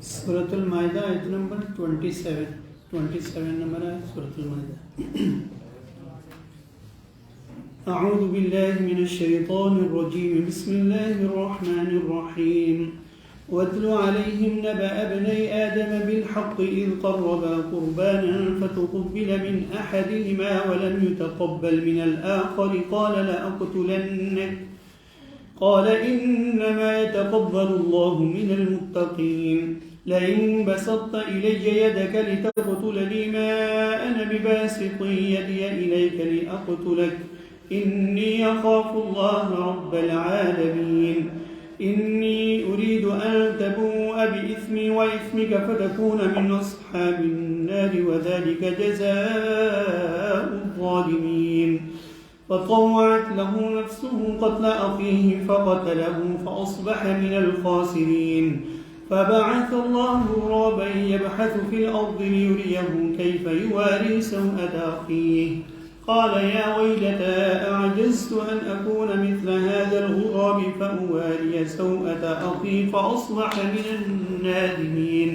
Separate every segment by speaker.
Speaker 1: سورة المائدہ آیت number 27 number ہے سورة المائدہ. اعوذ باللہ من الشیطان الرجیم بسم اللہ الرحمن الرحیم واتل علیہم نبأ ابنی آدم بالحق اذ قربا قربانا فتقبل من احدهما ولم يتقبل من الآخر قال لأقتلنك قال إنما يتقبل الله من المتقين لئن بسطت إلي يدك لتقتلني ما أنا بباسط يدي إليك لأقتلك إني أخاف الله رب العالمين إني أريد أن تبوء بإثمي وإثمك فتكون من أصحاب النار وذلك جزاء الظالمين فطوعت له نفسه قتل أخيه فقتله فأصبح من الخاسرين فبعث الله غرابا يبحث في الأرض ليريه كيف يواري سوءة أخيه قال يا ويلتى أعجزت أن أكون مثل هذا الغراب فأواري سوءة أخي فأصبح من النادمين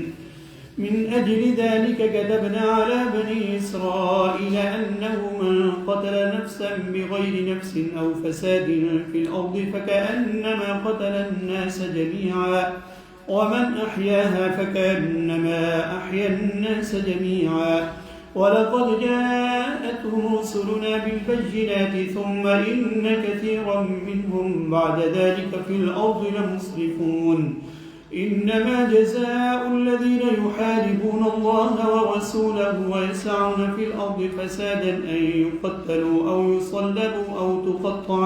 Speaker 1: من أجل ذلك كتبنا على بني إسرائيل أنه من قتل نفسا بغير نفس أو فساد في الأرض فكأنما قتل الناس جميعا ومن أحياها فكأنما أحيا الناس جميعا ولقد جاءتهم رسلنا بالبينات ثم إن كثيرا منهم بعد ذلك في الأرض لمسرفون إنما جزاء الذين يحاربون الله ورسوله ويسعون في الأرض فسادا أن يقتلوا أو يصلبوا أو تقطع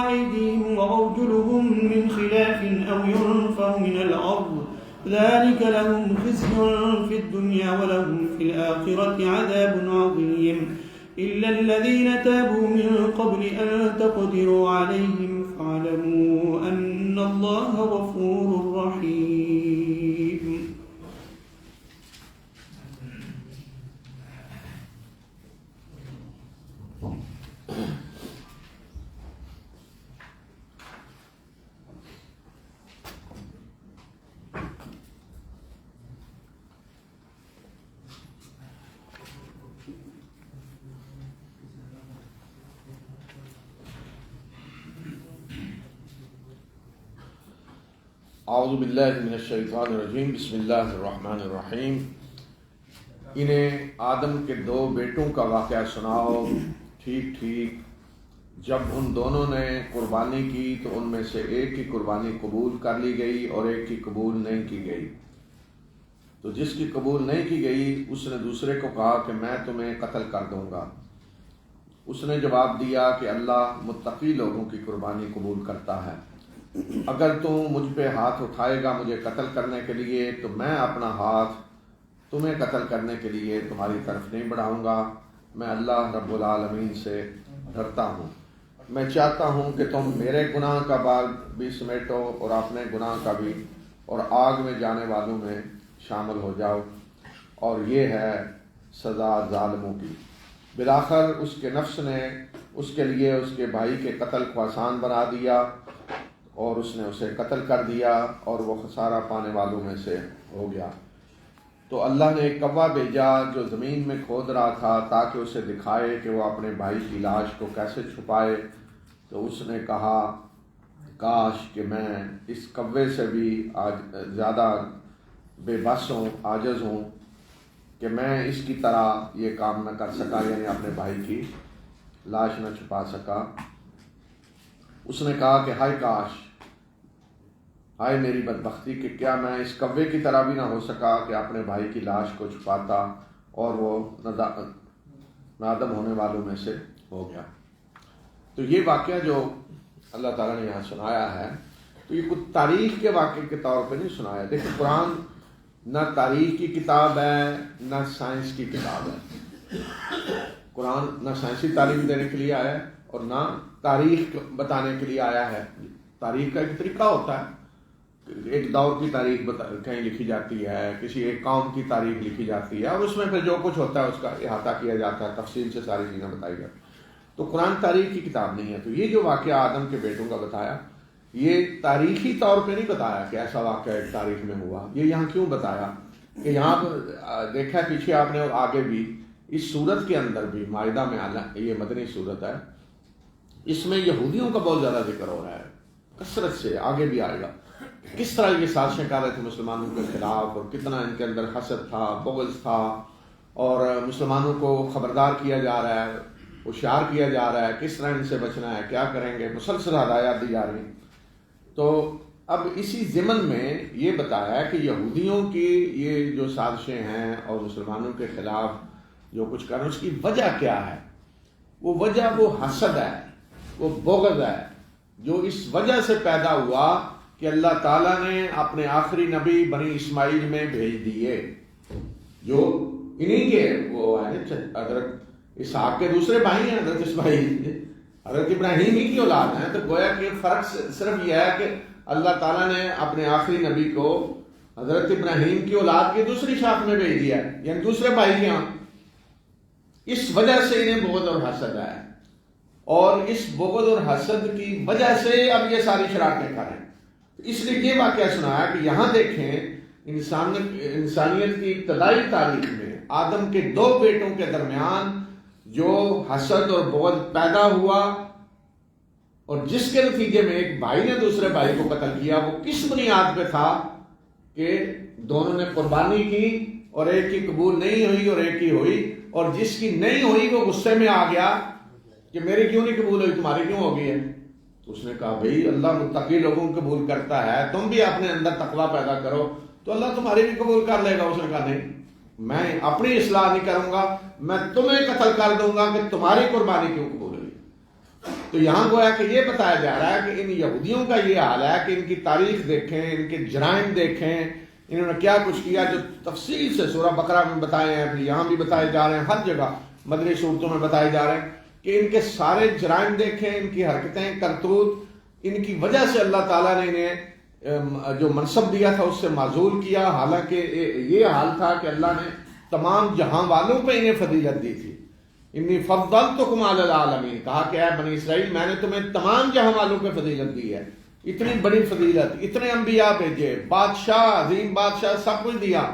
Speaker 1: أيديهم وأرجلهم من خلاف أو ينفوا من الأرض ذلك لهم خزي في الدنيا ولهم في الآخرة عذاب عظيم إلا الذين تابوا من قبل أن تقدروا عليهم فاعلموا أن الله غفور رحيم.
Speaker 2: اعوذ باللہ من الشیطان الرجیم بسم اللہ الرحمن الرحیم. انہیں آدم کے دو بیٹوں کا واقعہ سناؤ ٹھیک جب ان دونوں نے قربانی کی تو ان میں سے ایک کی قربانی قبول کر لی گئی اور ایک کی قبول نہیں کی گئی. تو جس کی قبول نہیں کی گئی اس نے دوسرے کو کہا کہ میں تمہیں قتل کر دوں گا. اس نے جواب دیا کہ اللہ متقی لوگوں کی قربانی قبول کرتا ہے. اگر تم مجھ پہ ہاتھ اٹھائے گا مجھے قتل کرنے کے لیے تو میں اپنا ہاتھ تمہیں قتل کرنے کے لیے تمہاری طرف نہیں بڑھاؤں گا. میں اللہ رب العالمین سے ڈرتا ہوں. میں چاہتا ہوں کہ تم میرے گناہ کا بار بھی سمیٹو اور اپنے گناہ کا بھی اور آگ میں جانے والوں میں شامل ہو جاؤ. اور یہ ہے سزا ظالموں کی. بالآخر اس کے نفس نے اس کے لیے اس کے بھائی کے قتل کو آسان بنا دیا اور اس نے اسے قتل کر دیا اور وہ خسارہ پانے والوں میں سے ہو گیا. تو اللہ نے ایک کوا بھیجا جو زمین میں کھود رہا تھا تاکہ اسے دکھائے کہ وہ اپنے بھائی کی لاش کو کیسے چھپائے. تو اس نے کہا کاش کہ میں اس کوے سے بھی زیادہ بے بس ہوں، عاجز ہوں کہ میں اس کی طرح یہ کام نہ کر سکا، یعنی اپنے بھائی کی لاش نہ چھپا سکا. اس نے کہا کہ ہائے کاش، ہائے میری بدبختی کہ کیا میں اس کوے کی طرح بھی نہ ہو سکا کہ اپنے بھائی کی لاش کو چھپاتا اور وہ نادم ہونے والوں میں سے ہو گیا. تو یہ واقعہ جو اللہ تعالیٰ نے یہاں سنایا ہے تو یہ کچھ تاریخ کے واقعے کے طور پہ نہیں سنایا. دیکھیں قرآن نہ تاریخ کی کتاب ہے نہ سائنس کی کتاب ہے. قرآن نہ سائنسی تعلیم دینے کے لیے آیا ہے اور نہ تاریخ بتانے کے لیے آیا ہے. تاریخ کا ایک طریقہ ہوتا ہے، ایک دور کی تاریخ کہیں لکھی جاتی ہے، کسی ایک قوم کی تاریخ لکھی جاتی ہے اور اس میں پھر جو کچھ ہوتا ہے اس کا احاطہ کیا جاتا ہے، تفصیل سے ساری چیزیں بتائی جاتی ہیں. تو قرآن تاریخ کی کتاب نہیں ہے. تو یہ جو واقعہ آدم کے بیٹوں کا بتایا یہ تاریخی طور پہ نہیں بتایا کہ ایسا واقعہ ایک تاریخ میں ہوا. یہ یہاں کیوں بتایا کہ یہاں پر دیکھا پیچھے آپ نے اور آگے بھی اس صورت کے اندر بھی مائدہ میں یہ مدنی صورت ہے, اس میں یہودیوں کا بہت زیادہ ذکر ہو رہا ہے کثرت سے, آگے بھی آئے گا کس طرح یہ سازشیں کر رہے تھے مسلمانوں کے خلاف اور کتنا ان کے اندر حسد تھا, بغض تھا, اور مسلمانوں کو خبردار کیا جا رہا ہے, ہوشیار کیا جا رہا ہے کس طرح ان سے بچنا ہے, کیا کریں گے, مسلسل ہدایات دی جا رہی ہیں. تو اب اسی ضمن میں یہ بتایا کہ یہودیوں کی یہ جو سازشیں ہیں اور مسلمانوں کے خلاف جو کچھ کر رہے ہیں اس کی وجہ کیا ہے. وہ وجہ وہ حسد ہے, وہ بغض ہے, جو اس وجہ سے پیدا ہوا کہ اللہ تعالیٰ نے اپنے آخری نبی بنی اسماعیل میں بھیج دیے, جو انہی کے وہ حضرت اسحاق کے دوسرے بھائی ہیں. حضرت اسماعیل حضرت ابراہیم ہی کی اولاد ہیں. تو گویا کہ فرق صرف یہ ہے کہ اللہ تعالیٰ نے اپنے آخری نبی کو حضرت ابراہیم کی اولاد کی دوسری شاخ میں بھیج دیا, یعنی دوسرے بھائی کے یہاں. اس وجہ سے انہیں بغض اور حسد ہے, اور اس بغض اور حسد کی وجہ سے اب یہ ساری شرارتیں کریں. اس لیے یہ واقعہ سنایا کہ یہاں دیکھیں انسانیت کی ابتدائی تاریخ میں آدم کے دو بیٹوں کے درمیان جو حسد اور بغض پیدا ہوا, اور جس کے نتیجے میں ایک بھائی نے دوسرے بھائی کو قتل کیا, وہ کس بنیاد پہ تھا کہ دونوں نے قربانی کی اور ایک کی قبول نہیں ہوئی اور ایک کی ہوئی, اور جس کی نہیں ہوئی وہ غصے میں آ گیا کہ میری کیوں نہیں قبول ہوئی, تمہاری کیوں ہو گئی ہے. تو اس نے کہا بھئی اللہ متقی لوگوں کو قبول کرتا ہے, تم بھی اپنے اندر تقویٰ پیدا کرو تو اللہ تمہاری بھی قبول کر لے گا. اس نے کہا نہیں, میں اپنی اصلاح نہیں کروں گا, میں تمہیں قتل کر دوں گا کہ تمہاری قربانی کیوں قبول ہوئی. تو یہاں گویا کہ یہ بتایا جا رہا ہے کہ ان یہودیوں کا یہ حال ہے کہ ان کی تاریخ دیکھیں, ان کے جرائم دیکھیں, انہوں نے کیا کچھ کیا, جو تفصیل سے سورہ بقرہ میں بتائے ہیں, پھر یہاں بھی بتائے جا رہے ہیں, ہر جگہ مدنی صورتوں میں بتائے جا رہے ہیں کہ ان کے سارے جرائم دیکھیں, ان کی حرکتیں, کرتوت, ان کی وجہ سے اللہ تعالیٰ نے انہیں جو منصب دیا تھا اس سے معزول کیا. حالانکہ یہ حال تھا کہ اللہ نے تمام جہاں والوں پہ انہیں فضیلت دی تھی. انی فضلتکم علی العالمین, کہا کہ اے بنی اسرائیل میں نے تمہیں تمام جہاں والوں پہ فضیلت دی ہے. اتنی بڑی فضیلت, اتنے انبیاء بھیجے, بادشاہ, عظیم بادشاہ, سب کچھ دیا.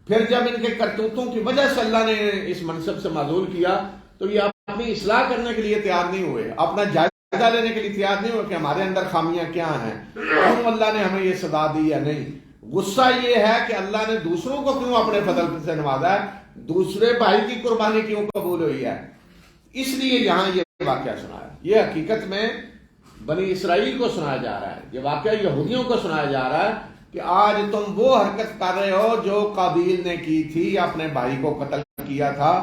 Speaker 2: پھر جب ان کے کرتوتوں کی وجہ سے اللہ نے اس منصب سے معزول کیا تو یہ اپنی اصلاح کرنے کے لیے تیار نہیں ہوئے, اپنا جائزہ لینے کے لیے تیار نہیں ہوئے کہ ہمارے اندر خامیاں کیا ہیں, کیوں اللہ نے ہمیں یہ سزا دی یا نہیں. غصہ یہ ہے کہ اللہ نے دوسروں کو کیوں اپنے فضل سے نوازا ہے, دوسرے بھائی کی قربانی کیوں قبول ہوئی ہے. اس لیے یہاں یہ واقعہ سنایا. یہ حقیقت میں بنی اسرائیل کو سنایا جا رہا ہے, یہ واقعہ یہودیوں کو سنایا جا رہا ہے کہ آج تم وہ حرکت کر رہے ہو جو قابیل نے کی تھی, اپنے بھائی کو قتل کیا تھا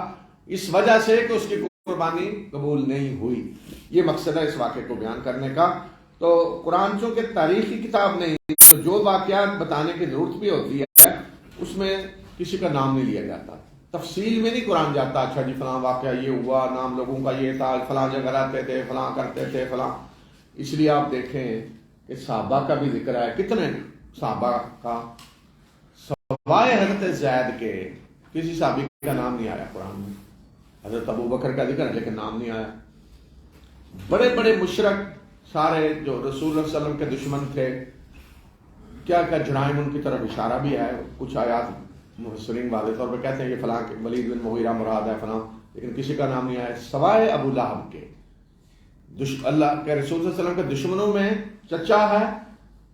Speaker 2: اس وجہ سے کہ اس کی قربانی قبول نہیں ہوئی. یہ مقصد ہے اس واقعے کو بیان کرنے کا. تو قرآن چونکہ تاریخی کتاب نہیں, تو جو واقعات بتانے کی ضرورت بھی ہوتی ہے اس میں کسی کا نام نہیں لیا جاتا, تفصیل میں نہیں قرآن جاتا. اچھا جی فلاں واقعہ یہ ہوا, نام لوگوں کا یہ تھا, فلاں جگہ رہتے تھے, فلاں کرتے تھے, فلاں. اس لیے آپ دیکھیں کہ صحابہ کا بھی ذکر ہے, کتنے صحابہ کا, سوائے حضرت زید کے کسی صحابی کا نام نہیں آیا قرآن میں. حضرت ابو بکر کا ذکر ہے لیکن نام نہیں آیا. بڑے بڑے مشرک سارے جو رسول اللہ صلی اللہ علیہ وسلم کے دشمن تھے, کیا کیا جرائم ان کی طرف اشارہ بھی ہے. کچھ آیات مفسرین واضح طور پہ کہتے ہیں کہ فلاں ولید بن مغیرہ مراد ہے فلاں, لیکن کسی کا نام نہیں آیا سوائے ابو لہب کے. اللہ کے رسول صلی اللہ علیہ وسلم کے دشمنوں میں چچا ہے,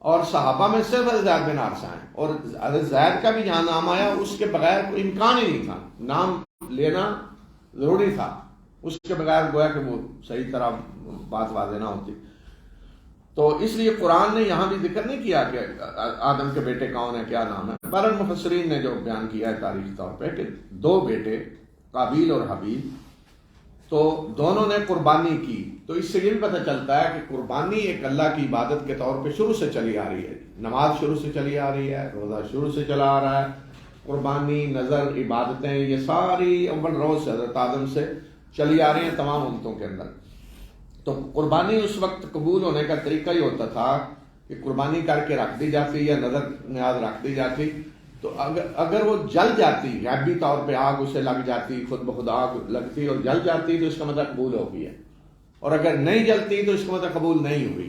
Speaker 2: اور صحابہ میں صرف زید بن حارثہ ہیں, اور حضرت زید کا بھی جہاں نام آیا اس کے بغیر کوئی امکان ہی نہیں تھا, نام لینا ضروری تھا, اس کے بغیر گویا کہ وہ صحیح طرح بات واضح نہ ہوتی. تو اس لیے قرآن نے یہاں بھی ذکر نہیں کیا کہ آدم کے بیٹے کون ہیں, کیا نام ہے. بہرحال مفسرین نے جو بیان کیا ہے تاریخی طور پہ کہ دو بیٹے قابیل اور حابیل, تو دونوں نے قربانی کی. تو اس سے یہ بھی پتہ چلتا ہے کہ قربانی ایک اللہ کی عبادت کے طور پہ شروع سے چلی آ رہی ہے. نماز شروع سے چلی آ رہی ہے, روزہ شروع سے چلا آ رہا ہے, قربانی, نظر, عبادتیں, یہ ساری اول روز سے حضرت آدم سے چلی آ رہی ہیں تمام امتوں کے اندر. تو قربانی اس وقت قبول ہونے کا طریقہ ہی ہوتا تھا کہ قربانی کر کے رکھ دی جاتی یا نظر نیاز رکھ دی جاتی. تو اگر وہ جل جاتی, غیبی طور پہ آگ اسے لگ جاتی, خود بخود آگ لگتی اور جل جاتی, تو اس کا مطلب قبول ہو گئی ہے, اور اگر نہیں جلتی تو اس کا مطلب قبول نہیں ہوئی.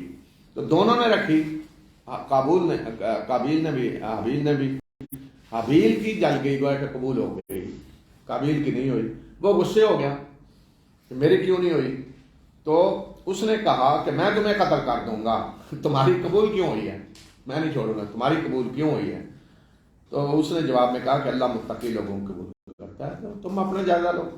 Speaker 2: تو دونوں نے رکھی، قابیل نے بھی، حابیل کی جل گئی، گویا کہ قبول ہو گئی، قابیل کی نہیں ہوئی۔ وہ غصے ہو گیا کہ میری کیوں نہیں ہوئی، تو اس نے کہا کہ میں تمہیں قتل کر دوں گا، تمہاری قبول کیوں ہوئی ہے، میں نہیں چھوڑوں گا، تمہاری قبول کیوں ہوئی ہے؟ تو اس نے جواب میں کہا کہ اللہ متقی لوگوں کو قبول کرتا ہے، تو تم اپنا جائزہ لو۔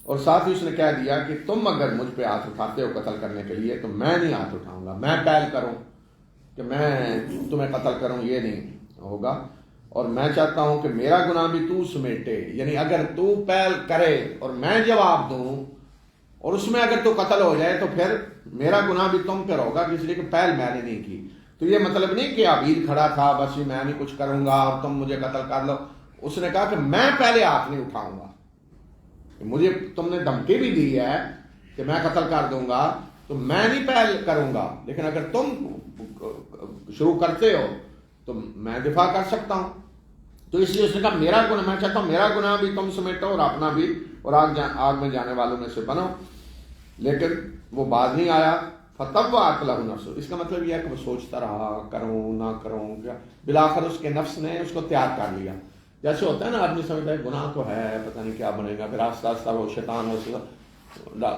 Speaker 2: اور ساتھ ہی اس نے کہہ دیا کہ تم اگر مجھ پہ ہاتھ اٹھاتے ہو قتل کرنے کے لیے تو میں نہیں ہاتھ اٹھاؤں گا، میں پہل کروں کہ میں تمہیں قتل کروں، یہ نہیں ہوگا، اور میں چاہتا ہوں کہ میرا گناہ بھی تو سمیٹے، یعنی اگر تو پہل کرے اور میں جواب دوں اور اس میں اگر تو قتل ہو جائے تو پھر میرا گناہ بھی تم پر ہوگا، اس لیے کہ پہل میں نے نہیں کی۔ تو یہ مطلب نہیں کہ حابیل کھڑا تھا بس میں نہیں کچھ کروں گا اور تم مجھے قتل کر لو، اس نے کہا کہ میں پہلے ہاتھ نہیں اٹھاؤں گا، مجھے تم نے دھمکی بھی دی ہے کہ میں قتل کر دوں گا تو میں نہیں پہل کروں گا، لیکن اگر تم شروع کرتے ہو تو میں دفاع کر سکتا ہوں۔ تو اس لیے اس نے کہا میرا گناہ، میں چاہتا ہوں میرا گناہ بھی تم سمیٹو اور اپنا بھی، اور آگ میں جانے والوں میں سے بنو۔ لیکن وہ باز نہیں آیا، فطوعت لہ نفسہ، اس کا مطلب یہ ہے کہ وہ سوچتا رہا کروں نہ کروں کیا، بالآخر اس کے نفس نے اس کو تیار کر لیا۔ جیسے ہوتا ہے نا آدمی سمجھتا ہے گناہ تو ہے پتہ نہیں کیا بنے گا، پھر آہستہ آہستہ وہ شیطان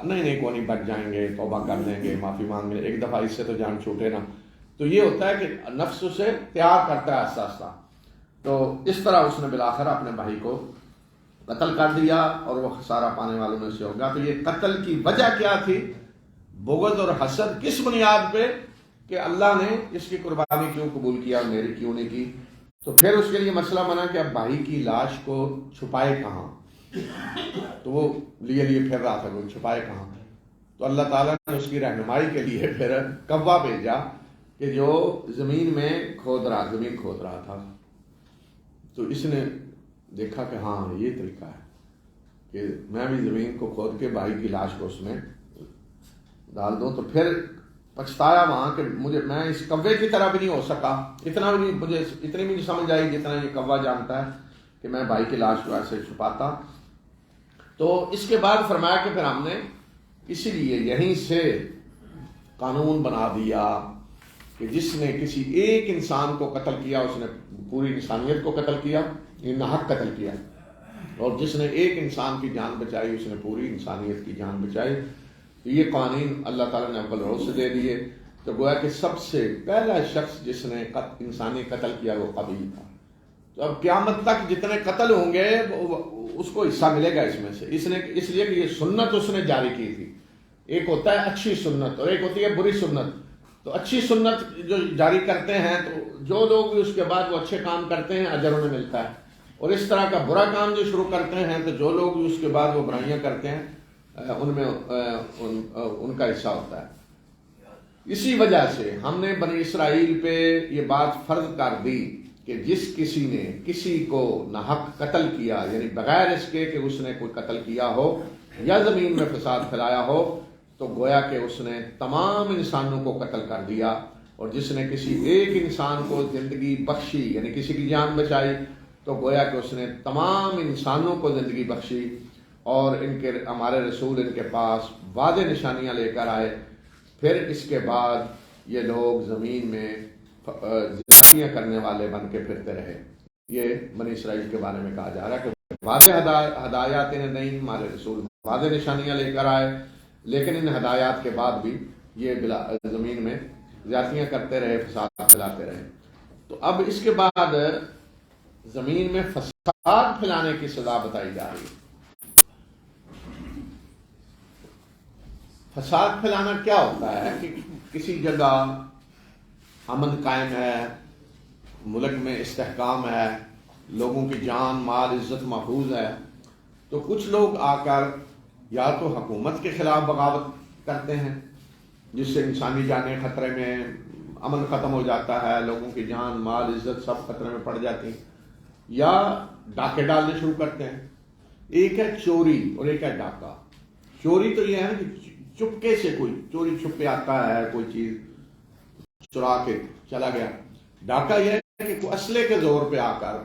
Speaker 2: نہیں کوئی نہیں، بچ جائیں گے، توبہ کر لیں گے، معافی مانگ لیں، ایک دفعہ اس سے تو جان چھوٹے نا۔ تو یہ ہوتا ہے کہ نفس اسے تیار کرتا ہے آہستہ آہستہ۔ تو اس طرح اس نے بالآخر اپنے بھائی کو قتل کر دیا اور وہ خسارہ پانے والوں میں سے ہوگا۔ تو یہ قتل کی وجہ کیا تھی؟ بغض اور حسد، کس بنیاد پہ؟ کہ اللہ نے اس کی قربانی کیوں قبول کیا اور میری کیوں نہیں کی؟ تو پھر اس کے لیے مسئلہ بنا کہ اب بھائی کی لاش کو چھپائے کہاں، تو وہ لیے پھر رہا تھا وہ چھپائے کہاں۔ تو اللہ تعالیٰ نے اس کی رہنمائی کے لیے پھر کوا بھیجا کہ جو زمین کھود رہا تھا۔ تو اس نے دیکھا کہ ہاں یہ طریقہ ہے کہ میں بھی زمین کو کھود کے بھائی کی لاش کو اس میں ڈال دوں۔ تو پھر پچھتایا وہاں کہ میں اس کوے کی طرح بھی نہیں ہو سکا، اتنا بھی نہیں، مجھے اتنی بھی نہیں سمجھ آئی جتنا یہ کوا جانتا ہے کہ میں بھائی کی لاش کو ایسے چھپاتا۔ تو اس کے بعد فرمایا کہ پھر ہم نے اسی لیے یہیں سے قانون بنا دیا کہ جس نے کسی ایک انسان کو قتل کیا اس نے پوری انسانیت کو قتل کیا، یہ ناحق قتل کیا، اور جس نے ایک انسان کی جان بچائی اس نے پوری انسانیت کی جان بچائی۔ تو یہ قوانین اللہ تعالیٰ نے اول روز سے دے دیے۔ تو گویا کہ سب سے پہلا شخص جس نے انسانی قتل کیا وہ قابیل تھا۔ تو اب قیامت تک جتنے قتل ہوں گے اس کو حصہ ملے گا اس میں سے، اس لیے کہ یہ سنت اس نے جاری کی تھی۔ ایک ہوتا ہے اچھی سنت اور ایک ہوتی ہے بری سنت۔ تو اچھی سنت جو جاری کرتے ہیں تو جو لوگ بھی اس کے بعد وہ اچھے کام کرتے ہیں اجر انہیں ملتا ہے، اور اس طرح کا برا کام جو شروع کرتے ہیں تو جو لوگ بھی اس کے بعد وہ برائیاں کرتے ہیں ان میں ان کا حصہ ہوتا ہے۔ اسی وجہ سے ہم نے بنی اسرائیل پہ یہ بات فرض کر دی کہ جس کسی نے کسی کو ناحق قتل کیا، یعنی بغیر اس کے کہ اس نے کوئی قتل کیا ہو یا زمین میں فساد پھیلایا ہو، تو گویا کہ اس نے تمام انسانوں کو قتل کر دیا۔ اور جس نے کسی ایک انسان کو زندگی بخشی، یعنی کسی کی جان بچائی، تو گویا کہ اس نے تمام انسانوں کو زندگی بخشی۔ اور ہمارے رسول ان کے پاس واضح نشانیاں لے کر آئے۔ پھر اس کے بعد یہ لوگ زمین میں زندگیاں کرنے والے بن کے پھرتے رہے۔ یہ بنی اسرائیل کے بارے میں کہا جا رہا ہے کہ واضح ہدایات انہیں نہیں، ہمارے رسول واضح نشانیاں لے کر آئے، لیکن ان ہدایات کے بعد بھی یہ زمین میں زیادتیاں کرتے رہے، فساد پھیلاتے رہے۔ تو اب اس کے بعد زمین میں فساد پھیلانے کی سزا بتائی جا رہی ہے۔ فساد پھیلانا کیا ہوتا ہے کہ کسی جگہ امن قائم ہے، ملک میں استحکام ہے، لوگوں کی جان مال عزت محفوظ ہے، تو کچھ لوگ آ کر یا تو حکومت کے خلاف بغاوت کرتے ہیں جس سے انسانی جانیں خطرے میں، امن ختم ہو جاتا ہے، لوگوں کی جان مال عزت سب خطرے میں پڑ جاتی ہیں، یا ڈاکے ڈالنے شروع کرتے ہیں۔ ایک ہے چوری اور ایک ہے ڈاکہ۔ چوری تو یہ ہے کہ چپکے سے کوئی چوری چھپ کے آتا ہے، کوئی چیز چرا کے چلا گیا۔ ڈاکہ یہ ہے کہ کوئی اسلحے کے زور پہ آ کر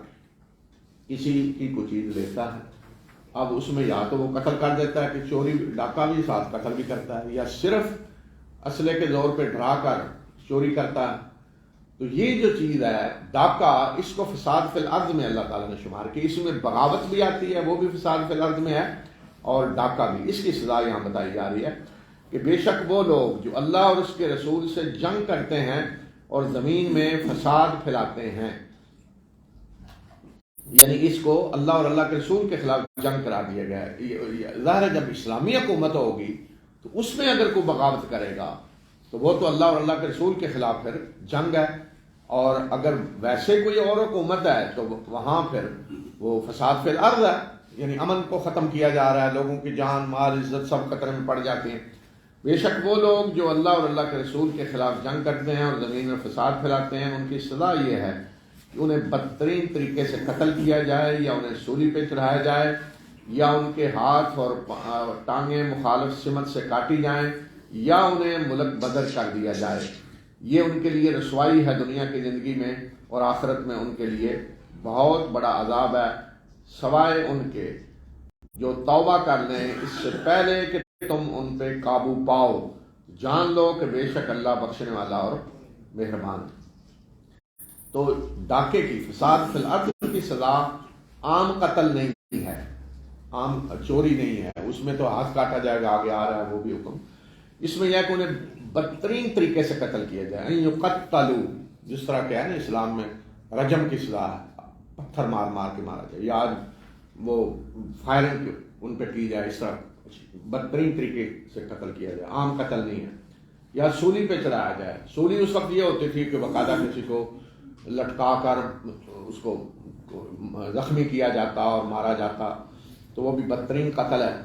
Speaker 2: کسی کی کوئی چیز لیتا ہے۔ اب اس میں یا تو وہ قتل کر دیتا ہے کہ چوری ڈاکہ بھی ساتھ قتل بھی کرتا ہے، یا صرف اسلحے کے زور پہ ڈرا کر چوری کرتا ہے. تو یہ جو چیز ہے ڈاکہ، اس کو فساد فی الارض میں اللہ تعالیٰ نے شمار کی. اس میں بغاوت بھی آتی ہے، وہ بھی فساد فی الارض میں ہے، اور ڈاکہ بھی. اس کی سزا یہاں بتائی جا رہی ہے کہ بے شک وہ لوگ جو اللہ اور اس کے رسول سے جنگ کرتے ہیں اور زمین میں فساد پھیلاتے ہیں، یعنی اس کو اللہ اور اللہ کے رسول کے خلاف جنگ کرا دیا گیا ہے. ظاہر ہے جب اسلامی حکومت ہوگی تو اس میں اگر کوئی بغاوت کرے گا تو وہ تو اللہ اور اللہ کے رسول کے خلاف پھر جنگ ہے. اور اگر ویسے کوئی اور حکومت ہے تو وہاں پھر وہ فساد فی الارض ہے، یعنی امن کو ختم کیا جا رہا ہے، لوگوں کی جان مال عزت سب خطرے میں پڑ جاتی ہیں. بے شک وہ لوگ جو اللہ اور اللہ کے رسول کے خلاف جنگ کرتے ہیں اور زمین میں فساد پھیلاتے ہیں، ان کی سزا یہ ہے کہ انہیں بدترین طریقے سے قتل کیا جائے، یا انہیں سولی پہ چڑھایا جائے، یا ان کے ہاتھ اور ٹانگیں مخالف سمت سے کاٹی جائیں، یا انہیں ملک بدر کر دیا جائے. یہ ان کے لیے رسوائی ہے دنیا کی زندگی میں، اور آخرت میں ان کے لیے بہت بڑا عذاب ہے، سوائے ان کے جو توبہ کر لیں اس سے پہلے کہ تم ان پہ قابو پاؤ. جان لو کہ بے شک اللہ بخشنے والا اور مہربان ہے. تو ڈاکے کی، فساد فی الارض کی سزا عام قتل نہیں ہے، عام چوری نہیں ہے. اس میں تو ہاتھ کاٹا جائے گا، آگے آ رہا ہے وہ بھی حکم. اس میں یہ ہے کہ انہیں بدترین طریقے سے قتل کیا جائے. یقتلوا، جس طرح کہ ہے نا اسلام میں رجم کی سزا ہے، پتھر مار مار کے مارا جائے، یا وہ فائرنگ ان پہ کی جائے. اس طرح بدترین طریقے سے قتل کیا جائے، عام قتل نہیں ہے. یا سولی پہ چڑھایا جائے. سولی اس وقت یہ ہوتی تھی کہ باقاعدہ کسی کو لٹکا کر اس کو زخمی کیا جاتا اور مارا جاتا، تو وہ بھی بدترین قتل ہے.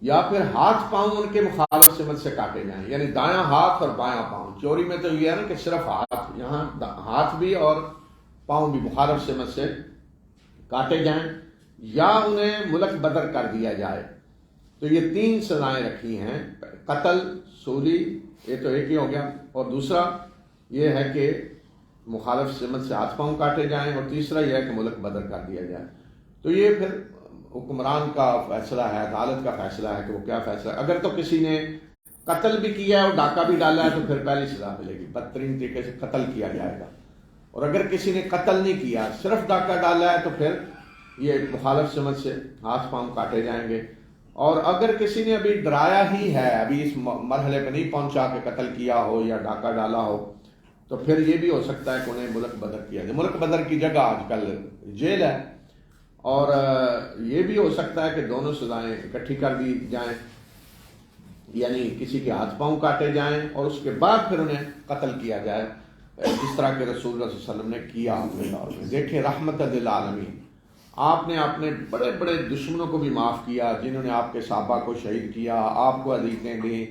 Speaker 2: یا پھر ہاتھ پاؤں ان کے مخالف سمت سے کاٹے جائیں، یعنی دایاں ہاتھ اور بایاں پاؤں. چوری میں تو یہ ہے نا کہ صرف ہاتھ، یہاں ہاتھ بھی اور پاؤں بھی مخالف سمت سے کاٹے جائیں، یا انہیں ملک بدر کر دیا جائے. تو یہ 3 سزائیں رکھی ہیں، قتل، سولی، یہ تو ایک ہی ہو گیا، اور دوسرا یہ ہے کہ مخالف سمت سے ہاتھ پاؤں کاٹے جائیں، اور تیسرا یہ ہے کہ ملک بدر کر دیا جائے. تو یہ پھر حکمران کا فیصلہ ہے، عدالت کا فیصلہ ہے کہ وہ کیا فیصلہ ہے. اگر تو کسی نے قتل بھی کیا ہے اور ڈاکہ بھی ڈالا ہے تو پھر پہلی سزا ملے گی، بدترین طریقے سے قتل کیا جائے گا. اور اگر کسی نے قتل نہیں کیا، صرف ڈاکہ ڈالا ہے، تو پھر یہ مخالف سمت سے ہاتھ پاؤں کاٹے جائیں گے. اور اگر کسی نے ابھی ڈرایا ہی ہے، ابھی اس مرحلے پہ نہیں پہنچا کہ قتل کیا ہو یا ڈاکہ ڈالا ہو، تو پھر یہ بھی ہو سکتا ہے کہ انہیں ملک بدر کیا جائے. ملک بدر کی جگہ آج کل جیل ہے. اور یہ بھی ہو سکتا ہے کہ دونوں سزائیں اکٹھی کر دی جائیں، یعنی کسی کے ہاتھ پاؤں کاٹے جائیں اور اس کے بعد پھر انہیں قتل کیا جائے، جس طرح کہ رسول اللہ صلی اللہ علیہ وسلم نے کیا اپنے دور میں. دیکھیں رحمت للعالمین، آپ نے اپنے بڑے بڑے دشمنوں کو بھی معاف کیا، جنہوں نے آپ کے صحابہ کو شہید کیا، آپ کو اذیتیں دیں.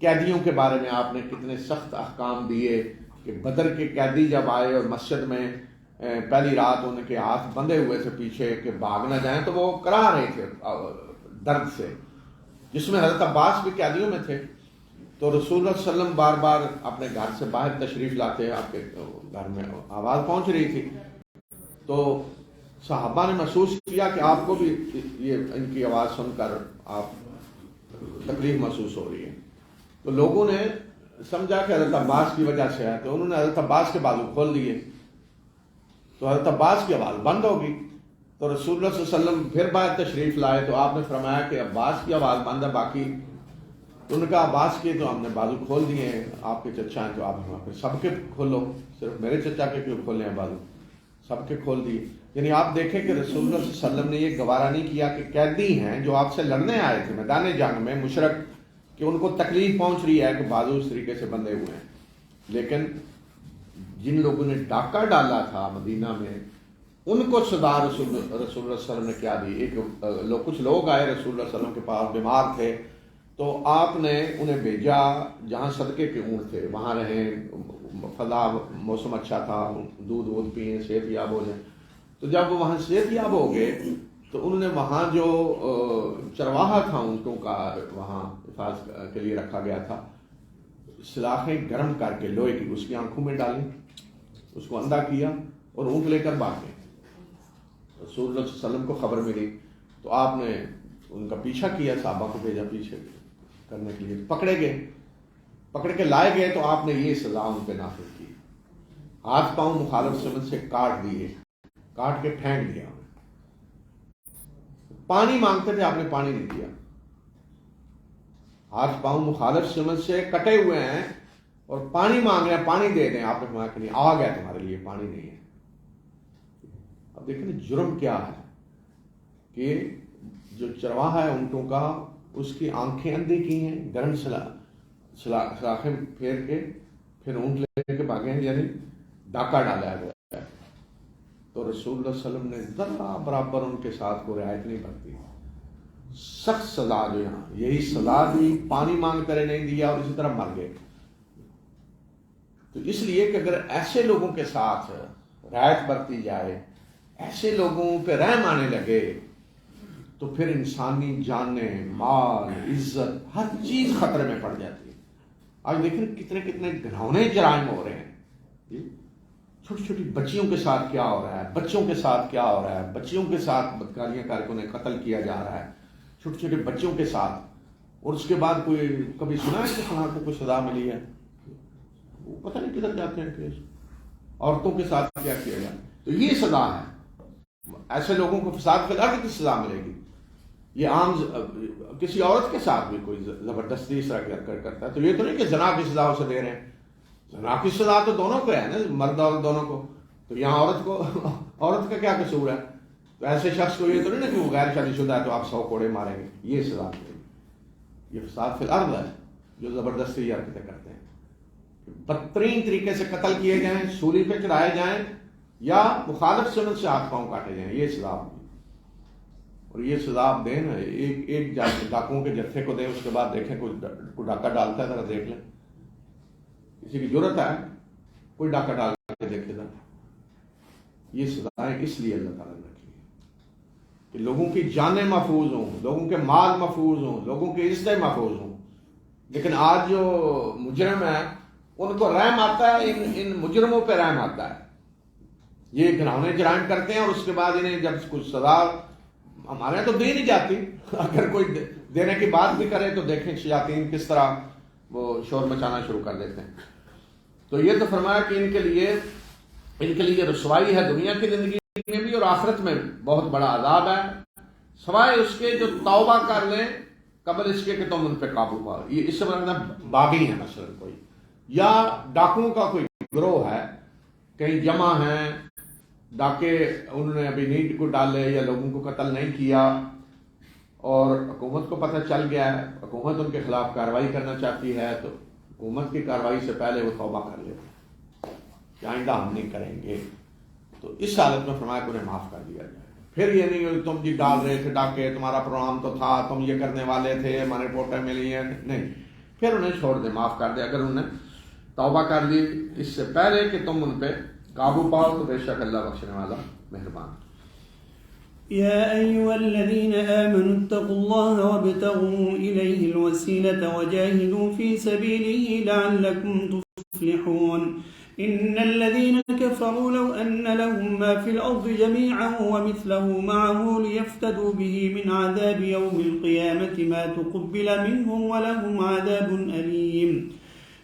Speaker 2: قیدیوں کے بارے میں آپ نے کتنے سخت احکام دیے کہ بدر کے قیدی جب آئے اور مسجد میں پہلی رات ان کے ہاتھ بندھے ہوئے تھے پیچھے کہ بھاگ نہ جائیں، تو وہ کرا رہے تھے درد سے، جس میں حضرت عباس بھی قیدیوں میں تھے. تو رسول اللہ صلی اللہ علیہ وسلم بار بار اپنے گھر سے باہر تشریف لاتے، آپ کے گھر میں آواز پہنچ رہی تھی، تو صحابہ نے محسوس کیا کہ آپ کو بھی یہ ان کی آواز سن کر آپ تکلیف محسوس ہو رہی ہے. تو لوگوں نے سمجھا کہ حضرت عباس کی وجہ سے ہے، تو انہوں نے حضرت عباس کے بازو کھول دیے، تو حضرت عباس کی آواز بند ہوگی. تو رسول اللہ صلی اللہ علیہ وسلم پھر باہر تشریف لائے، تو آپ نے فرمایا کہ عباس کی آواز بند ہے، باقی تو ان کا عباس کی تو ہم نے بازو کھول دیے ہیں، آپ کے چچا ہیں تو آپ وہاں پہ سب کے کھولو، صرف میرے چچا کے کیوں کھولے ہیں بازو، سب کے کھول دیے. یعنی آپ دیکھیں کہ رسول اللہ صلی اللہ علیہ وسلم نے یہ گوارا نہیں کیا کہ قیدی ہیں جو آپ سے لڑنے آئے تھے میدان جنگ میں، مشرک، کہ ان کو تکلیف پہنچ رہی ہے کہ بازو اس طریقے سے بندھے ہوئے ہیں. لیکن جن لوگوں نے ڈاکہ ڈالا تھا مدینہ میں، ان کو سزا رسول اللہ صلی اللہ علیہ وسلم نے کیا دی. کچھ لوگ آئے رسول اللہ صلی اللہ علیہ وسلم کے پاس، بیمار تھے، تو آپ نے انہیں بھیجا جہاں صدقے کے اونٹ تھے وہاں رہیں، فضا موسم اچھا تھا، دودھ وودھ پئیں، صحت یاب ہو جائیں. تو جب وہ وہاں صحت یاب ہو گئے تو انہوں نے وہاں جو چرواہا تھا اونٹوں کا وہاں حفاظت کے لیے رکھا گیا تھا، سلاخیں گرم کر کے لوہے کی اس کی آنکھوں میں ڈالیں، اس کو اندھا کیا اور اونٹ لے کر بھاگ گئے. رسول اللہ صلی اللہ علیہ وسلم کو خبر ملی تو آپ نے ان کا پیچھا کیا، صحابہ کو بھیجا پیچھے کرنے کے لیے، پکڑے گئے. پکڑ کے لائے گئے تو آپ نے یہ سزا ان پہ نافذ کی، ہاتھ پاؤں مخالف سمت سے کاٹ دیے، کاٹ کے پھینک دیا. پانی مانگتے تھے، آپ نے پانی نہیں دیا. ہاتھ پاؤں مخالف سمت سے کٹے ہوئے ہیں اور پانی مانگ رہے ہیں، پانی دے دیں، آپ نے فرمایا کہ نہیں، آگ ہے تمہارے لیے، پانی نہیں ہے. اب دیکھیں جرم کیا ہے کہ جو چرواہا ہے اونٹوں کا، اس کی آنکھیں اندھی کی ہیں، گرم سلاخیں پھیر کے پھر اونٹ لے کے بھاگے ہیں، یعنی ڈاکہ ڈالا گیا ہے. تو رسول اللہ صلی اللہ علیہ وسلم نے ذرا برابر ان کے ساتھ کو رعایت نہیں برتی، سخت سزا جو یہاں یہی سزا دی، پانی مانگ کر نہیں دیا اور اسی طرح مر گئے. تو اس لیے کہ اگر ایسے لوگوں کے ساتھ رعایت برتی جائے، ایسے لوگوں پہ رحم آنے لگے، تو پھر انسانی جانیں، مال، عزت، ہر چیز خطرے میں پڑ جاتی ہے. آج دیکھیں کتنے کتنے گھناؤنے جرائم ہو رہے ہیں. چھوٹی چھوٹی بچیوں کے ساتھ کیا ہو رہا ہے، بچوں کے ساتھ کیا ہو رہا ہے، بچیوں کے ساتھ بدکاریاں کر کے انہیں قتل کیا جا رہا ہے، چھوٹے چھوٹے بچوں کے ساتھ. اور اس کے بعد کوئی کبھی سنا ہے کہ فلاں کو کوئی سزا ملی ہے؟ وہ پتہ نہیں کدھر جاتے ہیں کیس. عورتوں کے ساتھ کیا کیا جائے. تو یہ سزا ہے. ایسے لوگوں کو فساد کے الگ کی سزا ملے گی. یہ عام کسی عورت کے ساتھ بھی کوئی زبردستی اس طرح کرتا ہے تو یہ تو نہیں کہ زنا کی سزا اسے دے رہے ہیں. زنا کی سزا تو دونوں کو ہے نا، مرد اور دونوں کو. تو یہاں عورت کا کیا قصور ہے؟ تو ایسے شخص کو یہ تو نہیں نا کہ وہ غیر شادی شدہ ہے تو آپ 100 کوڑے ماریں گے. یہ سزا ملے گی. یہ فساد فی الارض ہے جو زبردستی یہ حرکتیں کرتے ہیں. بدترین طریقے سے قتل کیے جائیں، سولی پہ چڑھائے جائیں، یا مخالف سنت سے ہاتھ پاؤں کاٹے جائیں. یہ سزا ہوگی. اور یہ سزا آپ دیں نا، ایک ڈاکوؤں کے جتھے کو دیں، اس کے بعد دیکھیں کوئی ڈاکہ ڈالتا ہے، ذرا دیکھ لیں. کسی کی ضرورت ہے کوئی ڈاکہ ڈال کے دیکھے گا. یہ سزائیں اس لیے اللہ تعالیٰ نے رکھی ہے کہ لوگوں کی جانیں محفوظ ہوں، لوگوں کے مال محفوظ ہوں، لوگوں کی عزتیں محفوظ ہوں. لیکن آج جو مجرم ہیں ان کو رحم آتا ہے، ان مجرموں پہ رحم آتا ہے. یہ گھناؤنے جرائم کرتے ہیں اور اس کے بعد انہیں جب کچھ سزا ہمارے یہاں تو دی نہیں جاتی. اگر کوئی دینے کی بات بھی کرے تو دیکھیں شیاطین کس طرح وہ شور مچانا شروع کر دیتے ہیں. تو یہ تو فرمایا کہ ان کے لیے رسوائی ہے دنیا کی زندگی میں بھی اور آخرت میں بہت بڑا عذاب ہے، سوائے اس کے جو توبہ کر لیں قبل اس کے کہ تم ان پہ قابو پاؤ. یہ اس سے مطلب باغی ہیں مثلا کوئی، یا ڈاکوؤں کا کوئی گروہ ہے، کہیں جمع ہیں ڈاکے، انہوں نے ابھی نہیں کو ڈالے یا لوگوں کو قتل نہیں کیا اور حکومت کو پتہ چل گیا ہے، حکومت ان کے خلاف کارروائی کرنا چاہتی ہے، تو حکومت کی کارروائی سے پہلے وہ توبہ کر لے کہ آئندہ ہم نہیں کریں گے. تو اس حالت میں فرمایا کہ انہیں معاف کر دیا جائے. پھر یہ نہیں تم جی ڈال رہے تھے ڈاکے، تمہارا پروگرام تو تھا، تم یہ کرنے والے تھے، ہمارے رپورٹیں ملی ہیں، نہیں. پھر انہیں چھوڑ دے، معاف کر دے. اگر انہوں نے توبہ کر لی اس سے پہلے کہ تم ان پہ قابو پاؤ تو بے شک اللہ بخشنے والا مہربان.
Speaker 1: يا أيها الذين آمنوا اتقوا الله وابتغوا إليه الوسيلة وجاهدوا في سبيله لعلكم تفلحون. إن الذين كفروا لو أن لهم ما في الأرض جميعا ومثله معه ليفتدوا به من عذاب يوم القيامة ما تقبل منهم ولهم عذاب أليم.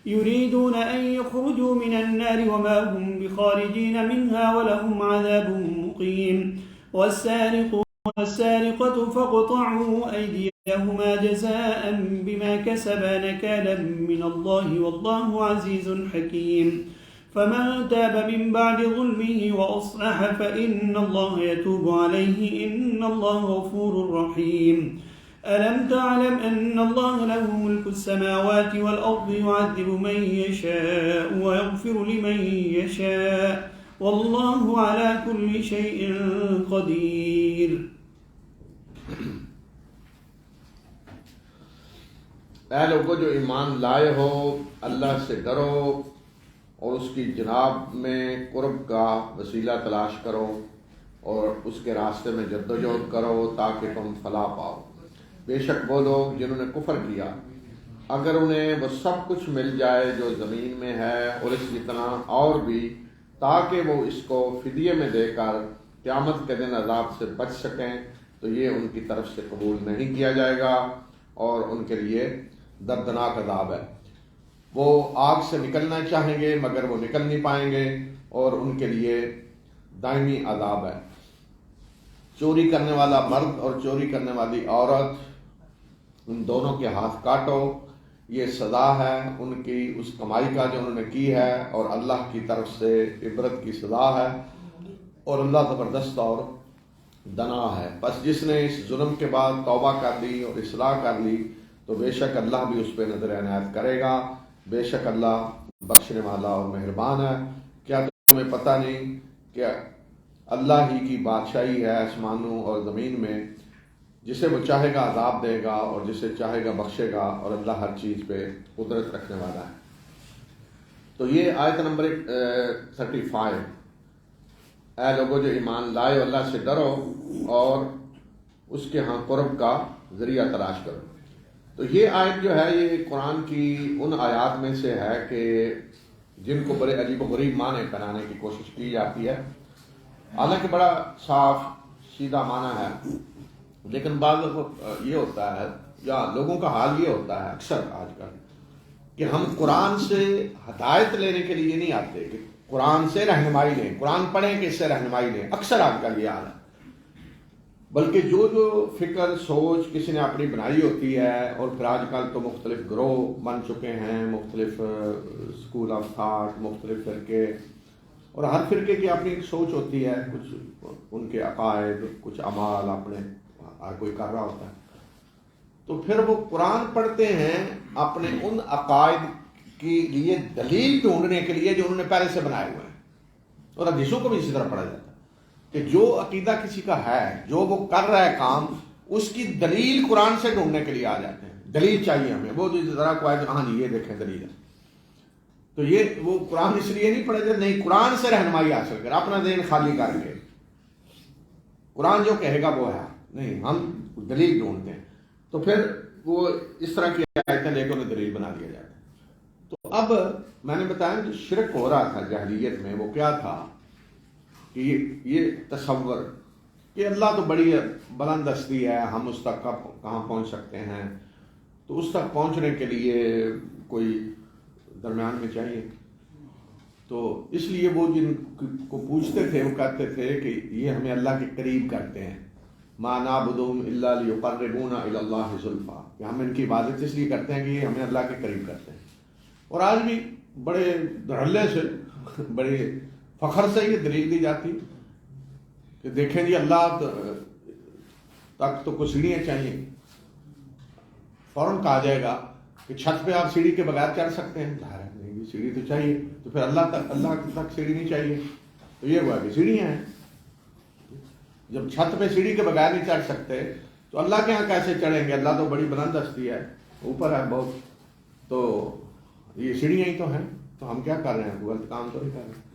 Speaker 1: يريدون أن يخرجوا من النار وما هم بخارجين منها ولهم عذاب مقيم. والسارق والسارقة فاقطعوا أيديهما جزاء بما كسبا نكالا من الله والله عزيز حكيم. فمن تاب من بعد ظلمه وأصلح فإن الله يتوب عليه إن الله غفور رحيم. ألم تعلم أن الله له ملك السماوات والأرض يعذب من يشاء ويغفر لمن يشاء والله على كل شيء قدير.
Speaker 2: اے لوگو جو ایمان لائے ہو، اللہ سے ڈرو اور اس کی جناب میں قرب کا وسیلہ تلاش کرو اور اس کے راستے میں جدوجہد کرو تاکہ تم فلاح پاؤ. بے شک وہ لوگ جنہوں نے کفر کیا اگر انہیں وہ سب کچھ مل جائے جو زمین میں ہے اور اس جتنا اور بھی، تاکہ وہ اس کو فدیے میں دے کر قیامت کے دن عذاب سے بچ سکیں، تو یہ ان کی طرف سے قبول نہیں کیا جائے گا اور ان کے لیے دردناک عذاب ہے. وہ آگ سے نکلنا چاہیں گے مگر وہ نکل نہیں پائیں گے اور ان کے لیے دائمی عذاب ہے۔ چوری کرنے والا مرد اور چوری کرنے والی عورت، ان دونوں کے ہاتھ کاٹو، یہ سزا ہے ان کی اس کمائی کا جو انہوں نے کی ہے، اور اللہ کی طرف سے عبرت کی سزا ہے، اور اللہ زبردست اور دنا ہے۔ بس جس نے اس ظلم کے بعد توبہ کر لی اور اصلاح کر لی تو بے شک اللہ بھی اس پہ نظر عنایت کرے گا، بے شک اللہ بخشنے والا اور مہربان ہے۔ کیا تمہیں پتہ نہیں کہ اللہ ہی کی بادشاہی ہے آسمانوں اور زمین میں، جسے وہ چاہے گا عذاب دے گا اور جسے چاہے گا بخشے گا، اور اللہ ہر چیز پہ قدرت رکھنے والا ہے۔ تو یہ آیت نمبر 35، اے لوگوں جو ایمان لائے اللہ سے ڈرو اور اس کے ہاں قرب کا ذریعہ تلاش کرو۔ تو یہ آیت جو ہے یہ قرآن کی ان آیات میں سے ہے کہ جن کو بڑے عجیب و غریب معنی بنانے کی کوشش کی جاتی ہے، حالانکہ بڑا صاف سیدھا معنی ہے، لیکن بعض یہ ہوتا ہے یا لوگوں کا حال یہ ہوتا ہے اکثر آج کل کہ ہم قرآن سے ہدایت لینے کے لیے نہیں آتے کہ قرآن سے رہنمائی لیں، قرآن پڑھیں کہ اس سے رہنمائی لیں، اکثر آج کل یہ حال ہے۔ بلکہ جو فکر سوچ کسی نے اپنی بنائی ہوتی ہے، اور پھر آج کل تو مختلف گروہ بن چکے ہیں، مختلف اسکول آف تھاٹ، مختلف فرقے، اور ہر فرقے کی اپنی ایک سوچ ہوتی ہے، کچھ ان کے عقائد، کچھ اعمال اپنے ہر کوئی کر رہا ہوتا ہے، تو پھر وہ قرآن پڑھتے ہیں اپنے ان عقائد کے لیے دلیل ڈھونڈنے کے لیے جو انہوں نے پہلے سے بنائے ہوئے ہیں، اور حدیثوں کو بھی اسی طرح پڑھا جاتا ہے کہ جو عقیدہ کسی کا ہے، جو وہ کر رہا ہے کام، اس کی دلیل قرآن سے ڈھونڈنے کے لیے آ جاتے ہیں، دلیل چاہیے ہمیں، وہ ذرا کو آئے ہاں جی یہ دیکھیں دلیل ہے، تو یہ وہ قرآن اس لیے نہیں پڑھا جاتا، نہیں، قرآن سے رہنمائی حاصل کر، اپنا ذہن خالی کر کے قرآن جو کہے گا وہ ہے، نہیں ہم دلیل ڈھونڈتے ہیں، تو پھر وہ اس طرح کی آیتیں لے کے انہیں دلیل بنا دیا جاتا ہے۔ تو اب میں نے بتایا جو شرک ہو رہا تھا جاہلیت میں، وہ کیا تھا کہ یہ تصور کہ اللہ تو بڑی بلند ہستی ہے، ہم اس تک کہاں پہنچ سکتے ہیں، تو اس تک پہنچنے کے لیے کوئی درمیان میں چاہیے، تو اس لیے وہ جن کو پوچھتے تھے وہ کہتے تھے کہ یہ ہمیں اللہ کے قریب کرتے ہیں، ما نعبدهم الا ليقربونا الى الله زلفا، کہ ہم ان کی عبادت اس لیے کرتے ہیں کہ یہ ہمیں اللہ کے قریب کرتے ہیں۔ اور آج بھی بڑے دھڑلے سے، بڑے فخر سے یہ دلیل دی جاتی کہ دیکھیں جی اللہ تک تو کچھ سیڑھیاں چاہیے، فوراً کہا جائے گا کہ چھت پہ آپ سیڑھی کے بغیر چڑھ سکتے ہیں، نہیں سیڑھی تو چاہیے، تو پھر اللہ تک سیڑھی نہیں چاہیے، تو یہ ہوا کہ سیڑھیاں ہیں، جب چھت پہ سیڑھی کے بغیر نہیں چڑھ سکتے تو اللہ کے ہاں کیسے چڑھیں گے؟ اللہ تو بڑی بلند ہستی ہے، اوپر ہے بہت، تو یہ سیڑھیاں ہی تو ہیں، تو ہم کیا کر رہے ہیں؟ غلط کام تو نہیں کر رہے۔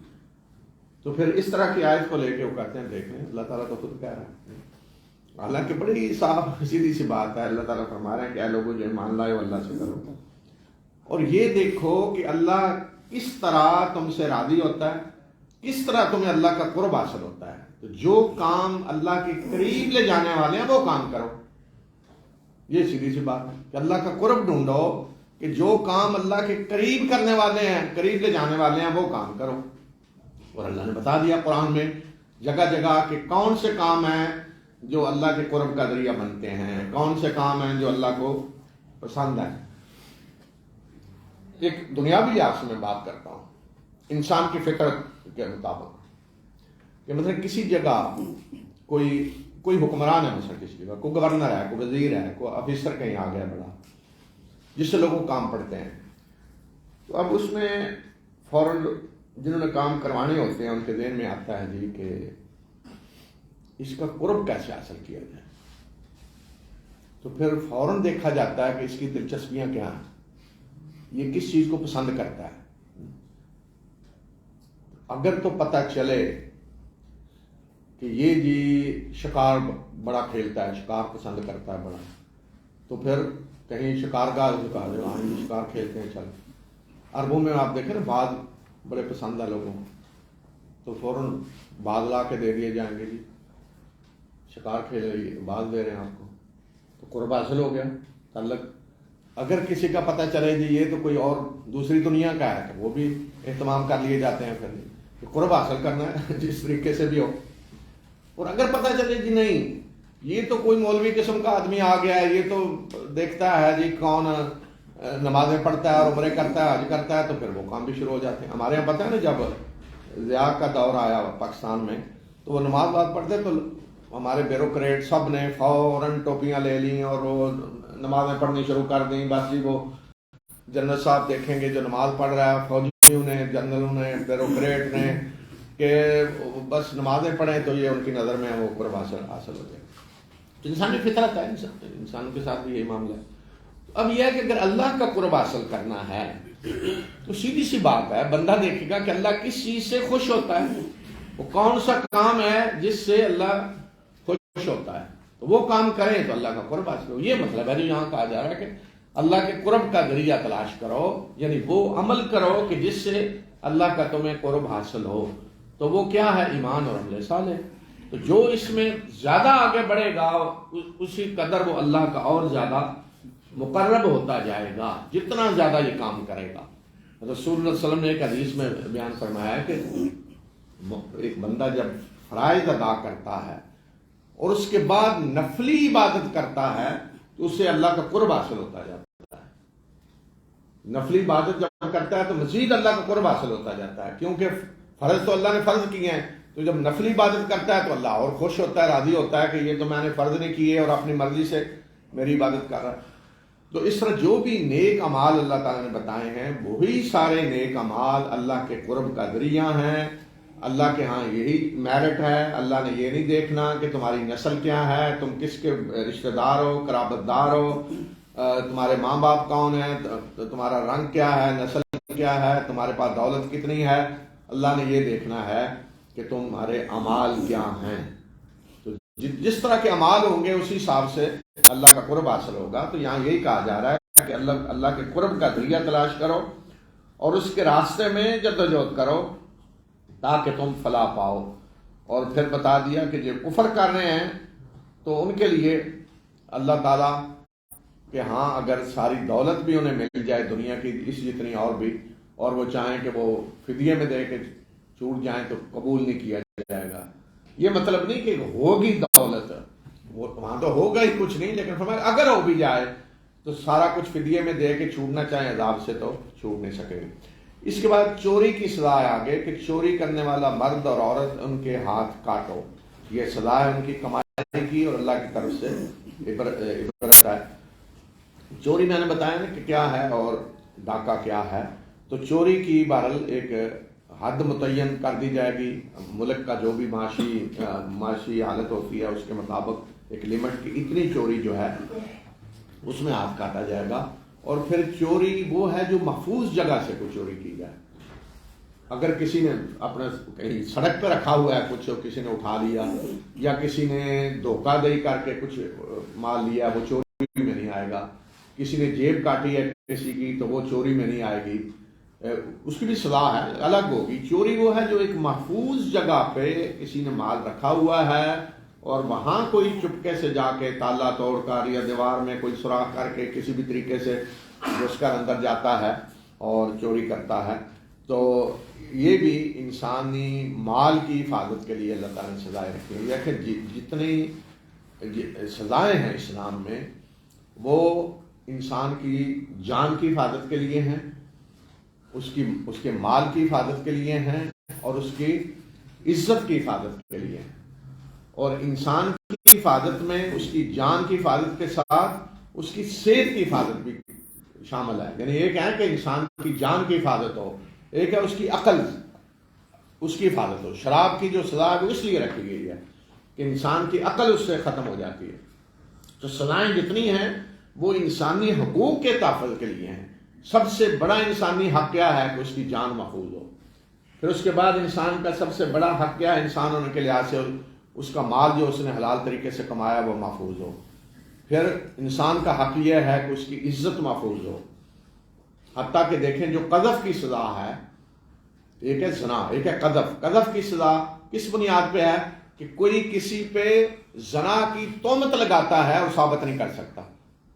Speaker 2: تو پھر اس طرح کی آیت کو لے کے وہ کہتے ہیں دیکھیں اللہ تعالیٰ تو خود کہہ رہا ہے، حالانکہ بڑی صاف سیدھی سی بات ہے، اللہ تعالیٰ فرما رہے ہیں کہ اے لوگوں جو ایمان لائے اللہ سے کرو، اور یہ دیکھو کہ اللہ کس طرح تم سے راضی ہوتا ہے، کس طرح تمہیں اللہ کا قرب حاصل ہوتا ہے، تو جو کام اللہ کے قریب لے جانے والے ہیں وہ کام کرو، یہ سیدھی سی بات ہے کہ اللہ کا قرب ڈھونڈو، کہ جو کام اللہ کے قریب کرنے والے ہیں، قریب لے جانے والے ہیں، وہ کام کرو۔ اور اللہ نے بتا دیا قرآن میں جگہ جگہ کہ کون سے کام ہیں جو اللہ کے قرب کا ذریعہ بنتے ہیں، کون سے کام ہیں جو اللہ کو پسند ہیں۔ ایک دنیاوی لحاظ سے میں بات کرتا ہوں، انسان کی فطرت کے مطابق، کہ مثلا کسی جگہ کوئی حکمران ہے، مثلا کسی جگہ کوئی گورنر ہے، کوئی وزیر ہے، کوئی آفیسر کہیں آ گیا بڑا، جس سے لوگوں کام پڑتے ہیں، تو اب اس میں فوراً جنہوں نے کام کروانے ہوتے ہیں ان کے ذہن میں آتا ہے جی کہ اس کا قرب کیسے حاصل کیا جائے، تو پھر فوراً دیکھا جاتا ہے کہ اس کی دلچسپیاں کیا ہیں، یہ کس چیز کو پسند کرتا ہے۔ اگر تو پتہ چلے کہ یہ جی شکار بڑا کھیلتا ہے، شکار پسند کرتا ہے بڑا، تو پھر کہیں شکارگاہ دکھا دے، ہاں یہ شکار کھیلتے ہیں، چل۔ عربوں میں آپ دیکھیں نا بعض بڑے پسند ہے لوگوں کو، تو فوراً باز لا کے دے دیے جائیں گے، جی شکار کھیل رہی ہے، باز دے رہے ہیں آپ کو، تو قرب حاصل ہو گیا، تعلق اگر کسی کا پتہ چلے جی یہ تو کوئی اور دوسری دنیا کا ہے تو وہ بھی اہتمام کر لیے جاتے ہیں پھر قرب حاصل کرنا ہے جس طریقے سے بھی ہو. اور اگر پتہ چلے جی نہیں یہ تو کوئی مولوی قسم کا آدمی آ گیا ہے، یہ تو دیکھتا ہے جی کون نمازیں پڑھتا ہے اور عمرے کرتا ہے، حج کرتا ہے، تو پھر وہ کام بھی شروع ہو جاتے ہیں. ہمارے یہاں پتہ ہے نا جب ضیاء کا دور آیا پاکستان میں تو وہ نماز بات پڑھتے تو ہمارے بیوروکریٹ سب نے فوراً ٹوپیاں لے لیں اور وہ نمازیں پڑھنی شروع کر دیں. بس جی وہ جنرل صاحب دیکھیں گے جو نماز پڑھ رہا ہے، فوجیوں نے، جنرلوں نے، بیوروکریٹ نے، کہ بس نمازیں پڑھیں تو یہ ان کی نظر میں وہ قرب حاصل ہو جائے. انسانی فطرت ہے، انسانوں کے ساتھ بھی یہی معاملہ ہے. اب یہ ہے کہ اگر اللہ کا قرب حاصل کرنا ہے تو سیدھی سی بات ہے، بندہ دیکھے گا کہ اللہ کس چیز سے خوش ہوتا ہے، وہ کون سا کام ہے جس سے اللہ خوش ہوتا ہے، تو وہ کام کریں تو اللہ کا قرب حاصل ہو. یہ مطلب ہے جو یہاں کہا جا رہا ہے کہ اللہ کے قرب کا ذریعہ تلاش کرو، یعنی وہ عمل کرو کہ جس سے اللہ کا تمہیں قرب حاصل ہو. تو وہ کیا ہے؟ ایمان اور عمل صالح. تو جو اس میں زیادہ آگے بڑھے گا اسی قدر وہ اللہ کا اور زیادہ مقرب ہوتا جائے گا، جتنا زیادہ یہ کام کرے گا. رسول اللہ صلی اللہ علیہ وسلم نے ایک حدیث میں بیان فرمایا ہے کہ ایک بندہ جب فرائض ادا کرتا ہے اور اس کے بعد نفلی عبادت کرتا ہے تو اسے اللہ کا قرب حاصل ہوتا جاتا ہے. نفلی عبادت جب کرتا ہے تو مزید اللہ کا قرب حاصل ہوتا جاتا ہے، کیونکہ فرض تو اللہ نے فرض کیے ہیں، تو جب نفلی عبادت کرتا ہے تو اللہ اور خوش ہوتا ہے، راضی ہوتا ہے کہ یہ تو میں نے فرض نہیں کیے اور اپنی مرضی سے میری عبادت کر رہا ہے. تو اس طرح جو بھی نیک اعمال اللہ تعالیٰ نے بتائے ہیں وہی سارے نیک اعمال اللہ کے قرب کا ذریعہ ہیں. اللہ کے ہاں یہی میرٹ ہے. اللہ نے یہ نہیں دیکھنا کہ تمہاری نسل کیا ہے، تم کس کے رشتہ دار ہو، قرابت دار ہو، تمہارے ماں باپ کون ہیں، تمہارا رنگ کیا ہے، نسل کیا ہے، تمہارے پاس دولت کتنی ہے. اللہ نے یہ دیکھنا ہے کہ تمہارے اعمال کیا ہیں. تو جس طرح کے اعمال ہوں گے اسی حساب سے اللہ کا قرب حاصل ہوگا. تو یہاں یہی کہا جا رہا ہے کہ اللہ کے قرب کا ذریعہ تلاش کرو اور اس کے راستے میں جدوجہد کرو تاکہ تم فلاح پاؤ. اور پھر بتا دیا کہ جو کفر کر رہے ہیں تو ان کے لیے اللہ تعالیٰ کہ ہاں اگر ساری دولت بھی انہیں مل جائے دنیا کی اس جتنی اور بھی، اور وہ چاہیں کہ وہ فدیے میں دے کے چھوٹ جائیں تو قبول نہیں کیا جائے گا. یہ مطلب نہیں کہ ہوگی دولت، وہاں تو ہوگا ہی کچھ نہیں، لیکن فرمایا اگر ہو بھی جائے تو سارا کچھ فدیے میں دے کے چھوٹنا چاہیں عذاب سے تو چھوٹ نہیں سکے گے. اس کے بعد چوری کی سزا ہے آگے کہ چوری کرنے والا مرد اور عورت ان کے ہاتھ کاٹو. یہ سزا ہے ان کی کمائی کی اور اللہ کی طرف سے عبرت ہے. چوری میں نے بتایا نا کہ کیا ہے اور ڈاکہ کیا ہے. تو چوری کی بہرحال ایک حد متعین کر دی جائے گی. ملک کا جو بھی معاشی حالت ہوتی ہے اس کے مطابق ایک لمٹ کی اتنی چوری جو ہے اس میں ہاتھ کاٹا جائے گا. اور پھر چوری وہ ہے جو محفوظ جگہ سے کوئی چوری کی جائے. اگر کسی نے اپنا کہیں سڑک پہ رکھا ہوا ہے کچھ، کسی نے اٹھا لیا یا کسی نے دھوکہ دہی کر کے کچھ مال لیا، وہ چوری میں نہیں آئے گا. کسی نے جیب کاٹی ہے کسی کی تو وہ چوری میں نہیں آئے گی، اس کی بھی سزا ہے، الگ ہوگی. چوری وہ ہے جو ایک محفوظ جگہ پہ کسی نے مال رکھا ہوا ہے اور وہاں کوئی چپکے سے جا کے تالا توڑ کر یا دیوار میں کوئی سوراخ کر کے کسی بھی طریقے سے گھس کر اندر جاتا ہے اور چوری کرتا ہے. تو یہ بھی انسانی مال کی حفاظت کے لیے اللہ تعالیٰ نے سزائیں رکھی ہیں. کہ جتنی سزائیں ہیں اسلام میں وہ انسان کی جان کی حفاظت کے لیے ہیں، اس کے مال کی حفاظت کے لیے ہیں اور اس کی عزت کی حفاظت کے لیے ہیں. اور انسان کی حفاظت میں اس کی جان کی حفاظت کے ساتھ اس کی صحت کی حفاظت بھی شامل ہے. یعنی ایک ہے کہ انسان کی جان کی حفاظت ہو، ایک ہے اس کی عقل اس کی حفاظت ہو. شراب کی جو سزا ہے وہ اس لیے رکھی گئی ہے کہ انسان کی عقل اس سے ختم ہو جاتی ہے. تو سزائیں جتنی ہیں وہ انسانی حقوق کے تحفظ کے لیے ہیں. سب سے بڑا انسانی حق کیا ہے کہ اس کی جان محفوظ ہو. پھر اس کے بعد انسان کا سب سے بڑا حق کیا ہے انسان ہونے کے لحاظ سے اس کا مال جو اس نے حلال طریقے سے کمایا وہ محفوظ ہو. پھر انسان کا حق یہ ہے کہ اس کی عزت محفوظ ہو. حتیٰ کہ دیکھیں جو قذف کی سزا ہے، ایک ہے زنا، ایک ہے قذف. قذف کی سزا کس بنیاد پہ ہے کہ کوئی کسی پہ زنا کی تہمت لگاتا ہے اور ثابت نہیں کر سکتا.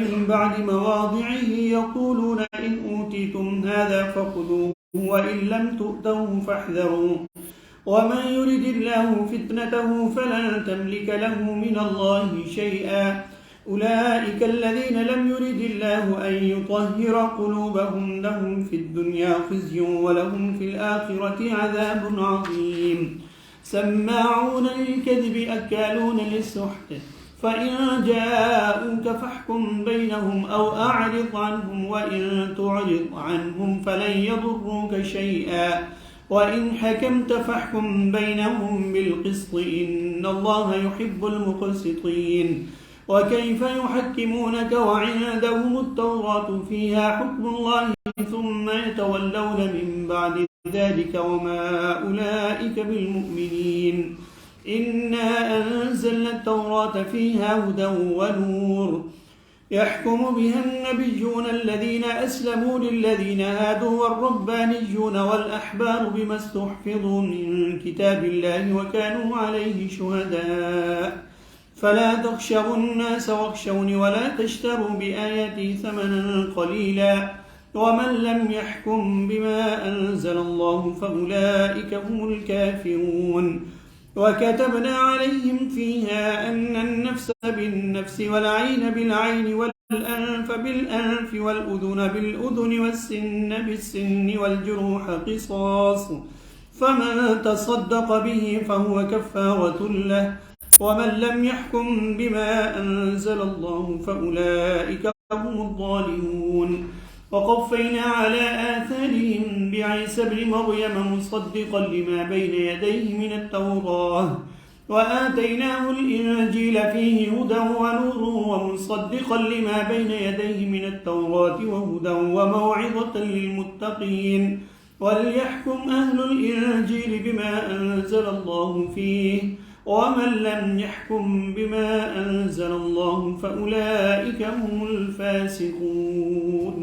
Speaker 1: من بعد مواضعه يقولون إن أوتيتم هذا فخذوه وإن لم تؤتوه فاحذروا ومن يرد الله فتنته فلن تملك له من الله شيئا أولئك الذين لم يرد الله أن يطهر قلوبهم لهم في الدنيا خزي ولهم في الآخرة عذاب عظيم سماعون للكذب أكالون للسحت فإن جاءوك فاحكم بينهم أو أعرض عنهم وإن تعرض عنهم فلن يضروك شيئا وإن حكمت فاحكم بينهم بالقسط إن الله يحب المقسطين وكيف يحكمونك وعندهم التوراة فيها حكم الله ثم يتولون من بعد ذلك وما أولئك بالمؤمنين إنا أنزلنا التوراة فيها هدى ونور يحكم بها النبيون الذين أسلموا للذين هادوا والربانيون والأحبار بما استحفظوا من كتاب الله وكانوا عليه شهداء فلا تخشوا الناس واخشوني ولا تشتروا بآياتي ثمنا قليلا ومن لم يحكم بما أنزل الله فأولئك هم الكافرون وكتبنا عليهم فيها أن النفس بالنفس والعين بالعين والأنف بالأنف والأذن بالأذن والسن بالسن والجروح قصاص فمن تصدق به فهو كفارة له ومن لم يحكم بما أنزل الله فأولئك هم الظالمون وقفينا على آثارهم بعيسى ابن مريم مصدقا لما بين يديه من التوراة وآتيناه الإنجيل فيه هدى ونور ومصدقا لما بين يديه من التوراة وهدى وموعظة للمتقين وليحكم أهل الإنجيل بما أنزل الله فيه ومن لم يحكم بما أنزل الله فأولئك هم الفاسقون.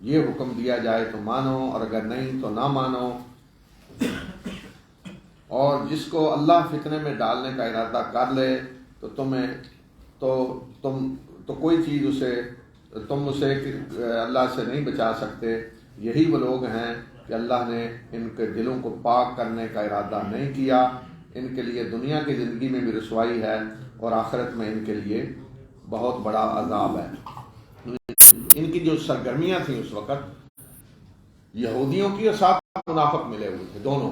Speaker 2: یہ حکم دیا جائے تو مانو اور اگر نہیں تو نہ مانو، اور جس کو اللہ فتنے میں ڈالنے کا ارادہ کر لے تو تم کوئی چیز تم اسے اللہ سے نہیں بچا سکتے۔ یہی وہ لوگ ہیں کہ اللہ نے ان کے دلوں کو پاک کرنے کا ارادہ نہیں کیا، ان کے لیے دنیا کی زندگی میں بھی رسوائی ہے اور آخرت میں ان کے لیے بہت بڑا عذاب ہے۔ ان کی جو سرگرمیاں تھیں اس وقت یہودیوں کی اور ساتھ منافق ملے ہوئے تھے دونوں،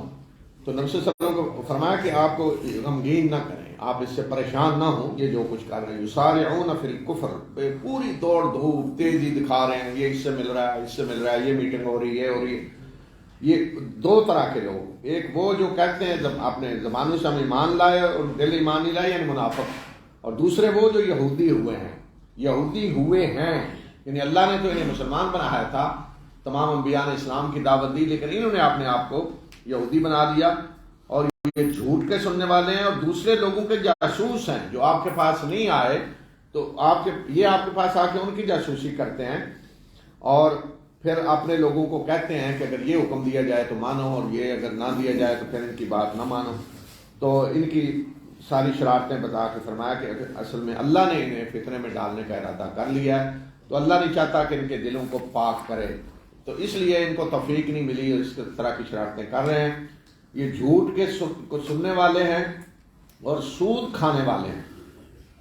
Speaker 2: تو نبی صلی اللہ علیہ وسلم کو فرمایا کہ آپ کو غمگین نہ کریں، آپ اس سے پریشان نہ ہوں، یہ جو کچھ کر رہے ہیں یسارعون فی الکفر، پوری دوڑ دھوپ تیزی دکھا رہے ہیں، یہ اس سے مل رہا ہے، اس سے مل رہا ہے، یہ میٹنگ ہو رہی ہے اور یہ دو طرح کے لوگ، ایک وہ جو کہتے ہیں اپنے زبانوں سے ہم ایمان لائے اور دل ایمان نہیں لائے یعنی منافق، اور دوسرے وہ جو یہودی ہوئے ہیں یعنی اللہ نے تو انہیں مسلمان بنایا تھا، تمام انبیاء نے اسلام کی دعوت دی، لیکن انہوں نے اپنے آپ کو یہودی بنا دیا اور یہ جھوٹ کے سننے والے ہیں اور دوسرے لوگوں کے جاسوس ہیں، جو آپ کے پاس نہیں آئے تو یہ آپ کے پاس آ کے ان کی جاسوسی کرتے ہیں اور پھر اپنے لوگوں کو کہتے ہیں کہ اگر یہ حکم دیا جائے تو مانو اور یہ اگر نہ دیا جائے تو پھر ان کی بات نہ مانو۔ تو ان کی ساری شرارتیں بتا کے فرمایا کہ اصل میں اللہ نے انہیں فتنے میں ڈالنے کا ارادہ کر لیا ہے، تو اللہ نہیں چاہتا کہ ان کے دلوں کو پاک کرے، تو اس لیے ان کو توفیق نہیں ملی اور اس طرح کی شرارتیں کر رہے ہیں۔ یہ جھوٹ کے کو سننے والے ہیں اور سود کھانے والے ہیں۔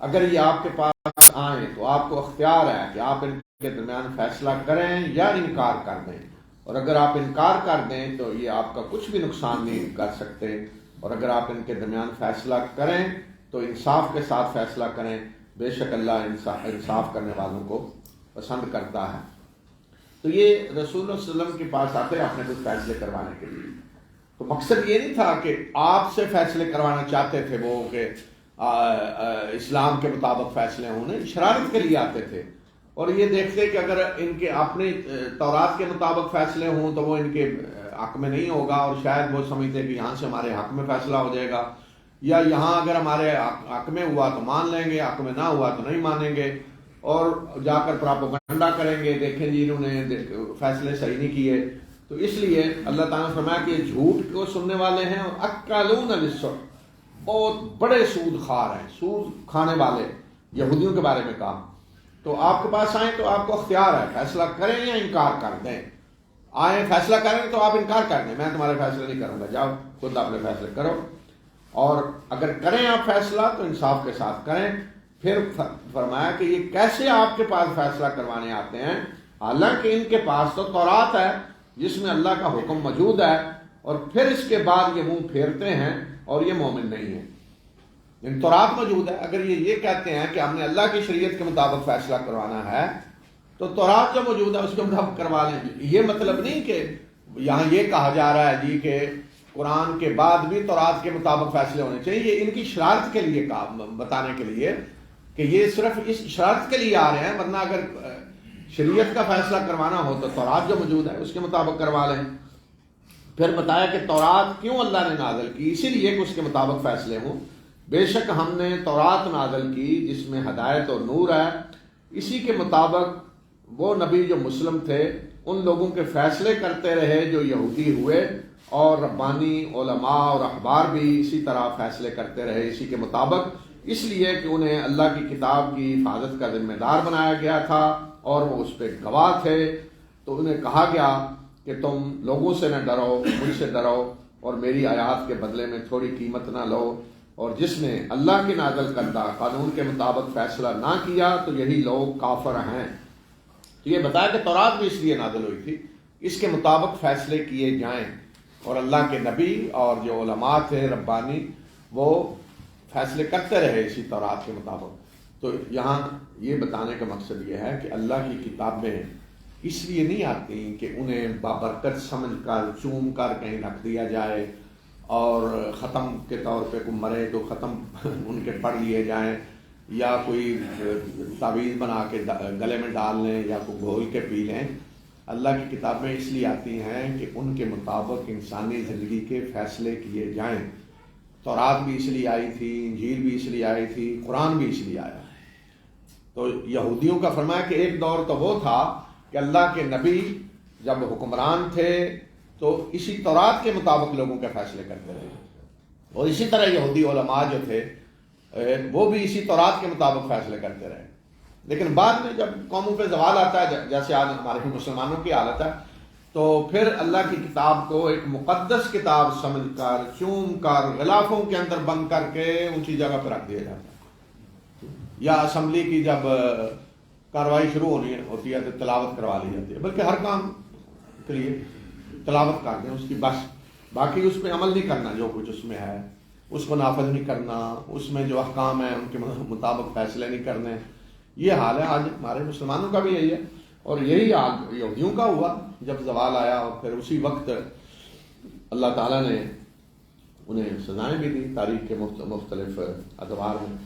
Speaker 2: اگر یہ آپ کے پاس آئیں تو آپ کو اختیار ہے کہ آپ ان کے درمیان فیصلہ کریں یا انکار کر دیں، اور اگر آپ انکار کر دیں تو یہ آپ کا کچھ بھی نقصان نہیں کر سکتے، اور اگر آپ ان کے درمیان فیصلہ کریں تو انصاف کے ساتھ فیصلہ کریں، بے شک اللہ انصاف کرنے والوں کو پسند کرتا ہے۔ تو یہ رسول اللہ صلی اللہ علیہ وسلم کے پاس آتے ہیں اپنے کچھ فیصلے کروانے کے لیے، تو مقصد یہ نہیں تھا کہ آپ سے فیصلے کروانا چاہتے تھے وہ کہ اسلام کے مطابق فیصلے ہونے، شرارت کے لیے آتے تھے، اور یہ دیکھتے کہ اگر ان کے اپنے تورات کے مطابق فیصلے ہوں تو وہ ان کے حق میں نہیں ہوگا، اور شاید وہ سمجھتے کہ یہاں سے ہمارے حق میں فیصلہ ہو جائے گا، یا یہاں اگر ہمارے حق میں ہوا تو مان لیں گے، حق میں نہ ہوا تو نہیں مانیں گے، اور جا کر پراپوگنڈا کریں گے، دیکھیں جی انہوں نے فیصلے صحیح نہیں کیے۔ تو اس لیے اللہ تعالیٰ نے فرمایا کہ یہ جھوٹ کو سننے والے ہیں اور اکالون للسحت، بہت بڑے سود خار ہیں، سود کھانے والے، یہودیوں کے بارے میں کہا۔ تو آپ کے پاس آئیں تو آپ کو اختیار ہے، فیصلہ کریں یا انکار کر دیں۔ آئیں فیصلہ کریں تو آپ انکار کر دیں، میں تمہارے فیصلے نہیں کروں گا، جاؤ خود اپنے فیصلے کرو، اور اگر کریں آپ فیصلہ تو انصاف کے ساتھ کریں۔ پھر فرمایا کہ یہ کیسے آپ کے پاس فیصلہ کروانے آتے ہیں، حالانکہ ان کے پاس تو تورات ہے جس میں اللہ کا حکم موجود ہے، اور پھر اس کے بعد یہ منہ پھیرتے ہیں اور یہ مومن نہیں ہے۔ ان تورات موجود ہے، اگر یہ کہتے ہیں کہ ہم نے اللہ کی شریعت کے مطابق فیصلہ کروانا ہے تو تورات جو موجود ہے اس کے مطابق کروا لیں۔ یہ مطلب نہیں کہ یہاں یہ کہا جا رہا ہے جی کہ قرآن کے بعد بھی تورات کے مطابق فیصلے ہونے چاہیے، یہ ان کی شرارت کے لیے بتانے کے لیے کہ یہ صرف اس شرط کے لیے آ رہے ہیں، ورنہ اگر شریعت کا فیصلہ کروانا ہو تو تورات جو موجود ہے اس کے مطابق کروا لیں۔ پھر بتایا کہ تورات کیوں اللہ نے نازل کی، اسی لیے کہ اس کے مطابق فیصلے ہوں۔ بے شک ہم نے تورات نازل کی جس میں ہدایت اور نور ہے، اسی کے مطابق وہ نبی جو مسلم تھے ان لوگوں کے فیصلے کرتے رہے جو یہودی ہوئے، اور ربانی علماء اور احبار بھی اسی طرح فیصلے کرتے رہے اسی کے مطابق، اس لیے کہ انہیں اللہ کی کتاب کی حفاظت کا ذمہ دار بنایا گیا تھا اور وہ اس پہ گواہ تھے۔ تو انہیں کہا گیا کہ تم لوگوں سے نہ ڈرو، مجھ سے ڈرو اور میری آیات کے بدلے میں تھوڑی قیمت نہ لو، اور جس نے اللہ کی نازل کردہ قانون کے مطابق فیصلہ نہ کیا تو یہی لوگ کافر ہیں۔ تو یہ بتایا کہ تورات بھی اس لیے نازل ہوئی تھی اس کے مطابق فیصلے کیے جائیں، اور اللہ کے نبی اور جو علماء تھے ربانی وہ فیصلے کرتے رہے اسی تورات کے مطابق۔ تو یہاں یہ بتانے کا مقصد یہ ہے کہ اللہ کی کتابیں اس لیے نہیں آتی کہ انہیں بابرکت سمجھ کر چوم کر کہیں رکھ دیا جائے اور ختم کے طور پہ کوئی مرے تو ختم ان کے پڑھ لیے جائیں، یا کوئی تعویذ بنا کے گلے میں ڈال لیں یا کوئی گھول کے پی لیں۔ اللہ کی کتابیں اس لیے آتی ہیں کہ ان کے مطابق انسانی زندگی کے فیصلے کیے جائیں۔ تورات بھی اس لیے آئی تھی، انجیل بھی اس لیے آئی تھی، قرآن بھی اس لیے آیا۔ تو یہودیوں کا فرمایا کہ ایک دور تو وہ تھا کہ اللہ کے نبی جب حکمران تھے تو اسی تورات کے مطابق لوگوں کے فیصلے کرتے رہے، اور اسی طرح یہودی علماء جو تھے وہ بھی اسی تورات کے مطابق فیصلے کرتے رہے۔ لیکن بعد میں جب قوموں پہ زوال آتا ہے، جیسے آج ہمارے مسلمانوں کی حالت ہے، تو پھر اللہ کی کتاب کو ایک مقدس کتاب سمجھ کر، چوم کر، غلافوں کے اندر بند کر کے اونچی جگہ پہ رکھ دیا جاتا ہے، یا اسمبلی کی جب کارروائی شروع ہوتی ہے تو تلاوت کروا لی جاتی ہے، بلکہ ہر کام کے لیے تلاوت کر دیں اس کی بس، باقی اس پہ عمل نہیں کرنا، جو کچھ اس میں ہے اس کو نافذ نہیں کرنا، اس میں جو احکام ہیں ان کے مطابق فیصلے نہیں کرنے۔ یہ حال ہے آج ہمارے مسلمانوں کا بھی یہی ہے، اور یہی حال یہودیوں کا ہوا جب زوال آیا، اور پھر اسی وقت اللہ تعالیٰ نے انہیں سزائیں بھی دی تاریخ کے مختلف ادوار میں،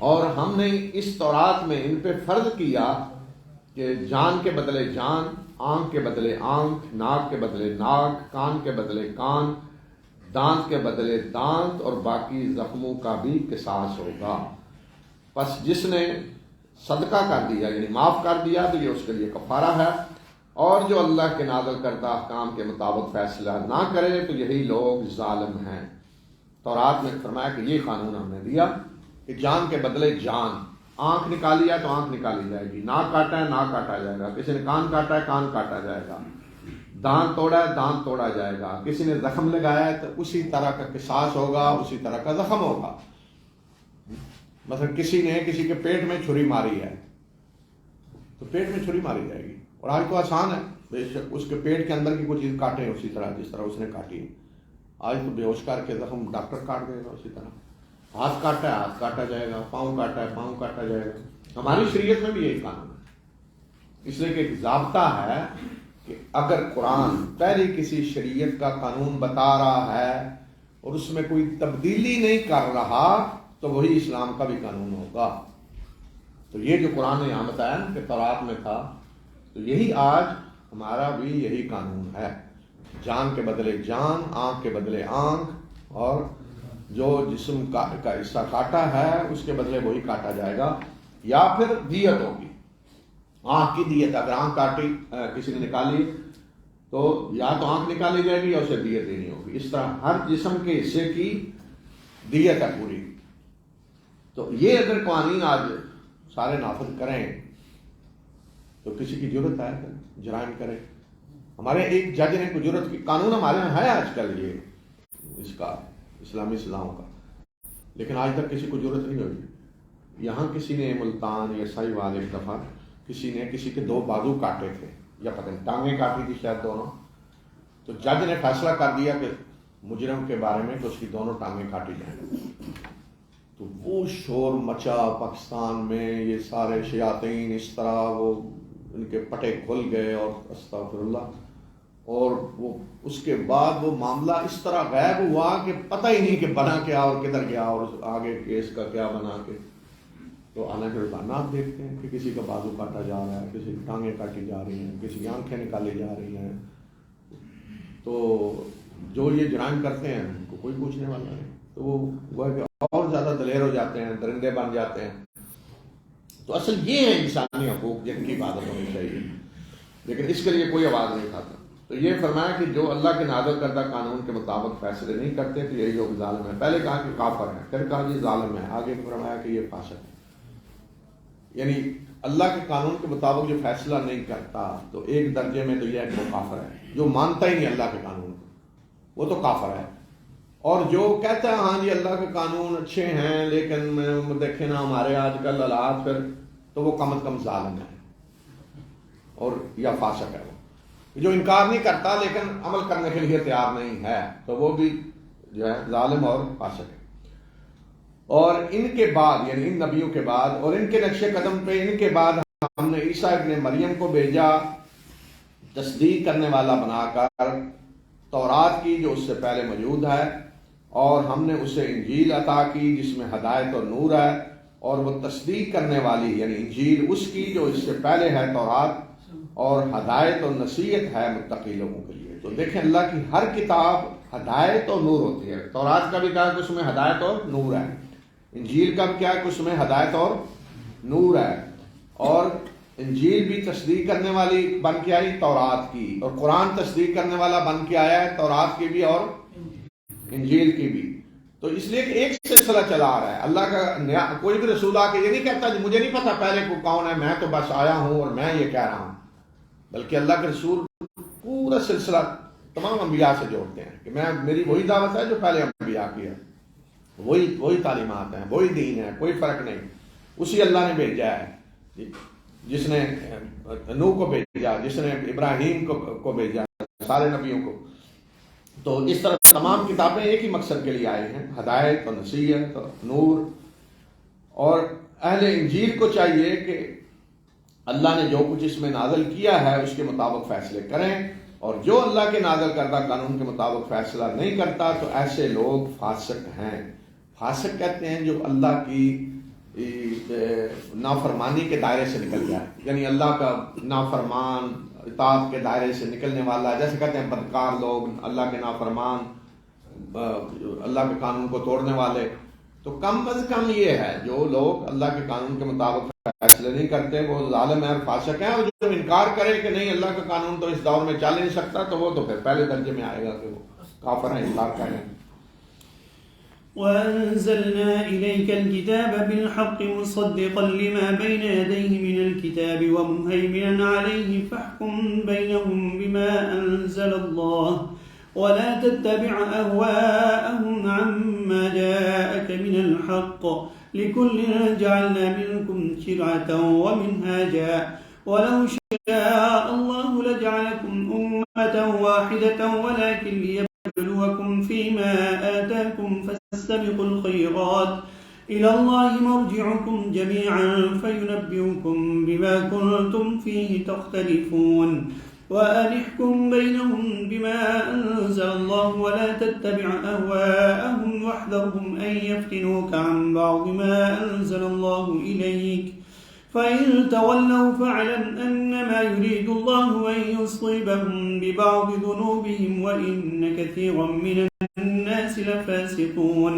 Speaker 2: اور ہم نے اس تورات میں ان پہ فرض کیا کہ جان کے بدلے جان، آنکھ کے بدلے آنکھ، ناک کے بدلے ناک، کان کے بدلے کان، دانت کے بدلے دانت، اور باقی زخموں کا بھی قصاص ہوگا۔ پس جس نے صدقہ کر دیا یعنی معاف کر دیا تو یہ اس کے لیے کفارہ ہے، اور جو اللہ کے نازل کردہ احکام کے مطابق فیصلہ نہ کرے تو یہی لوگ ظالم ہیں۔ تورات میں فرمایا کہ یہ قانون ہم نے دیا کہ جان کے بدلے جان، آنکھ نکالی ہے تو آنکھ نکالی جائے گی، ناک کاٹا ہے ناک کاٹا جائے گا، کسی نے کان کاٹا ہے کان کاٹا جائے گا، دانت توڑا ہے دانت توڑا جائے گا، کسی نے زخم لگایا ہے تو اسی طرح کا قصاص ہوگا، اسی طرح کا زخم ہوگا۔ مثلا کسی نے کسی کے پیٹ میں چھری ماری ہے تو پیٹ میں چھری ماری جائے گی، اور آج تو آسان ہے، بے شک اس کے پیٹ کے اندر کی کوئی چیز کاٹیں اسی طرح جس طرح اس نے کاٹی ہے، آج تو بے ہوش کر کے زخم ڈاکٹر کاٹ دے گا، اسی طرح ہاتھ کاٹا ہے ہاتھ کاٹا جائے گا، پاؤں کاٹا ہے پاؤں کاٹا جائے گا۔ ہماری شریعت میں بھی یہی قانون ہے، اس لیے کہ ایک ضابطہ ہے کہ اگر قرآن پہلے کسی شریعت کا قانون بتا رہا ہے اور اس میں کوئی تبدیلی نہیں کر رہا تو وہی اسلام کا بھی قانون ہوگا۔ تو یہ جو قرآن نے یہاں بتایا نا کہ تورات میں تھا، تو یہی آج ہمارا بھی یہی قانون ہے، جان کے بدلے جان، آنکھ کے بدلے آنکھ، اور جو جسم کا حصہ کاٹا ہے اس کے بدلے وہی کاٹا جائے گا، یا پھر دیت ہوگی، آنکھ کی دیت، اگر آنکھ کاٹی کسی نے نکالی تو یا تو آنکھ نکالی جائے گی یا اسے دیت دینی ہوگی، اس طرح ہر جسم کے حصے کی دیت ہے پوری۔ تو یہ اگر قوانین آج سارے نافذ کریں تو کسی کی ضرورت ہے کہ جرائم کرے؟ ہمارے ایک جج نے کوئی ضرورت کی، قانون ہمارے یہاں ہے آج کل یہ اس کا اسلامی سزاؤں کا، لیکن آج تک کسی کو ضرورت نہیں ہوئی۔ یہاں کسی نے ملتان یا سائی وال ایک دفعہ کسی نے کسی کے 2 بازو کاٹے تھے، یا پتہ نہیں ٹانگیں کاٹی تھی شاید دونوں، تو جج نے فیصلہ کر دیا کہ مجرم کے بارے میں کہ اس کی دونوں ٹانگیں کاٹی جائیں۔ تو وہ شور مچا پاکستان میں، یہ سارے شیاطین اس طرح وہ ان کے پٹے کھل گئے، اور استغفر اللہ، اور وہ اس کے بعد وہ معاملہ اس طرح غائب ہوا کہ پتہ ہی نہیں کہ بنا کیا اور کدھر گیا اور آگے کیس کا کیا بنا کے۔ تو حالانکہ روزانہ آپ دیکھتے ہیں کہ کسی کا بازو کاٹا جا رہا ہے، کسی کی ٹانگیں کاٹی جا رہی ہیں، کسی کی آنکھیں نکالی جا رہی ہیں، تو جو یہ جرائم کرتے ہیں ان کو کوئی پوچھنے والا نہیں، تو وہ اور زیادہ دلیر ہو جاتے ہیں، درندے بن جاتے ہیں۔ تو اصل یہ ہے انسانی حقوق جن کی حفاظت ہونی چاہیے، لیکن اس کے لیے کوئی آواز نہیں اٹھاتا۔ تو یہ فرمایا کہ جو اللہ کے نازل کردہ قانون کے مطابق فیصلے نہیں کرتے تو یہی لوگ ظالم ہیں۔ پہلے کہا کہ کافر ہیں، پھر کہا جی ظالم ہے، آگے فرمایا کہ یہ فاسق ہے۔ یعنی اللہ کے قانون کے مطابق جو فیصلہ نہیں کرتا تو ایک درجے میں تو یہ ہے کہ وہ کافر ہے، جو مانتا ہی نہیں اللہ کے قانون کو وہ تو کافر ہے، اور جو کہتا ہے ہاں جی اللہ کے قانون اچھے ہیں لیکن دیکھیں نا ہمارے آج کل حالات، پھر تو وہ کم از کم ظالم ہے اور یا فاسق ہے۔ وہ جو انکار نہیں کرتا لیکن عمل کرنے کے لیے تیار نہیں ہے تو وہ بھی جو ہے ظالم اور فاسق ہے۔ اور ان کے بعد یعنی ان نبیوں کے بعد اور ان کے نقش قدم پہ ان کے بعد ہم نے عیسیٰ ابن مریم کو بھیجا تصدیق کرنے والا بنا کر تورات کی جو اس سے پہلے موجود ہے، اور ہم نے اسے انجیل عطا کی جس میں ہدایت اور نور ہے، اور وہ تصدیق کرنے والی یعنی انجیل اس کی جو اس سے پہلے ہے تورات، اور ہدایت اور نصیحت ہے متقی لوگوں کے لیے۔ تو دیکھیں اللہ کی ہر کتاب ہدایت اور نور ہوتی ہے۔ تورات کا بھی کہا کہ اس میں ہدایت اور نور ہے، انجیل کا بھی کیا ہے کہ اس میں ہدایت اور نور ہے، اور انجیل بھی تصدیق کرنے والی بن کے آئی تورات کی، اور قرآن تصدیق کرنے والا بن کے آیا ہے تورات کی بھی اور انجیل کی بھی. تو اس لیے کہ ایک سلسلہ چلا آ رہا ہے. اللہ کا کوئی بھی رسول آ کے یہ نہیں کہتا مجھے نہیں پتا پہلے کو کون ہے، میں تو بس آیا ہوں اور میں یہ کہہ رہا ہوں، بلکہ اللہ کے رسول پورا سلسلہ تمام انبیاء سے جوڑتے ہیں کہ میری وہی دعوت ہے جو پہلے انبیاء کی ہے، وہی تعلیمات ہیں، وہی دین ہے، کوئی فرق نہیں. اسی اللہ نے بھیجا ہے جس نے نوح کو بھیجا، جس نے ابراہیم کو بھیجا، سارے نبیوں کو. تو اس طرح تمام کتابیں ایک ہی مقصد کے لیے آئی ہیں، ہدایت اور نصیحت اور نور. اور اہل انجیل کو چاہیے کہ اللہ نے جو کچھ اس میں نازل کیا ہے اس کے مطابق فیصلے کریں، اور جو اللہ کے نازل کردہ قانون کے مطابق فیصلہ نہیں کرتا تو ایسے لوگ فاسق ہیں. فاسق کہتے ہیں جو اللہ کی نافرمانی کے دائرے سے نکل جائے، یعنی اللہ کا نافرمان، اطاعت کے دائرے سے نکلنے والا، جیسے کہتے ہیں بدکار لوگ، اللہ کے نافرمان، اللہ کے قانون کو توڑنے والے. تو کم از کم یہ ہے جو لوگ اللہ کے قانون کے مطابق فیصلے نہیں کرتے وہ ظالم ہیں اور فاسق ہیں. اور جو انکار کرے کہ نہیں اللہ کا قانون تو اس دور میں چل نہیں سکتا تو وہ تو پھر پہلے درجے میں آئے گا کہ وہ کافر ہیں، انکار کریں.
Speaker 1: وأنزلنا إليك الكتاب بالحق مصدقا لما بين يديه من الكتاب ومهيمنا عليه فاحكم بينهم بما أنزل الله ولا تتبع أهواءهم عما جاءك من الحق لكل جعلنا منكم شرعة ومنهاجا ولو شاء الله لجعلكم أمة واحدة ولكن ليبلوكم فيما آتاكم فاستبقوا الخيرات إلى الله مرجعكم جميعا فينبئكم بما كنتم فيه تختلفون وأن احكم بينهم بما أنزل الله ولا تتبع أهواءهم واحذرهم أن يفتنوك عن بعض ما أنزل الله إليك فإن تولوا فاعلم أنما يريد الله أن يصيبهم ببعض ذنوبهم وإن كثيرا من الناس لفاسقون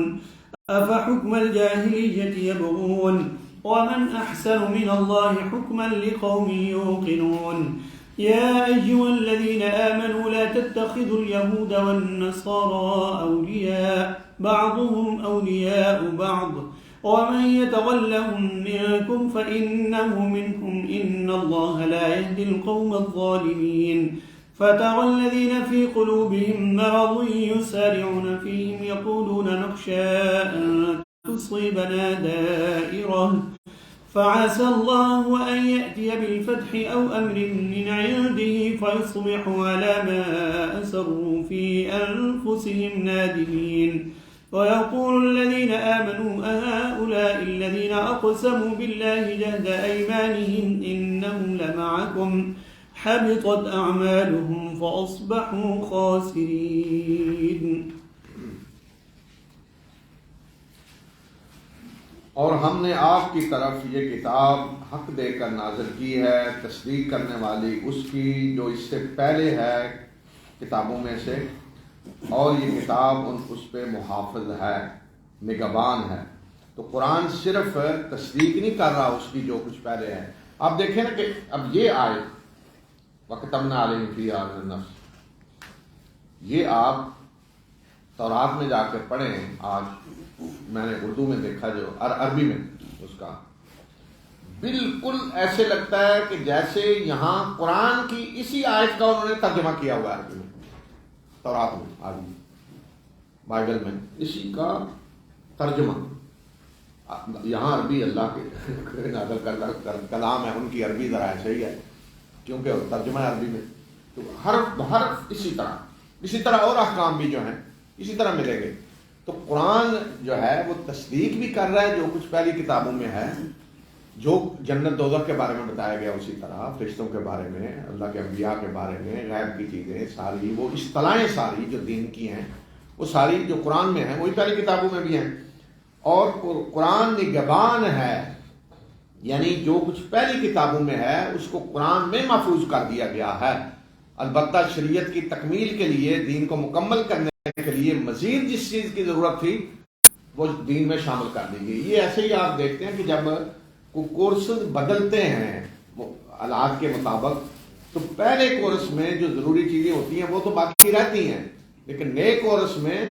Speaker 1: أفحكم الجاهلية يبغون ومن أحسن من الله حكما لقوم يوقنون يا أيها الذين آمنوا لا تتخذوا اليهود والنصارى أولياء بعضهم أولياء بعض ومن يتولهم منكم فإنه منهم إن الله لا يهدي القوم الظالمين فترى الذين في قلوبهم مرض يسارعون فيهم يقولون نخشى أن تصيبنا دائرة فعسى الله أن يأتي بالفتح أو أمر من عنده فيصبحوا على ما أسروا في أنفسهم نادمين ويقول الذين آمنوا أهؤلاء الذين أقسموا بالله جهد أيمانهم إنهم لمعكم حبطت أعمالهم فأصبحوا خاسرين.
Speaker 2: اور ہم نے آپ کی طرف یہ کتاب حق دے کر نازل کی ہے، تصدیق کرنے والی اس کی جو اس سے پہلے ہے کتابوں میں سے، اور یہ کتاب اس پہ محافظ ہے، نگہبان ہے. تو قرآن صرف تصدیق نہیں کر رہا اس کی جو کچھ پہلے ہے. آپ دیکھیں نا کہ اب یہ آئے وَكَتَبْنَا عَلَيْهِمْ فِيهَا مِنَ النَّفْسِ، یہ آپ تورات میں جا کر پڑھیں. آج میں نے اردو میں دیکھا جو عربی میں اس کا بالکل ایسے لگتا ہے کہ جیسے یہاں قرآن کی اسی آیت کا انہوں نے ترجمہ کیا ہوا ہے عربی میں، تورات میں، آج بائبل میں اسی کا ترجمہ. یہاں عربی اللہ کے نازل کردہ کلام ہے، ان کی عربی ذرا صحیح ہے کیونکہ ترجمہ ہے عربی میں. تو ہر اسی طرح اور احکام بھی جو ہیں اسی طرح ملیں گے. تو قرآن جو ہے وہ تصدیق بھی کر رہا ہے جو کچھ پہلی کتابوں میں ہے، جو جنت دوزخ کے بارے میں بتایا گیا اسی طرح فرشتوں کے بارے میں، اللہ کے انبیاء کے بارے میں، غیب کی چیزیں ساری، وہ اصطلاحیں ساری جو دین کی ہیں وہ ساری جو قرآن میں ہیں وہی پہلی کتابوں میں بھی ہیں. اور قرآن نگہبان ہے، یعنی جو کچھ پہلی کتابوں میں ہے اس کو قرآن میں محفوظ کر دیا گیا ہے. البتہ شریعت کی تکمیل کے لیے، دین کو مکمل کرنے کے لیے مزید جس چیز کی ضرورت تھی وہ دین میں شامل کر دی گئی. یہ ایسے ہی آپ دیکھتے ہیں کہ جب کورسز بدلتے ہیں حالات کے مطابق، تو پہلے کورس میں جو ضروری چیزیں ہوتی ہیں وہ تو باقی رہتی ہیں، لیکن نئے کورس میں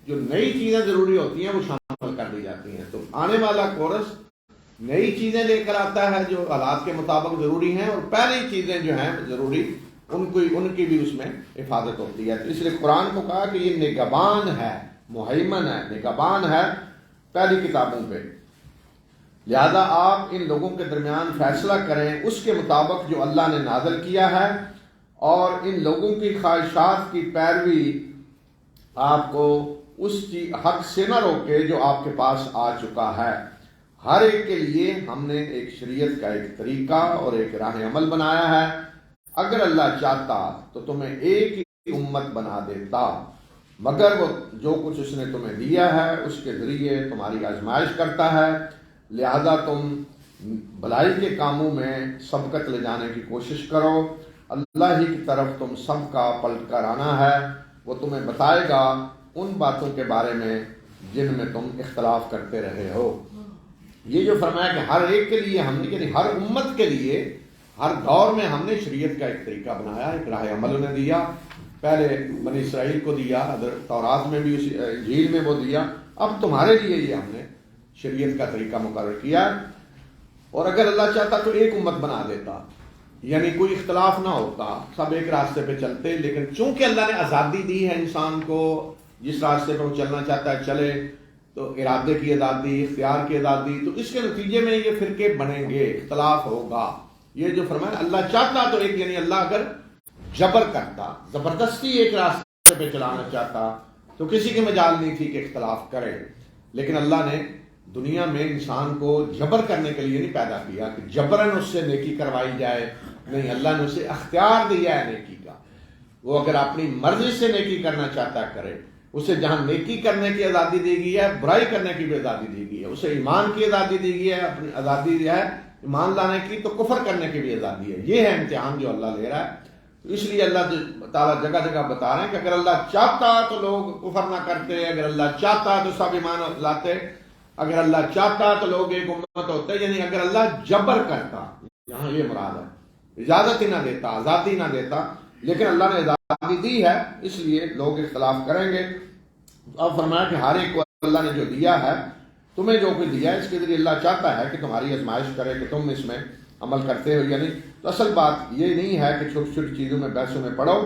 Speaker 2: جو نئی چیزیں ضروری ہوتی ہیں وہ شامل کر دی جاتی ہیں۔ تو آنے والا کورس نئی چیزیں لے کر آتا ہے جو حالات کے مطابق ضروری ہیں، اور پہلی چیزیں جو ہیں ضروری ان کی بھی اس میں حفاظت ہوتی ہے۔ تو اس لیے قرآن کو کہا کہ یہ نگہبان ہے، مہیمن ہے، نگہبان ہے پہلی کتابوں پہ، لہذا آپ ان لوگوں کے درمیان فیصلہ کریں اس کے مطابق جو اللہ نے نازل کیا ہے، اور ان لوگوں کی خواہشات کی پیروی آپ کو اس حق سے نہ روکے جو آپ کے پاس آ چکا ہے۔ ہر ایک کے لیے ہم نے ایک شریعت کا ایک طریقہ اور ایک راہ عمل بنایا ہے۔ اگر اللہ چاہتا تو تمہیں ایک ہی امت بنا دیتا، مگر وہ جو کچھ اس نے تمہیں دیا ہے اس کے ذریعے تمہاری آزمائش کرتا ہے، لہذا تم بھلائی کے کاموں میں سبقت لے جانے کی کوشش کرو۔ اللہ ہی کی طرف تم سب کا پلٹ کر آنا ہے، وہ تمہیں بتائے گا ان باتوں کے بارے میں جن میں تم اختلاف کرتے رہے ہو۔ یہ جو فرمایا کہ ہر ایک کے لیے ہم نے، یعنی ہر امت کے لیے ہر دور میں ہم نے شریعت کا ایک طریقہ بنایا، ایک راہ عمل انہیں دیا۔ پہلے بنی اسرائیل کو دیا، تورات میں بھی انجیل میں وہ دیا، اب تمہارے لیے یہ ہم نے شریعت کا طریقہ مقرر کیا۔ اور اگر اللہ چاہتا تو ایک امت بنا دیتا، یعنی کوئی اختلاف نہ ہوتا، سب ایک راستے پہ چلتے، لیکن چونکہ اللہ نے آزادی دی ہے انسان کو، جس راستے پہ وہ چلنا چاہتا ہے چلے، تو ارادے کی آزادی، اختیار کی آزادی، تو اس کے نتیجے میں یہ فرقے بنیں گے، اختلاف ہوگا۔ یہ جو فرمایا اللہ چاہتا تو ایک، یعنی اللہ اگر جبر کرتا، زبردستی ایک راستے پہ چلانا چاہتا تو کسی کی مجال نہیں تھی کہ اختلاف کرے، لیکن اللہ نے دنیا میں انسان کو جبر کرنے کے لیے نہیں پیدا کیا کہ جبراً اس سے نیکی کروائی جائے، نہیں، اللہ نے اسے اختیار دیا ہے نیکی کا۔ وہ اگر اپنی مرضی سے نیکی کرنا چاہتا ہے کرے، اسے جہاں نیکی کرنے کی آزادی دی گئی ہے، برائی کرنے کی بھی آزادی دی گئی ہے، اسے ایمان کی آزادی دی گئی ہے، اپنی آزادی دی ہے ایمان لانے کی، تو کفر کرنے کی بھی آزادی ہے۔ یہ ہے امتحان جو اللہ لے رہا ہے۔ تو اس لیے اللہ تعالیٰ جگہ جگہ بتا رہے ہیں کہ اگر اللہ چاہتا تو لوگ کفر نہ کرتے، اگر اللہ چاہتا تو سب ایمان لاتے، اگر اللہ چاہتا تو لوگ ایک امت ہوتے، یعنی اگر اللہ جبر کرتا، یہاں یہ مراد ہے، اجازت ہی نہ دیتا، آزادی نہ دیتا، لیکن اللہ نے آزادی دی ہے، اس لیے لوگ اختلاف کریں گے۔ اب فرمایا کہ ہر ایک کو اللہ نے جو دیا ہے، تمہیں جو کچھ دیا ہے اس کے ذریعے اللہ چاہتا ہے کہ تمہاری آزمائش کرے کہ تم اس میں عمل کرتے ہو یا نہیں۔ تو اصل بات یہ نہیں ہے کہ چھوٹی چھوٹی چیزوں میں بحثوں میں پڑھو،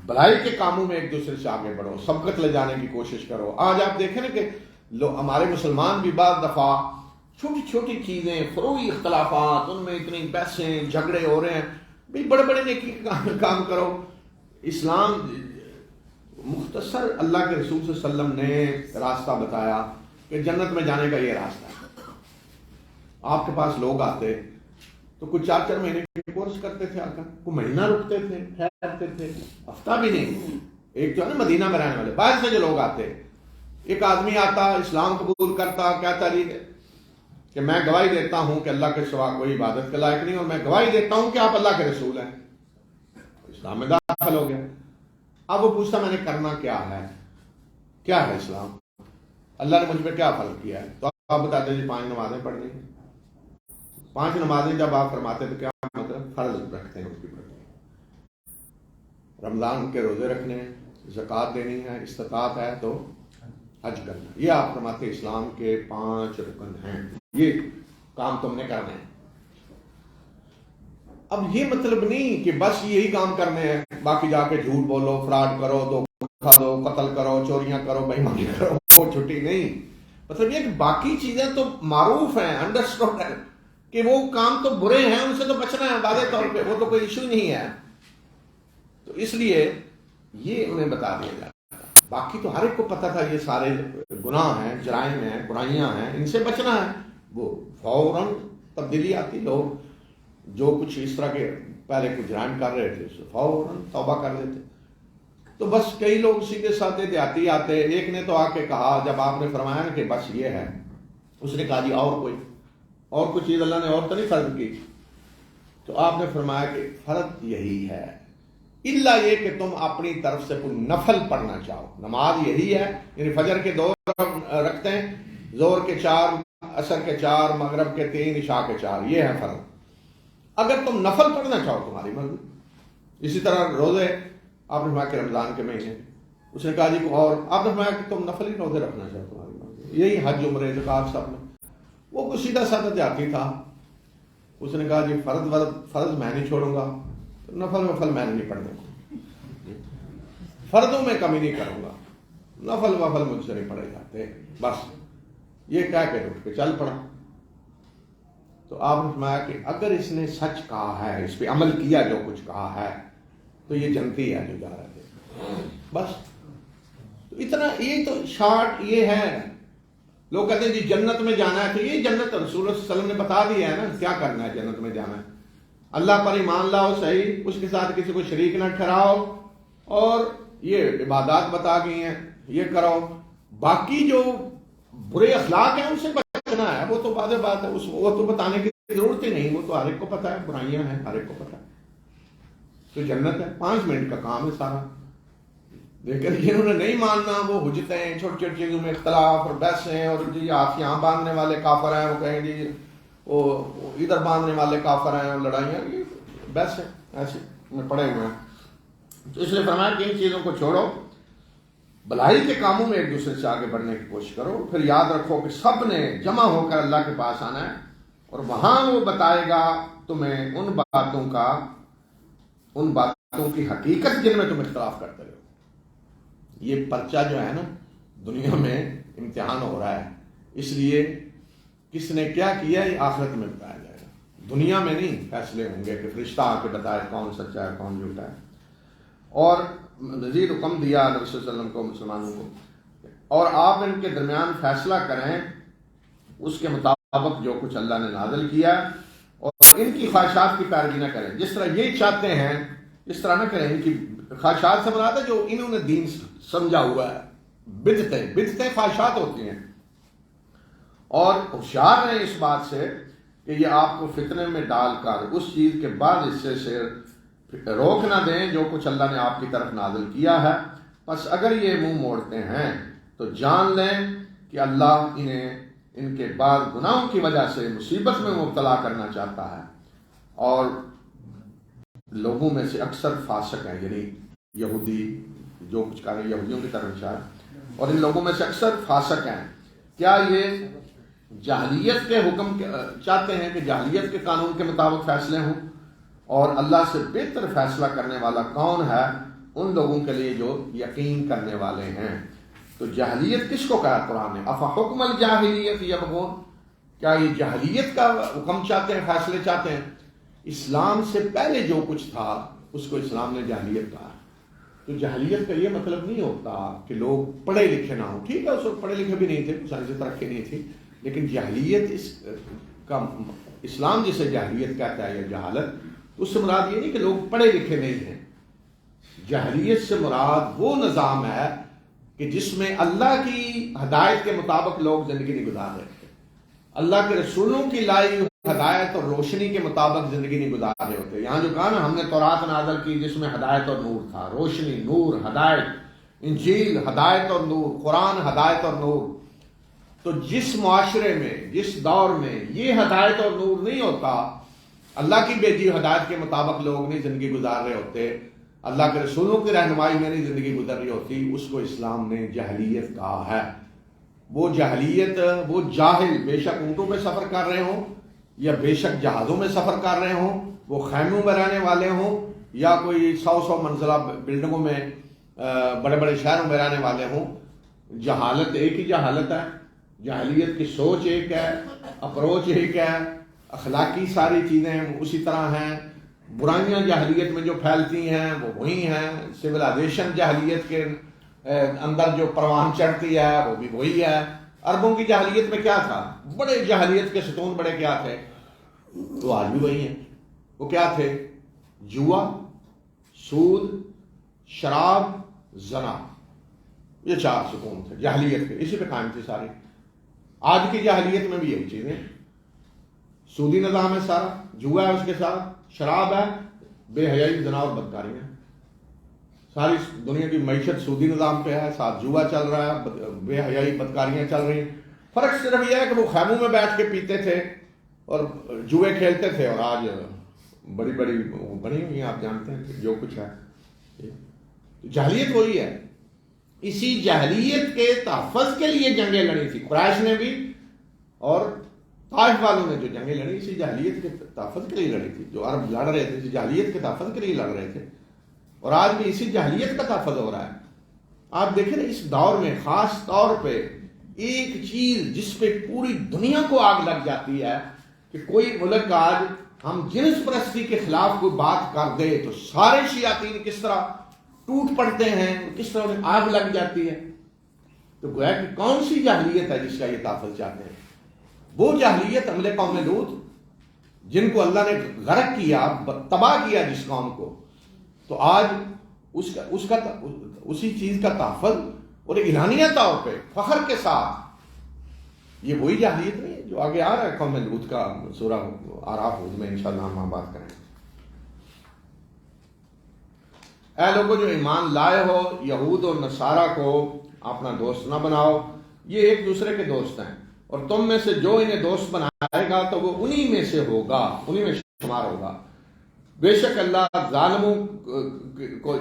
Speaker 2: بھلائی کے کاموں میں ایک دوسرے سے آگے بڑھو، سبقت لے جانے کی کوشش کرو۔ آج آپ دیکھیں نا کہ ہمارے مسلمان بھی بعض دفعہ چھوٹی چھوٹی چیزیں، فروعی اختلافات، ان میں اتنی بحثیں، جھگڑے ہو رہے ہیں، بھئی بڑے بڑے نیکی کے کام کرو۔ اسلام مختصر اللہ کے رسول صلی اللہ علیہ وسلم نے راستہ بتایا کہ جنت میں جانے کا یہ راستہ ہے۔ آپ کے پاس لوگ آتے تو کچھ 4 مہینے کے کورس کرتے تھے، آ کر کوئی مہینہ رکتے تھے، ٹھہرتے تھے، ہفتہ بھی نہیں۔ ایک جو ہے نا مدینہ میں رہنے والے باہر سے جو لوگ آتے، ایک آدمی آتا، اسلام قبول کرتا، کہتا جی کہ میں گواہی دیتا ہوں کہ اللہ کے سوا کوئی عبادت کے لائق نہیں، اور میں گواہی دیتا ہوں کہ آپ اللہ کے رسول ہیں، اسلام میں داخل ہو گیا۔ اب وہ پوچھتا میں نے کرنا کیا ہے اسلام، اللہ نے مجھ پہ کیا فرض کیا ہے؟ تو آپ بتاتے جی 5 نمازیں پڑھنی ہیں۔ 5 نمازیں جب آپ فرماتے تو کیا مطلب؟ فرض رکھتے ہیں اس کی پڑھنی، رمضان کے روزے رکھنے ہیں، زکوٰۃ دینی ہے، استطاعت ہے تو حج کرنا، یہ آپ فرماتے اسلام کے 5 رکن ہیں، یہ کام تم نے کرنے ہیں۔ اب یہ مطلب نہیں کہ بس یہی کام کرنے ہیں، باقی جا کے جھوٹ بولو، فراڈ کرو، دھوکہ دو، قتل کرو، چوریاں کرو، بے ایمانی کرو، وہ چھٹی نہیں۔ مطلب یہ کہ باقی چیزیں تو معروف ہیں، انڈرسٹوڈ ہے کہ وہ کام تو برے ہیں، ان سے تو بچنا ہے واضح طور پہ، وہ تو کوئی ایشو نہیں ہے۔ تو اس لیے یہ انہیں بتا دیا جاتا، باقی تو ہر ایک کو پتہ تھا یہ سارے گناہ ہیں، جرائم ہیں، برائیاں ہیں، ان سے بچنا ہے۔ وہ فوراً تبدیلی آتی، لوگ جو کچھ اس طرح کے پہلے کچھ جرائم کر رہے تھے فوراً توبہ کر لیتے۔ تو بس کئی لوگ سیدھے سادے دیہاتی آتے، ایک نے تو آ کے کہا جب آپ نے فرمایا کہ بس یہ ہے، اس نے کہا جی اور کوئی چیز اللہ نے اور تو نہیں فرض کی؟ تو آپ نے فرمایا کہ فرض یہی ہے، الا یہ کہ تم اپنی طرف سے کوئی نفل پڑھنا چاہو۔ نماز یہی ہے، یعنی فجر کے 2 رکھتے ہیں، ظہر کے 4، عصر کے 4، مغرب کے 3، عشاء کے 4، یہ ہے فرض۔ اگر تم نفل پڑھنا چاہو تمہاری مرضی. اسی طرح روزے آپ نے فرمایا کہ رمضان کے مہینے، اس نے کہا جی اور آپ نے فرمایا کہ تم نفل ہی روزے رکھنا چاہو تمہاری مرضی. یہی حج عمرے زکات سب میں. وہ کوئی سیدھا سادہ دیہاتی تھا، اس نے کہا جی فرض میں نہیں چھوڑوں گا، نفل میں نہیں پڑھنے کو، فرضوں میں کمی نہیں کروں گا، نفل مجھ سے نہیں پڑھے جاتے، بس یہ کہہ کے اٹھ کے چل پڑا. تو آپ نے فرمایا کہ اگر اس نے سچ کہا ہے، اس پہ عمل کیا جو کچھ کہا ہے، تو یہ جنتی ہے جو جا رہے تھے. بس تو اتنا، یہ تو شارٹ یہ ہے. لوگ کہتے ہیں جی جنت میں جانا ہے، تو یہ جنت رسول اللہ صلی اللہ علیہ وسلم نے بتا دیا ہے نا کیا کرنا ہے. جنت میں جانا ہے اللہ پر ایمان لاؤ صحیح، اس کے ساتھ کسی کو شریک نہ ٹھہراؤ، اور یہ عبادات بتا گئی ہیں یہ کرو. باقی جو برے اخلاق ہیں ان سے بچنا ہے، وہ تو بعد بات ہے، وہ تو بتانے کی ضرورت ہی نہیں، وہ تو ہر ایک کو پتہ ہے، برائیاں ہیں ہر ایک کو پتہ ہے. تو جنت ہے 5 منٹ کا کام ہے سارا. لیکن جنہوں نے نہیں ماننا وہ حجتیں، چھوٹی چھوٹی چیزوں میں اختلاف اور بحثیں، اور جی آپ یہاں باندھنے والے کافر ہیں، وہ کہیں جی وہ ادھر باندھنے والے کافر ہیں، وہ لڑائیاں، یہ بحث ہے ایسے میں پڑے ہوئے ہیں. تو اس لیے فرمایا کہ ان چیزوں کو چھوڑو، بھلائی کے کاموں میں ایک دوسرے سے آگے بڑھنے کی کوشش کرو. پھر یاد رکھو کہ سب نے جمع ہو کر اللہ کے پاس آنا ہے، اور وہاں وہ بتائے گا تمہیں ان باتوں کی حقیقت جن میں تم اختلاف کرتے ہو. یہ پرچہ جو ہے نا دنیا میں امتحان ہو رہا ہے، اس لیے کس نے کیا کیا یہ آخرت میں بتایا جائے گا. دنیا میں نہیں فیصلے ہوں گے کہ فرشتہ آ کے بتائے کون سچا ہے کون جھوٹا ہے. اور مزید حکم دیا نبی صلی اللہ علیہ وسلم کو مسلمانوں کو، اور آپ ان کے درمیان فیصلہ کریں اس کے مطابق جو کچھ اللہ نے نازل کیا، اور ان کی خواہشات کی پیروی نہ کریں. جس طرح یہ چاہتے ہیں اس طرح نہ کریں. ان کی خواہشات سے مراد ہے جو انہوں نے دین سمجھا ہوا ہے. بدعتیں خواہشات ہوتی ہیں. اور ہوشیار رہیں اس بات سے کہ یہ آپ کو فتنے میں ڈال کر اس چیز کے بعد حصے سے روک نہ دیں جو کچھ اللہ نے آپ کی طرف نازل کیا ہے. بس اگر یہ منہ موڑتے ہیں تو جان لیں کہ اللہ انہیں ان کے بعد گناہوں کی وجہ سے مصیبت میں مبتلا کرنا چاہتا ہے. اور لوگوں میں سے اکثر فاسق ہیں، یعنی یہودی جو کچھ کر رہے ہیں یہودیوں کی طرف اشارہ، اور ان لوگوں میں سے اکثر فاسق ہیں. کیا یہ جاہلیت کے حکم چاہتے ہیں کہ جاہلیت کے قانون کے مطابق فیصلے ہوں؟ اور اللہ سے بہتر فیصلہ کرنے والا کون ہے؟ ان لوگوں کے لیے جو یقین کرنے والے ہیں. تو جاہلیت کس کو کہا قرآن نے؟ افحکم الجاہلیت یبغون، کیا یہ جاہلیت کا حکم چاہتے ہیں، فیصلے چاہتے ہیں؟ اسلام سے پہلے جو کچھ تھا اس کو اسلام نے جاہلیت کہا. تو جاہلیت کا یہ مطلب نہیں ہوتا کہ لوگ پڑھے لکھے نہ ہوں. ٹھیک ہے اس وقت پڑھے لکھے بھی نہیں تھے، سائنسی ترقی نہیں تھی، لیکن جاہلیت اس کا اسلام جسے جاہلیت کہتا ہے یا جہالت، اس سے مراد یہ نہیں کہ لوگ پڑھے لکھے نہیں ہیں. جاہلیت سے مراد وہ نظام ہے کہ جس میں اللہ کی ہدایت کے مطابق لوگ زندگی نہیں گزار رہے تھے، اللہ کے رسولوں کی لائی ہدایت اور روشنی کے مطابق زندگی نہیں گزار رہے ہوتے. یہاں جو کہا نا ہم نے تورات نازل کی جس میں ہدایت اور نور تھا، روشنی، نور، ہدایت، انجیل ہدایت اور نور، قرآن ہدایت اور نور. تو جس معاشرے میں جس دور میں یہ ہدایت اور نور نہیں ہوتا، اللہ کی بھیجی ہدایت کے مطابق لوگ نہیں زندگی گزار رہے ہوتے، اللہ کے رسولوں کی رہنمائی میں نہیں زندگی گزر رہی ہوتی، اس کو اسلام نے جاہلیت کہا ہے. وہ جاہلیت، وہ جاہل بے شک اونٹوں پہ سفر کر رہے ہوں یا بے شک جہازوں میں سفر کر رہے ہوں، وہ خیموں میں رہنے والے ہوں یا کوئی 100 منزلہ بلڈنگوں میں بڑے بڑے شہروں میں رہنے والے ہوں، جہالت ایک ہی جہالت ہے. جاہلیت کی سوچ ایک ہے، اپروچ ایک ہے، اخلاقی ساری چیزیں اسی طرح ہیں. برائیاں جاہلیت میں جو پھیلتی ہیں وہ وہی ہیں. سویلائزیشن جاہلیت کے اندر جو پروان چڑھتی ہے وہ بھی وہی ہے. عربوں کی جاہلیت میں کیا تھا؟ بڑے جاہلیت کے ستون بڑے کیا تھے؟ تو آج بھی وہی ہیں. وہ کیا تھے؟ جوا، سود، شراب، زنا. یہ 4 ستون تھے جاہلیت کے، اسی پہ قائم تھی ساری. آج کی جاہلیت میں بھی یہی چیزیں، سودی نظام ہے سارا، جوا ہے اس کے ساتھ، شراب ہے، بے حیائی، زنا اور بدکاریاں. ساری دنیا کی معیشت سودی نظام پہ ہے، ساتھ جوا چل رہا ہے، بے حیائی بدکاریاں چل رہی ہیں. فرق صرف یہ ہے کہ وہ خیموں میں بیٹھ کے پیتے تھے اور جوئے کھیلتے تھے، اور آج بڑی بڑی بنی ہوئی ہیں، آپ جانتے ہیں کہ جو کچھ ہے جاہلیت وہی ہے. اسی جاہلیت کے تحفظ کے لیے جنگیں لڑی تھی قریش نے بھی، اور طائف والوں نے جو جنگیں لڑی اسی جاہلیت کے تحفظ کے لیے لڑی تھی. جو عرب لڑ رہے تھے اسی جاہلیت کے تحفظ کے لیے لڑ رہے تھے، اور آج بھی اسی جاہلیت کا تحفظ ہو رہا ہے. آپ دیکھیں نا اس دور میں خاص طور پہ ایک چیز جس پہ پوری دنیا کو آگ لگ جاتی ہے کہ کوئی ملک آج ہم جنس پرستی کے خلاف کوئی بات کر دے تو سارے شیاطین کس طرح ٹوٹ پڑتے ہیں، کس طرح انہیں آگ لگ جاتی ہے. تو گویا کہ کون سی جاہلیت ہے جس کا یہ تحفظ چاہتے ہیں؟ وہ جاہلیت عمل قوم لوط جن کو اللہ نے غرق کیا، تباہ کیا جس قوم کو. تو آج اسی چیز کا تحفظ اور اعلانیہ طور پہ فخر کے ساتھ، یہ وہی جاہلیت نہیں ہے جو آگے آ رہا ہے قوم لوط کا سورہ اعراف میں انشاءاللہ ہم بات کریں گے. اے لوگوں جو ایمان لائے ہو، یہود اور نصارہ کو اپنا دوست نہ بناؤ، یہ ایک دوسرے کے دوست ہیں، اور تم میں سے جو انہیں دوست بنائے گا تو وہ انہی میں سے ہوگا، انہی میں شمار ہوگا. بے شک اللہ ظالموں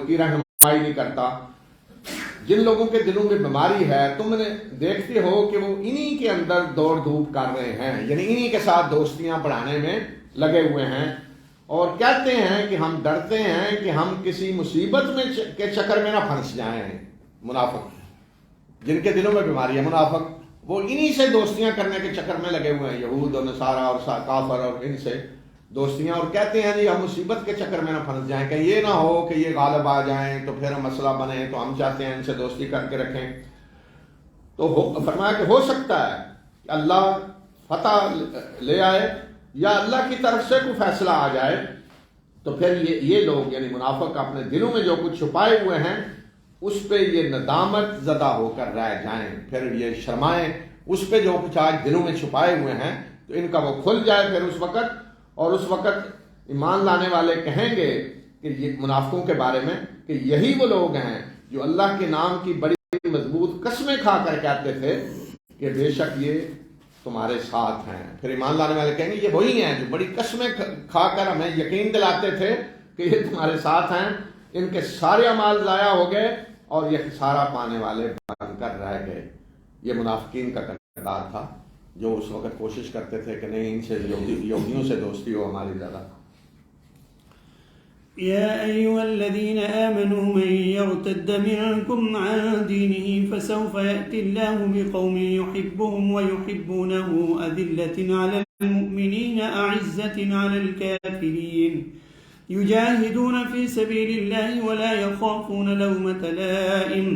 Speaker 2: کی رہنمائی نہیں کرتا. جن لوگوں کے دلوں میں بیماری ہے تم نے دیکھتے ہو کہ وہ انہی کے اندر دوڑ دھوپ کر رہے ہیں، یعنی انہی کے ساتھ دوستیاں بڑھانے میں لگے ہوئے ہیں، اور کہتے ہیں کہ ہم ڈرتے ہیں کہ ہم کسی مصیبت میں کے چکر میں نہ پھنس جائیں. منافق جن کے دلوں میں بیماری ہے، منافق، وہ انہی سے دوستیاں کرنے کے چکر میں لگے ہوئے ہیں، یہود اور نصارہ اور کافر، اور ان سے دوستیاں، اور کہتے ہیں جی ہم مصیبت کے چکر میں نہ پھنس جائیں، کہ یہ نہ ہو کہ یہ غالب آ جائیں تو پھر ہم مسئلہ بنے، تو ہم چاہتے ہیں ان سے دوستی کر کے رکھیں. تو فرمایا کہ ہو سکتا ہے کہ اللہ فتح لے آئے یا اللہ کی طرف سے کوئی فیصلہ آ جائے، تو پھر یہ لوگ یعنی منافق اپنے دلوں میں جو کچھ چھپائے ہوئے ہیں اس پہ یہ ندامت زدہ ہو کر رہ جائیں، پھر یہ شرمائیں اس پہ جو کچھ آج دلوں میں چھپائے ہوئے ہیں، تو ان کا وہ کھل جائے پھر اس وقت. اور اس وقت ایمان لانے والے کہیں گے کہ یہ منافقوں کے بارے میں کہ یہی وہ لوگ ہیں جو اللہ کے نام کی بڑی مضبوط قسمیں کھا کر کہتے تھے کہ بے شک یہ تمہارے ساتھ ہیں. پھر ایمان لانے والے کہیں گے یہ وہی ہیں جو بڑی قسمیں کھا کر ہمیں یقین دلاتے تھے کہ یہ تمہارے ساتھ ہیں. ان کے سارے اعمال ضائع ہو گئے اور یہ خسارہ پانے والے بن کر رہ گئے. یہ منافقین کا کردار تھا جو اس وقت کوشش کرتے تھے کہ نہیں ان سے یہودیوں سے دوستی ہو ہماری زیادہ.
Speaker 1: يا أيها الذين آمنوا من يرتد منكم عن دينه فسوف يأتي الله بقوم يحبهم ويحبونه أذلة على المؤمنين أعزة على الكافرين يجاهدون في سبيل الله ولا يخافون لومة لائم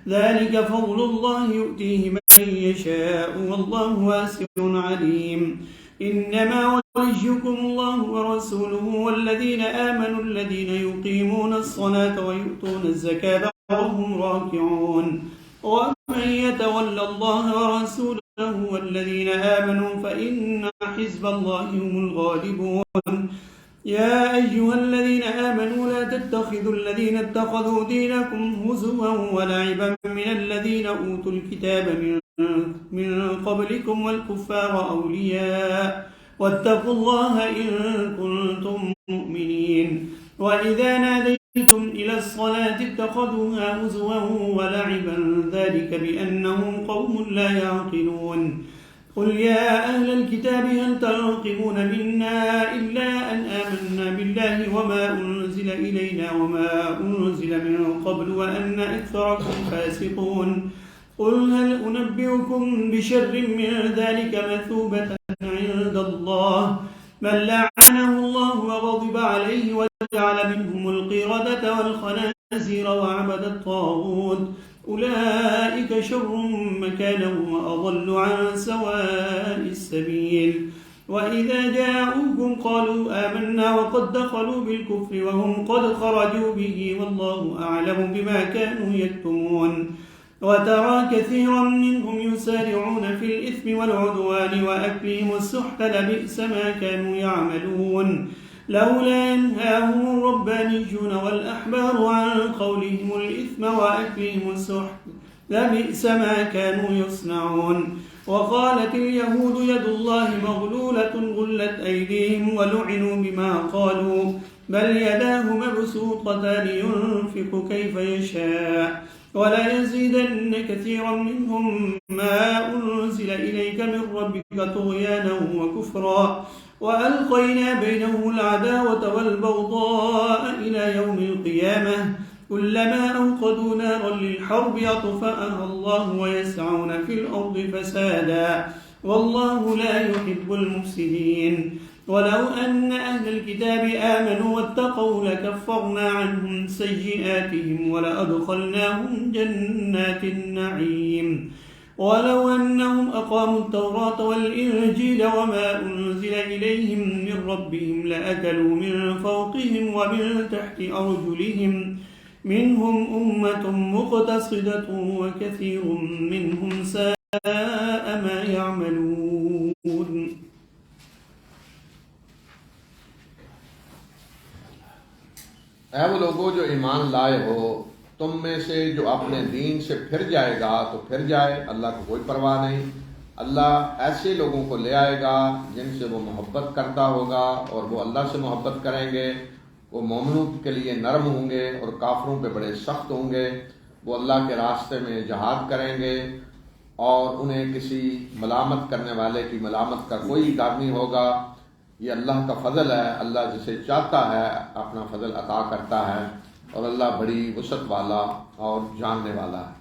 Speaker 1: ذلك فضل الله يؤتيه من يشاء والله واسع عليم. إنما وليكم الله ورسوله والذين آمنوا الذين يقيمون الصلاة ويؤتون الزكاة وهم راكعون ومن يتول الله ورسوله والذين آمنوا فإن حزب الله هم الغالبون. يا أيها الذين آمنوا لا تتخذوا الذين اتخذوا دينكم هزوا ولعبا من الذين أوتوا الكتاب من قبلكم والكفار أولياء واتقوا الله إن كنتم مؤمنين. وإذا ناديتم إلى الصلاة اتخذوها هزوا ولعبا ذلك بأنهم قوم لا يعقلون. قل يا أهل الكتاب هل تنقمون منا إلا أن آمنا بالله وما أنزل إلينا وما أنزل من قبل وأن أكثركم فاسقون. قل هل أنبئكم بشر من ذلك مثوبة عند الله من لعنه الله وغضب عليه وجعل منهم القردة والخنازير وعبد الطاغوت أولئك شر مكانا وأضل عن سواء السبيل. وإذا جاءوكم قالوا آمنا وقد دخلوا بالكفر وهم قد خرجوا به والله أعلم بما كانوا يكتمون. وترى كثيرا منهم يسارعون في الإثم والعدوان وأكلهم السحت لبئس ما كانوا يعملون. لولا ينهاهم الربانيون والأحبار عن قولهم الإثم وأكلهم السحت لبئس ما كانوا يصنعون. وقالت اليهود يد الله مغلولة غلت أيديهم ولعنوا بما قالوا بل يداه مبسوطتان ينفق كيف يشاء ولا يزيدن كثيرا منهم ما أنزل إليك من ربك طغيانا وكفرا وألقينا بينهم العداوة والبغضاء إلى يوم القيامة كلما أوقدوا نارا للحرب أطفأها الله ويسعون في الأرض فسادا والله لا يحب المفسدين ولو أن أهل الكتاب آمنوا واتقوا لكفرنا عنهم سيئاتهم ولأدخلناهم جنات النعيم ولو أنهم أقاموا التوراة والإنجيل وما أنزل إليهم من ربهم لأكلوا من فوقهم ومن تحت أرجلهم منهم أمة مقتصدة وكثير منهم ساء ما يعملون.
Speaker 2: اے وہ لوگوں جو ایمان لائے ہو، تم میں سے جو اپنے دین سے پھر جائے گا تو پھر جائے، اللہ کو کوئی پرواہ نہیں۔ اللہ ایسے لوگوں کو لے آئے گا جن سے وہ محبت کرتا ہوگا اور وہ اللہ سے محبت کریں گے۔ وہ مومنوں کے لیے نرم ہوں گے اور کافروں پہ بڑے سخت ہوں گے۔ وہ اللہ کے راستے میں جہاد کریں گے اور انہیں کسی ملامت کرنے والے کی ملامت کا کوئی ڈر نہیں ہوگا۔ یہ اللہ کا فضل ہے، اللہ جسے چاہتا ہے اپنا فضل عطا کرتا ہے، اور اللہ بڑی وسعت والا اور جاننے والا ہے۔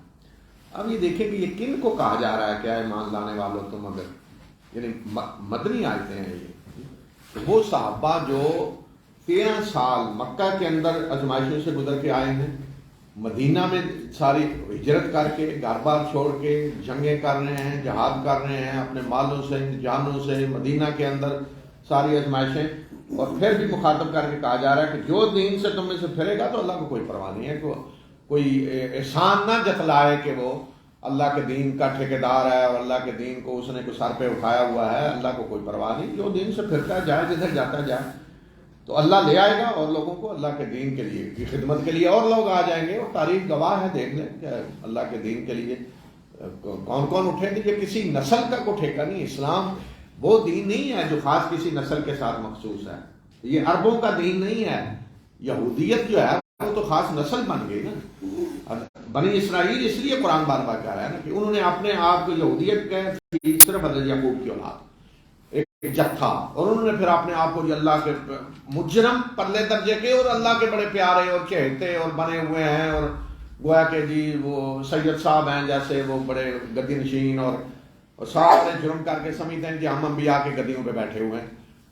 Speaker 2: اب یہ دیکھیں کہ یہ کن کو کہا جا رہا ہے، کیا ایمان لانے والوں تم اگر، یعنی مدنی آیتیں ہیں یہ، وہ صحابہ جو 13 سال مکہ کے اندر آزمائشوں سے گزر کے آئے ہیں، مدینہ میں ساری ہجرت کر کے گھر بار چھوڑ کے جنگیں کر رہے ہیں، جہاد کر رہے ہیں اپنے مالوں سے جانوں سے، مدینہ کے اندر ساری آزمائشیں، اور پھر بھی مخاطب کر کے کہا جا رہا ہے کہ جو دین سے تم میں سے پھرے گا تو اللہ کو کوئی پرواہ نہیں ہے، کہ کوئی احسان نہ جتلائے کہ وہ اللہ کے دین کا ٹھیکیدار ہے اور اللہ کے دین کو اس نے کوئی سر پہ اٹھایا ہوا ہے۔ اللہ کو کوئی پرواہ نہیں، جو دین سے پھرتا ہے جائے جدھر جاتا جائے، تو اللہ لے آئے گا اور لوگوں کو اللہ کے دین کے لیے کی خدمت کے لیے اور لوگ آ جائیں گے، اور تاریخ گواہ ہے، دیکھ لیں کہ اللہ کے دین کے لیے کون کون اٹھیں گے۔ یہ کسی نسل کا کوئی ٹھیکہ نہیں، اسلام وہ دین نہیں ہے جو خاص کسی نسل کے ساتھ مخصوص ہے، یہ عربوں کا دین نہیں ہے۔ یہودیت جو ہے وہ تو خاص نسل بن گئی نا، بنی اسرائیل اس لیے قرآن بار بار کہہ رہا ہے نا کہ انہوں نے اپنے آپ کو یہودیت کہے صرف حضرت یعقوب کی اولاد، ایک جتھا، اور انہوں نے پھر اپنے آپ کو اللہ کے مجرم پرلے درجے کے اور اللہ کے بڑے پیارے اور چہتے اور بنے ہوئے ہیں، اور گویا کہ جی وہ سید صاحب ہیں جیسے وہ بڑے گدی نشین، اور سارے جرم کر کے سمجھتے ہیں کہ ہم انبیاء کے گدیوں پہ بیٹھے ہوئے ہیں۔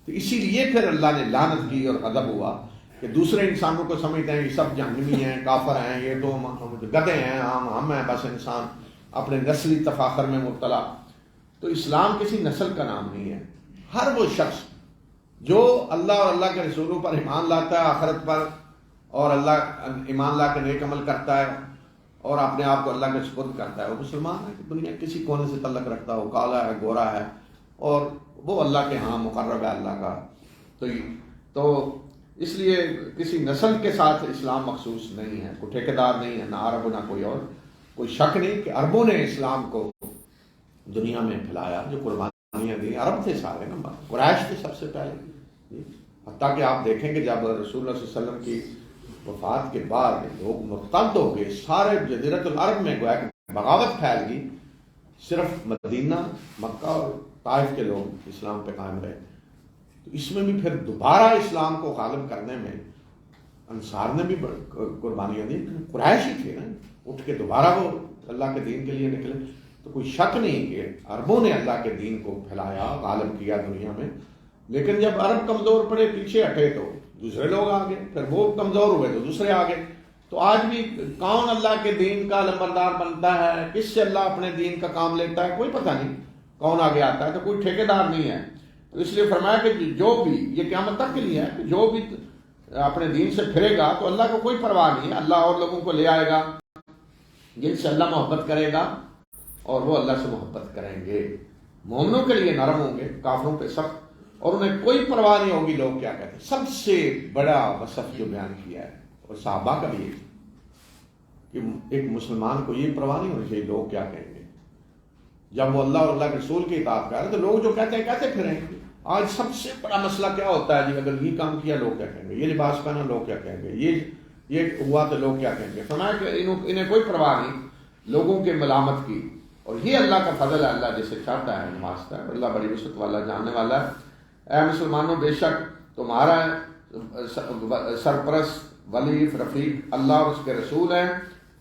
Speaker 2: تو اسی لیے پھر اللہ نے لعنت کی اور غضب ہوا کہ دوسرے انسانوں کو سمجھتے ہیں یہ سب جہنمی ہیں، کافر ہیں، یہ تو گدھے ہیں، ہم ہیں بس انسان، اپنے نسلی تفاخر میں مبتلا۔ تو اسلام کسی نسل کا نام نہیں ہے۔ ہر وہ شخص جو اللہ اور اللہ کے رسولوں پر ایمان لاتا ہے، آخرت پر، اور اللہ ایمان لا کے نیک عمل کرتا ہے اور اپنے آپ کو اللہ کے سپرد کرتا ہے، وہ مسلمان ہے۔ دنیا کسی کونے سے تعلق رکھتا ہو، کالا ہے، گورا ہے، اور وہ اللہ کے ہاں مقرب ہے اللہ کا۔ تو اس لیے کسی نسل کے ساتھ اسلام مخصوص نہیں ہے، کوئی ٹھیکیدار نہیں ہے، نہ عرب نہ کوئی اور۔ کوئی شک نہیں کہ عربوں نے اسلام کو دنیا میں پھیلایا، جو قربانیاں دی، عرب تھے سارے نا، قریش تھے سب سے پہلے۔ حتیٰ کہ آپ دیکھیں کہ جب رسول اللہ صلی اللہ علیہ وسلم کی وفات کے بعد لوگ مرتد ہو گئے، سارے جزیرۃ العرب میں گویا کہ بغاوت پھیل گئی، صرف مدینہ، مکہ اور طائف کے لوگ اسلام پہ قائم رہے۔ تو اس میں بھی پھر دوبارہ اسلام کو غالب کرنے میں انصار نے بھی قربانیاں دی، قریش ہی تھے نا، اٹھ کے دوبارہ وہ اللہ کے دین کے لیے نکلے۔ تو کوئی شک نہیں کہ عربوں نے اللہ کے دین کو پھیلایا، غالب کیا دنیا میں، لیکن جب عرب کمزور پڑے، پیچھے ہٹے، تو دوسرے لوگ آگے، پھر وہ کمزور ہوئے تو دوسرے آگے۔ تو آج بھی کون اللہ کے دین کا لمبردار بنتا ہے، کس سے اللہ اپنے دین کا کام لیتا ہے، کوئی پتہ نہیں کون آگے آتا ہے، تو کوئی ٹھیکیدار نہیں ہے۔ تو اس لیے فرمایا کہ جو بھی، یہ قیامت تک کے لیے ہے کہ جو بھی اپنے دین سے پھرے گا تو اللہ کو کوئی پرواہ نہیں ہے، اللہ اور لوگوں کو لے آئے گا جن سے اللہ محبت کرے گا اور وہ اللہ سے محبت کریں گے۔ مومنوں کے لیے نرم ہوں گے، کافروں پہ سخت، اور انہیں کوئی پرواہ نہیں ہوگی لوگ کیا کہتے ہیں۔ سب سے بڑا وصف جو بیان کیا ہے اور صحابہ کا بھی ہے کہ ایک مسلمان کو یہ پرواہ نہیں ہونی چاہیے لوگ کیا کہیں گے۔ جب وہ اللہ اور اللہ کے رسول کی اطاعت کر رہے ہیں تو لوگ جو کہتے ہیں کہتے پھریں. آج سب سے بڑا مسئلہ کیا ہوتا ہے جی؟ اگر یہ کام کیا لوگ کیا کہیں گے, یہ لباس پہنا لوگ کیا کہیں گے, یہ ہوا تو لوگ کیا کہیں گے. فرمایا کہ انہیں کوئی پرواہ نہیں لوگوں کے ملامت کی, اور یہ اللہ کا فضل ہے, اللہ جسے چاہتا ہے نوازتا ہے, اللہ بڑی وسعت والا جاننے والا ہے. اے مسلمانوں, بے شک تمہارا سرپرست ولی رفیق اللہ اور اس کے رسول ہیں,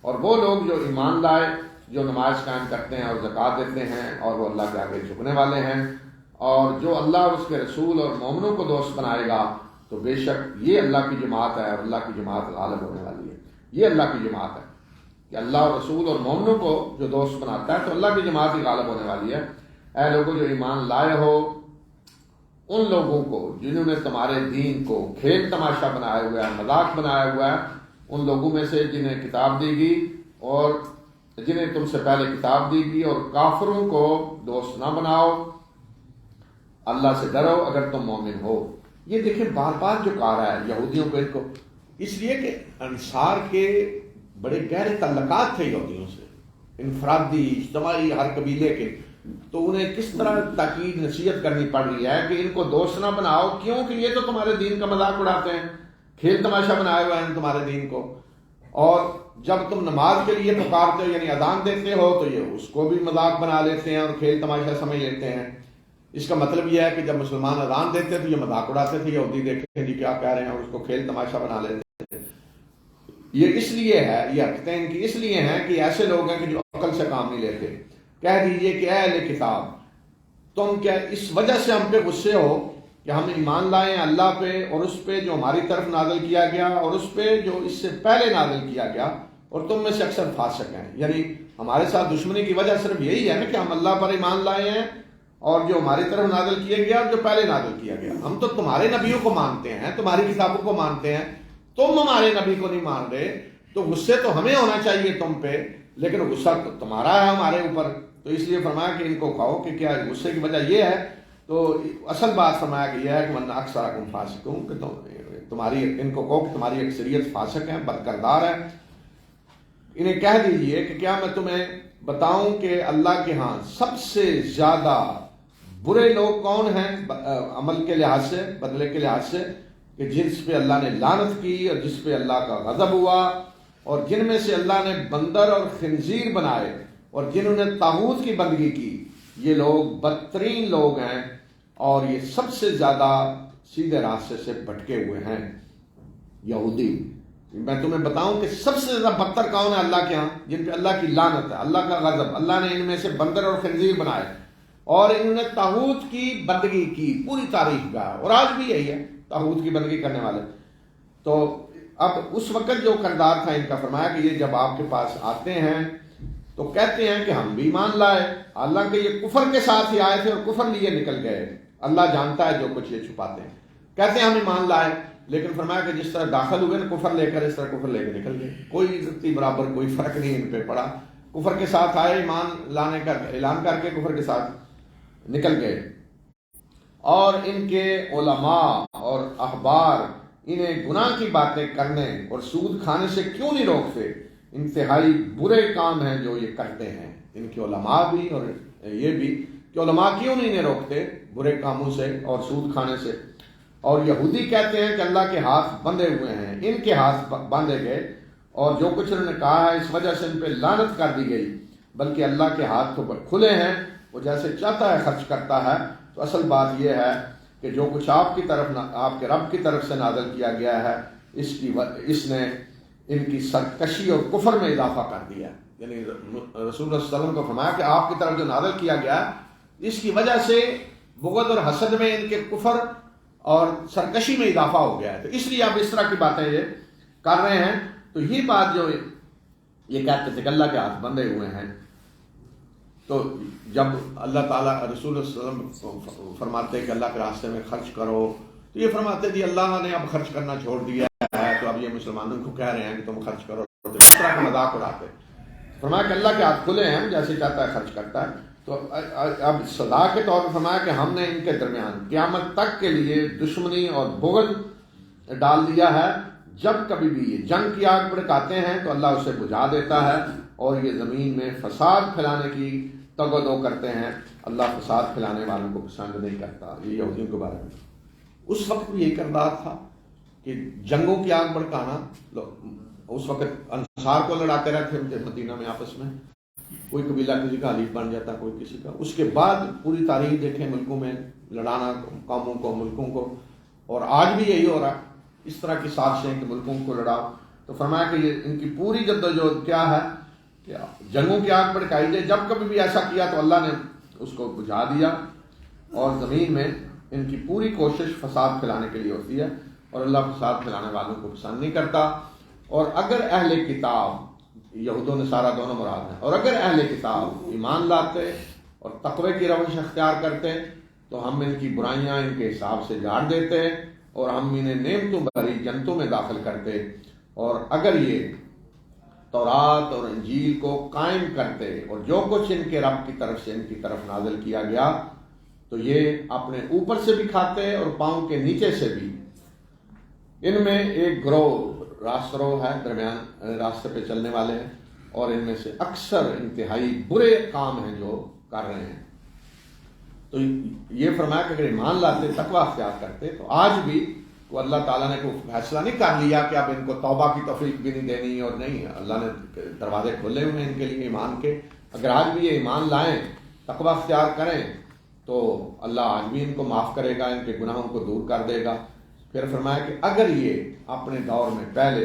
Speaker 2: اور وہ لوگ جو ایمان لائے, جو نماز قائم کرتے ہیں اور زکوٰۃ دیتے ہیں, اور وہ اللہ کے آگے جھکنے والے ہیں. اور جو اللہ اور اس کے رسول اور مومنوں کو دوست بنائے گا تو بے شک یہ اللہ کی جماعت ہے, اور اللہ کی جماعت غالب ہونے والی ہے. یہ اللہ کی جماعت ہے کہ اللہ اور رسول اور مومنوں کو جو دوست بناتا ہے تو اللہ کی جماعت ہی غالب ہونے والی ہے. اے لوگوں جو ایمان لائے ہو, ان لوگوں کو جنہوں نے تمہارے دین کو کھیل تماشا بنایا ہوا ہے, مذاق بنایا ہوا ہے, ان لوگوں میں سے جنہیں کتاب دی گئی اور جنہیں تم سے پہلے کتاب دی گئی, اور کافروں کو دوست نہ بناؤ, اللہ سے ڈرو اگر تم مومن ہو. یہ دیکھیں بار بار جو کہا رہا ہے یہودیوں کو, ان کو اس لیے کہ انصار کے بڑے گہرے تعلقات تھے یہودیوں سے, انفرادی اجتماعی ہر قبیلے کے, تو انہیں کس طرح تاکید نصیحت کرنی پڑ رہی ہے کہ ان کو دوست نہ بناؤ, کیوں کہ یہ تو تمہارے دین کا مذاق اڑاتے ہیں, کھیل تماشا بنایا ہوا ہے تمہارے دین کو. اور جب تم نماز کے لیے پکارتے ہو یعنی اذان دیتے ہو تو یہ اس کو بھی مذاق بنا لیتے ہیں اور کھیل تماشا سمجھ لیتے ہیں. اس کا مطلب یہ ہے کہ جب مسلمان اذان دیتے تو یہ مذاق اڑاتے تھے, یہودی دیکھتے ہیں جی کیا کہہ رہے ہیں, اور اس کو کھیل تماشا بنا لیتے ہیں. یہ اس لیے ہے, یہ حرکتیں ان کی اس لیے ہیں کہ ایسے لوگ ہیں کہ جو عقل سے کام نہیں لیتے. کہہ دیجئے کہ اے اہل کتاب, تم کیا اس وجہ سے ہم پہ غصے ہو کہ ہم ایمان لائے ہیں اللہ پہ اور اس پہ جو ہماری طرف نازل کیا گیا اور اس پہ جو اس سے پہلے نازل کیا گیا, اور تم میں سے اکثر فاسق ہیں. یعنی ہمارے ساتھ دشمنی کی وجہ صرف یہی ہے نا کہ ہم اللہ پر ایمان لائے ہیں اور جو ہماری طرف نازل کیا گیا اور جو پہلے نازل کیا گیا. ہم تو تمہارے نبیوں کو مانتے ہیں, تمہاری کتابوں کو مانتے ہیں, تم ہمارے نبی کو نہیں مان رہے, تو غصے تو ہمیں ہونا چاہیے تم پہ, لیکن غصہ تو تمہارا ہے ہمارے اوپر. تو اس لیے فرمایا کہ ان کو کہو کہ کیا غصے کی وجہ یہ ہے. تو اصل بات فرمایا کہ یہ ہے کہ من اکثرکم فاسقون, کہ تمہاری ان کو کہو کہ تمہاری اکثریت فاسق ہیں, بدکردار ہے. انہیں کہہ دیجئے کہ کیا میں تمہیں بتاؤں کہ اللہ کے ہاں سب سے زیادہ برے لوگ کون ہیں عمل کے لحاظ سے, بدلے کے لحاظ سے, کہ جس پہ اللہ نے لعنت کی اور جس پہ اللہ کا غضب ہوا, اور جن میں سے اللہ نے بندر اور خنزیر بنائے اور جنہوں نے طاغوت کی بندگی کی, یہ لوگ بدترین لوگ ہیں اور یہ سب سے زیادہ سیدھے راستے سے بھٹکے ہوئے ہیں. یہودی, میں تمہیں بتاؤں کہ سب سے زیادہ بدتر کون ہے اللہ کے ہاں, جن پہ اللہ کی لعنت ہے, اللہ کا غضب, اللہ نے ان میں سے بندر اور خنزیر بنائے اور انہوں نے طاغوت کی بندگی کی پوری تاریخ کا, اور آج بھی یہی ہے طاغوت کی بندگی کرنے والے. تو اب اس وقت جو کردار تھا ان کا, فرمایا کہ یہ جب آپ کے پاس آتے ہیں تو کہتے ہیں کہ ہم بھی ایمان لائے, حالانکہ یہ کفر کے ساتھ ہی آئے تھے اور کفر لیے نکل گئے. اللہ جانتا ہے جو کچھ یہ چھپاتے ہیں. کہتے ہیں ہم ایمان لائے, لیکن فرمایا کہ جس طرح داخل ہوئے نا کفر لے کر, اس طرح کفر لے کے نکل گئے. کوئی عزتی برابر کوئی فرق نہیں ان پہ پڑا. کفر کے ساتھ آئے, ایمان لانے کا اعلان کر کے کفر کے ساتھ نکل گئے. اور ان کے علماء اور احبار انہیں گناہ کی باتیں کرنے اور سود کھانے سے کیوں نہیں روکتے؟ انتہائی برے کام ہیں جو یہ کرتے ہیں. ان کے علماء بھی اور یہ بھی کہ علماء کیوں نہیں انہیں روکتے برے کاموں سے اور سود کھانے سے. اور یہودی کہتے ہیں کہ اللہ کے ہاتھ بندھے ہوئے ہیں, ان کے ہاتھ باندھے گئے, اور جو کچھ انہوں نے کہا ہے اس وجہ سے ان پہ لعنت کر دی گئی, بلکہ اللہ کے ہاتھ تو کھلے ہیں, وہ جیسے چاہتا ہے خرچ کرتا ہے. تو اصل بات یہ ہے کہ جو کچھ آپ کی طرف, آپ کے رب کی طرف سے نازل کیا گیا ہے, اس نے ان کی سرکشی اور کفر میں اضافہ کر دیا. یعنی رسول اللہ صلی اللہ علیہ وسلم کو فرمایا کہ آپ کی طرف جو نازل کیا گیا اس کی وجہ سے بغض اور حسد میں ان کے کفر اور سرکشی میں اضافہ ہو گیا ہے. تو اس لیے آپ اس طرح کی باتیں یہ کر رہے ہیں. تو یہ بات جو یہ کہتے تھے کہ اللہ کے ہاتھ بندھے ہوئے ہیں, تو جب اللہ تعالیٰ رسول اللہ صلی اللہ علیہ وسلم فرماتے کہ اللہ کے راستے میں خرچ کرو, تو یہ فرماتے جی اللہ نے اب خرچ کرنا چھوڑ دیا ہے, تو اب یہ مسلمانوں کو کہہ رہے ہیں کہ تم خرچ کرو. تو اس طرح کا مذاق اڑاتے. فرمایا کہ اللہ کے ہاتھ کھلے ہیں, جیسے چاہتا ہے خرچ کرتا ہے. تو اب سزا کے طور پر فرمایا کہ ہم نے ان کے درمیان قیامت تک کے لیے دشمنی اور بغض ڈال دیا ہے. جب کبھی بھی یہ جنگ کی آگ بھڑکاتے ہیں تو اللہ اسے بجھا دیتا ہے, اور یہ زمین میں فساد پھیلانے کی تگ و دو کرتے ہیں، اللہ فساد پھیلانے والوں کو پسند نہیں کرتا. یہ یہودیوں کے بارے میں اس وقت بھی یہی کردار تھا کہ جنگوں کی آگ بھڑکانا. اس وقت انصار کو لڑاتے رہتے تھے مدینہ میں آپس میں، کوئی قبیلہ کسی کا حلیف بن جاتا، کوئی کسی کا. اس کے بعد پوری تاریخ دیکھیں ملکوں میں لڑانا قوموں کو، ملکوں کو، اور آج بھی یہی ہو رہا ہے اس طرح کی سازشیں کہ ملکوں کو لڑاؤ. تو فرمایا کہ یہ ان کی پوری جدوجہد کیا ہے کہ جنگوں کی آگ بھڑکائی جائے. جب کبھی بھی ایسا کیا تو اللہ نے اس کو بجھا دیا، اور زمین میں ان کی پوری کوشش فساد پھیلانے کے لیے ہوتی ہے، اور اللہ فساد پھیلانے والوں کو پسند نہیں کرتا. اور اگر اہل کتاب، یہود و نصارہ دونوں مراد ہیں، اور اگر اہل کتاب ایمان لاتے اور تقوی کی روش اختیار کرتے تو ہم ان کی برائیاں ان کے حساب سے جھاڑ دیتے اور ہم انہیں نعمتوں بھری جنتوں میں داخل کرتے. اور اگر یہ تورات اور انجیل کو قائم کرتے اور جو کچھ ان کے رب کی طرف سے ان کی طرف نازل کیا گیا تو یہ اپنے اوپر سے بھی کھاتے اور پاؤں کے نیچے سے بھی. ان میں ایک گروہ راست رو ہے، درمیان راستے پہ چلنے والے ہیں، اور ان میں سے اکثر انتہائی برے کام ہیں جو کر رہے ہیں. تو یہ فرمایا کہ اگر ایمان لاتے تقوی اختیار کرتے تو آج بھی تو اللہ تعالیٰ نے کوئی فیصلہ نہیں کر لیا کہ اب ان کو توبہ کی توفیق بھی نہیں دینی، اور نہیں، اللہ نے دروازے کھولے ہوئے ہیں ان کے لیے ایمان کے. اگر آج بھی یہ ایمان لائیں، تقوی اختیار کریں تو اللہ آج بھی ان کو معاف کرے گا، ان کے گناہوں کو دور کر دے گا. پھر فرمایا کہ اگر یہ اپنے دور میں پہلے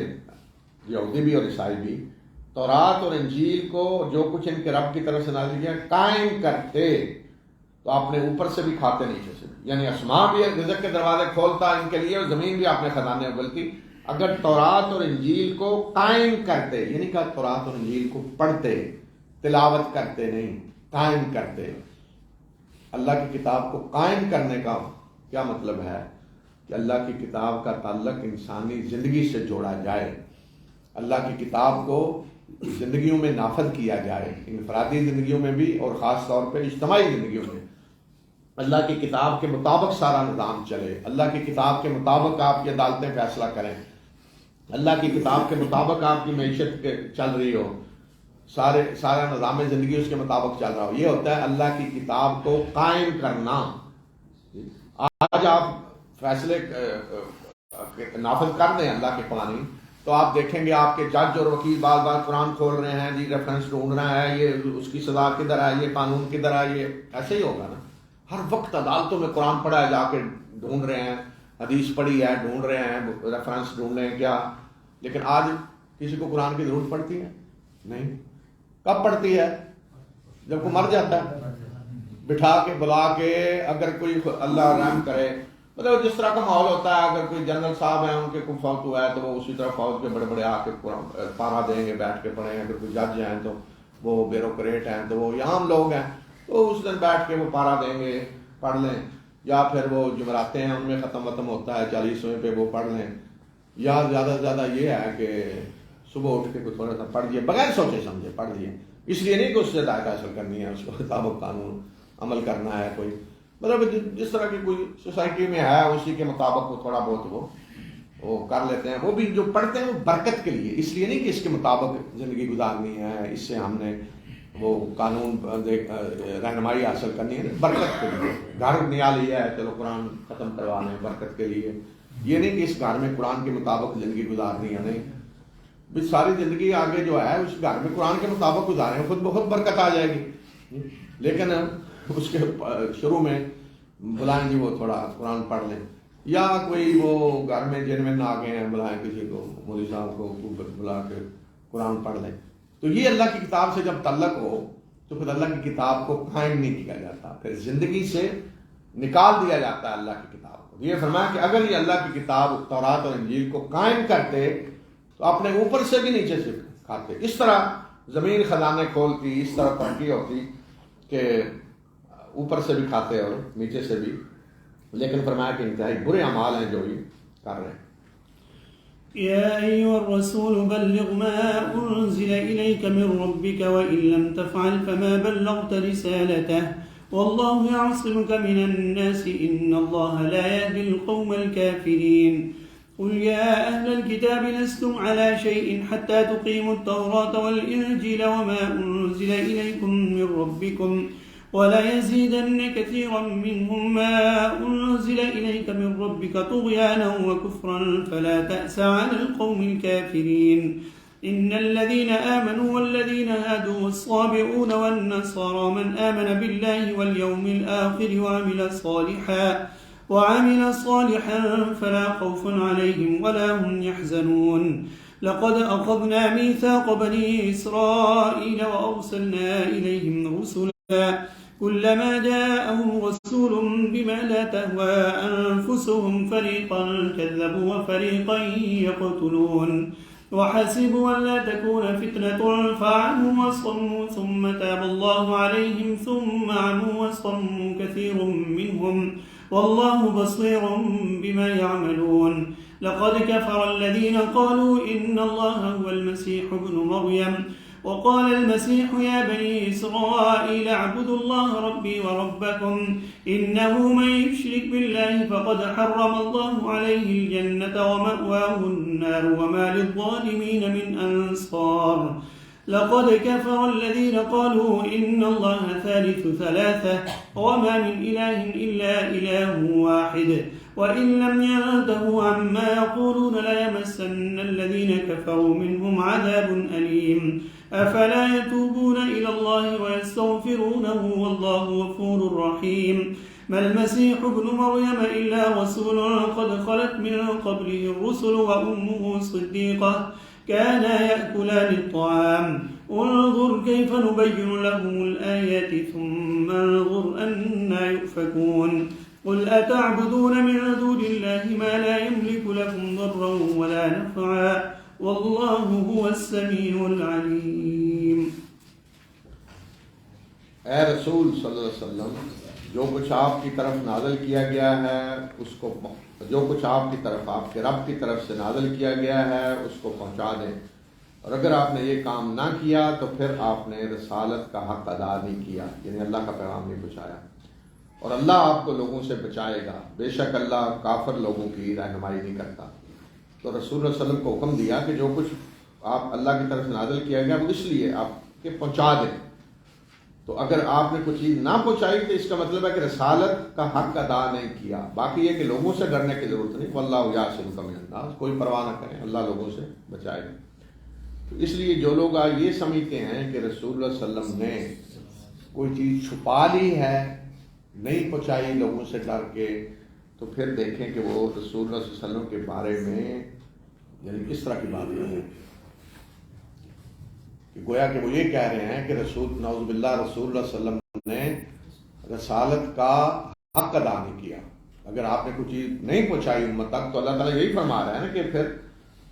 Speaker 2: یہودی بھی اور عیسائی بھی تورات اور انجیل کو جو کچھ ان کے رب کی طرف سے نازل کیا قائم کرتے تو اپنے اوپر سے بھی کھاتے نیچے سے بھی، یعنی آسمان بھی رزق کے دروازے کھولتا ان کے لیے اور زمین بھی اپنے خزانے اگلتی. اگر تورات اور انجیل کو قائم کرتے، یعنی کہ تورات اور انجیل کو پڑھتے، تلاوت کرتے نہیں، قائم کرتے. اللہ کی کتاب کو قائم کرنے کا کیا مطلب ہے کہ اللہ کی کتاب کا تعلق انسانی زندگی سے جوڑا جائے، اللہ کی کتاب کو زندگیوں میں نافذ کیا جائے، انفرادی زندگیوں میں بھی اور خاص طور پہ اجتماعی زندگیوں میں. اللہ کی کتاب کے مطابق سارا نظام چلے، اللہ کی کتاب کے مطابق آپ کی عدالتیں فیصلہ کریں، اللہ کی کتاب کے مطابق آپ کی معیشت چل رہی ہو، سارا نظام زندگی اس کے مطابق چل رہا ہو. یہ ہوتا ہے اللہ کی کتاب کو قائم کرنا. آج آپ فیصلے نافذ کر دیں اللہ کے قوانین تو آپ دیکھیں گے آپ کے جج اور وکیل بار بار قرآن کھول رہے ہیں، جی ریفرنس ڈھونڈ رہا ہے، یہ اس کی سزا کدھر ہے، یہ قانون کدھر ہے. یہ ایسے ہی ہوگا نا، ہر وقت عدالتوں میں قرآن پڑھا ہے، جا کے ڈھونڈ رہے ہیں، حدیث پڑھی ہے ڈھونڈ رہے ہیں، ریفرنس ڈھونڈ رہے ہیں کیا. لیکن آج کسی کو قرآن کی ضرورت پڑتی ہے؟ نہیں. کب پڑتی ہے؟ جب کوئی مر جاتا ہے، بٹھا کے بلا کے، اگر کوئی اللہ رحم کرے، مطلب جس طرح کا ماحول ہوتا ہے، اگر کوئی جنرل صاحب ہیں ان کے کوئی فوت ہوا ہے تو وہ اسی طرح فوج کے بڑے بڑے آ کے پارا دیں گے، بیٹھ کے پڑھیں. اگر کوئی جج ہیں تو وہ بیوروکریٹ ہیں تو وہ عام لوگ ہیں تو اس دن بیٹھ کے وہ پارا دیں گے، پڑھ لیں. یا پھر وہ جمعراتیں ہیں ان میں ختم ہوتا ہے 40ویں پہ وہ پڑھ لیں. یا زیادہ سے زیادہ یہ ہے کہ صبح اٹھ کے کوئی تھوڑا سا پڑھ لیے بغیر سوچے سمجھے پڑھ لیے، اس لیے نہیں کہ اس سے ہدایت حاصل کرنی ہے، اس کو مطابق قانون عمل کرنا ہے. کوئی مطلب جس طرح کی کوئی سوسائٹی میں ہے اسی کے مطابق وہ تھوڑا بہت وہ کر لیتے ہیں. وہ بھی جو پڑھتے ہیں وہ برکت کے لیے، اس لیے نہیں کہ اس کے مطابق زندگی گزارنی ہے، اس سے ہم نے وہ قانون رہنمائی حاصل کرنی ہے، برکت کے لیے. گھر نیا لیا ہے چلو قرآن ختم کروانے برکت کے لیے، یہ نہیں کہ اس گھر میں قرآن کے مطابق زندگی گزارنی ہے. نہیں، بھی ساری زندگی آگے جو ہے اس گھر میں قرآن کے مطابق گزاریں، خود بخود برکت آ جائے گی. لیکن اس کے شروع میں بلائیں جی وہ تھوڑا قرآن پڑھ لیں، یا کوئی وہ گھر میں جن میں آ گئے ہیں بلائیں کسی کو، مولوی صاحب کو بلا کے قرآن پڑھ لیں. تو یہ اللہ کی کتاب سے جب تعلق ہو تو پھر اللہ کی کتاب کو قائم نہیں کیا جاتا، پھر زندگی سے نکال دیا جاتا ہے اللہ کی کتاب کو. یہ فرمایا کہ اگر یہ اللہ کی کتاب تورات اور انجیل کو قائم کرتے تو اپنے اوپر سے بھی نیچے سے کھاتے. اس طرح زمین خزانے کھولتی، اس طرح ترقی ہوتی کہ اوپر سے بھی کھاتے اور نیچے سے بھی. لیکن فرمایا کہ انتہائی برے اعمال ہیں جو یہ کر رہے ہیں.
Speaker 1: يا أيها الرسول بلغ ما أنزل إليك من ربك وإن لم تفعل فما بلغت رسالته والله يعصمك من الناس إن الله لا يهدي القوم الكافرين. قل يا أهل الكتاب لستم على شيء حتى تقيموا التوراة والإنجيل وما أنزل إليكم من ربكم ولا يزيدن كثيرا منهم ما أنزل إليك من ربك طغيانا وكفرا فلا تأس على القوم الكافرين إن الذين آمنوا والذين هادوا والصابئون والنصارى من آمن بالله واليوم الآخر وعمل صالحا فلا خوف عليهم ولا هم يحزنون لقد أخذنا ميثاق بني إسرائيل وأرسلنا إليهم رسلا كلما جاءهم رسول بما لا تهوى أنفسهم فريقا كذبوا وفريقا يقتلون وحسبوا أن لا تكون فتنة فعموا وصموا ثم تاب الله عليهم ثم عموا وصموا كثير منهم والله بصير بما يعملون لقد كفر الذين قالوا إن الله هو المسيح ابن مريم وقال المسيح يا بني إسرائيل اعبدوا الله ربي وربكم إنه من يشرك بالله فقد حرم الله عليه الجنة ومأواه النار وما للظالمين من أنصار لقد كفر الذين قالوا إن الله ثالث ثلاثة وما من إله إلا إله واحد وإن لم ينتهوا عما يقولون ليمسن الذين كفروا منهم عذاب أليم أفلا يتوبون إلى الله ويستغفرونه والله غفور رحيم ما المسيح ابن مريم إلا رسول قد خلت من قبله الرسل وأمه صديقة كانا يأكلان الطعام انظر كيف نبين لهم الآيات ثم انظر أنى يؤفكون قل أتعبدون من دون الله ما لا يملك لكم ضرا ولا نفعا والله هو السميع العليم.
Speaker 2: اے رسول صلی اللہ علیہ وسلم، جو کچھ آپ کی طرف نازل کیا گیا ہے اس کو، جو کچھ آپ کی طرف، آپ کے رب کی طرف سے نازل کیا گیا ہے اس کو پہنچا دیں، اور اگر آپ نے یہ کام نہ کیا تو پھر آپ نے رسالت کا حق ادا نہیں کیا، یعنی اللہ کا پیغام نہیں پہنچایا، اور اللہ آپ کو لوگوں سے بچائے گا، بے شک اللہ کافر لوگوں کی رہنمائی نہیں کرتا۔ تو رسول اللہ علیہ وسلم کو حکم دیا کہ جو کچھ آپ اللہ کی طرف سے نازل کیا گیا وہ اس لیے آپ کے پہنچا دیں۔ تو اگر آپ نے کوئی چیز نہ پہنچائی تو اس کا مطلب ہے کہ رسالت کا حق ادا نہیں کیا۔ باقی یہ کہ لوگوں سے ڈرنے کی ضرورت نہیں، واللہ یعصمک من الناس، کوئی پرواہ نہ کریں، اللہ لوگوں سے بچائے گا۔ تو اس لیے جو لوگ آج یہ سمجھتے ہیں کہ رسول اللہ صلی اللہ علیہ وسلم نے کوئی چیز چھپا لی ہے، نہیں پہنچائی لوگوں سے ڈر کے، تو پھر دیکھیں کہ وہ رسول اللہ صلی اللہ علیہ وسلم کے بارے میں یعنی کس طرح کی بات ہے کہ گویا کہ وہ یہ کہہ رہے ہیں کہ رسول نعوذ باللہ رسول اللہ صلی اللہ علیہ وسلم نے رسالت کا حق ادا نہیں کیا۔ اگر آپ نے کوئی چیز نہیں پہنچائی امت تک تو اللہ تعالیٰ یہی فرما رہا ہے نا کہ پھر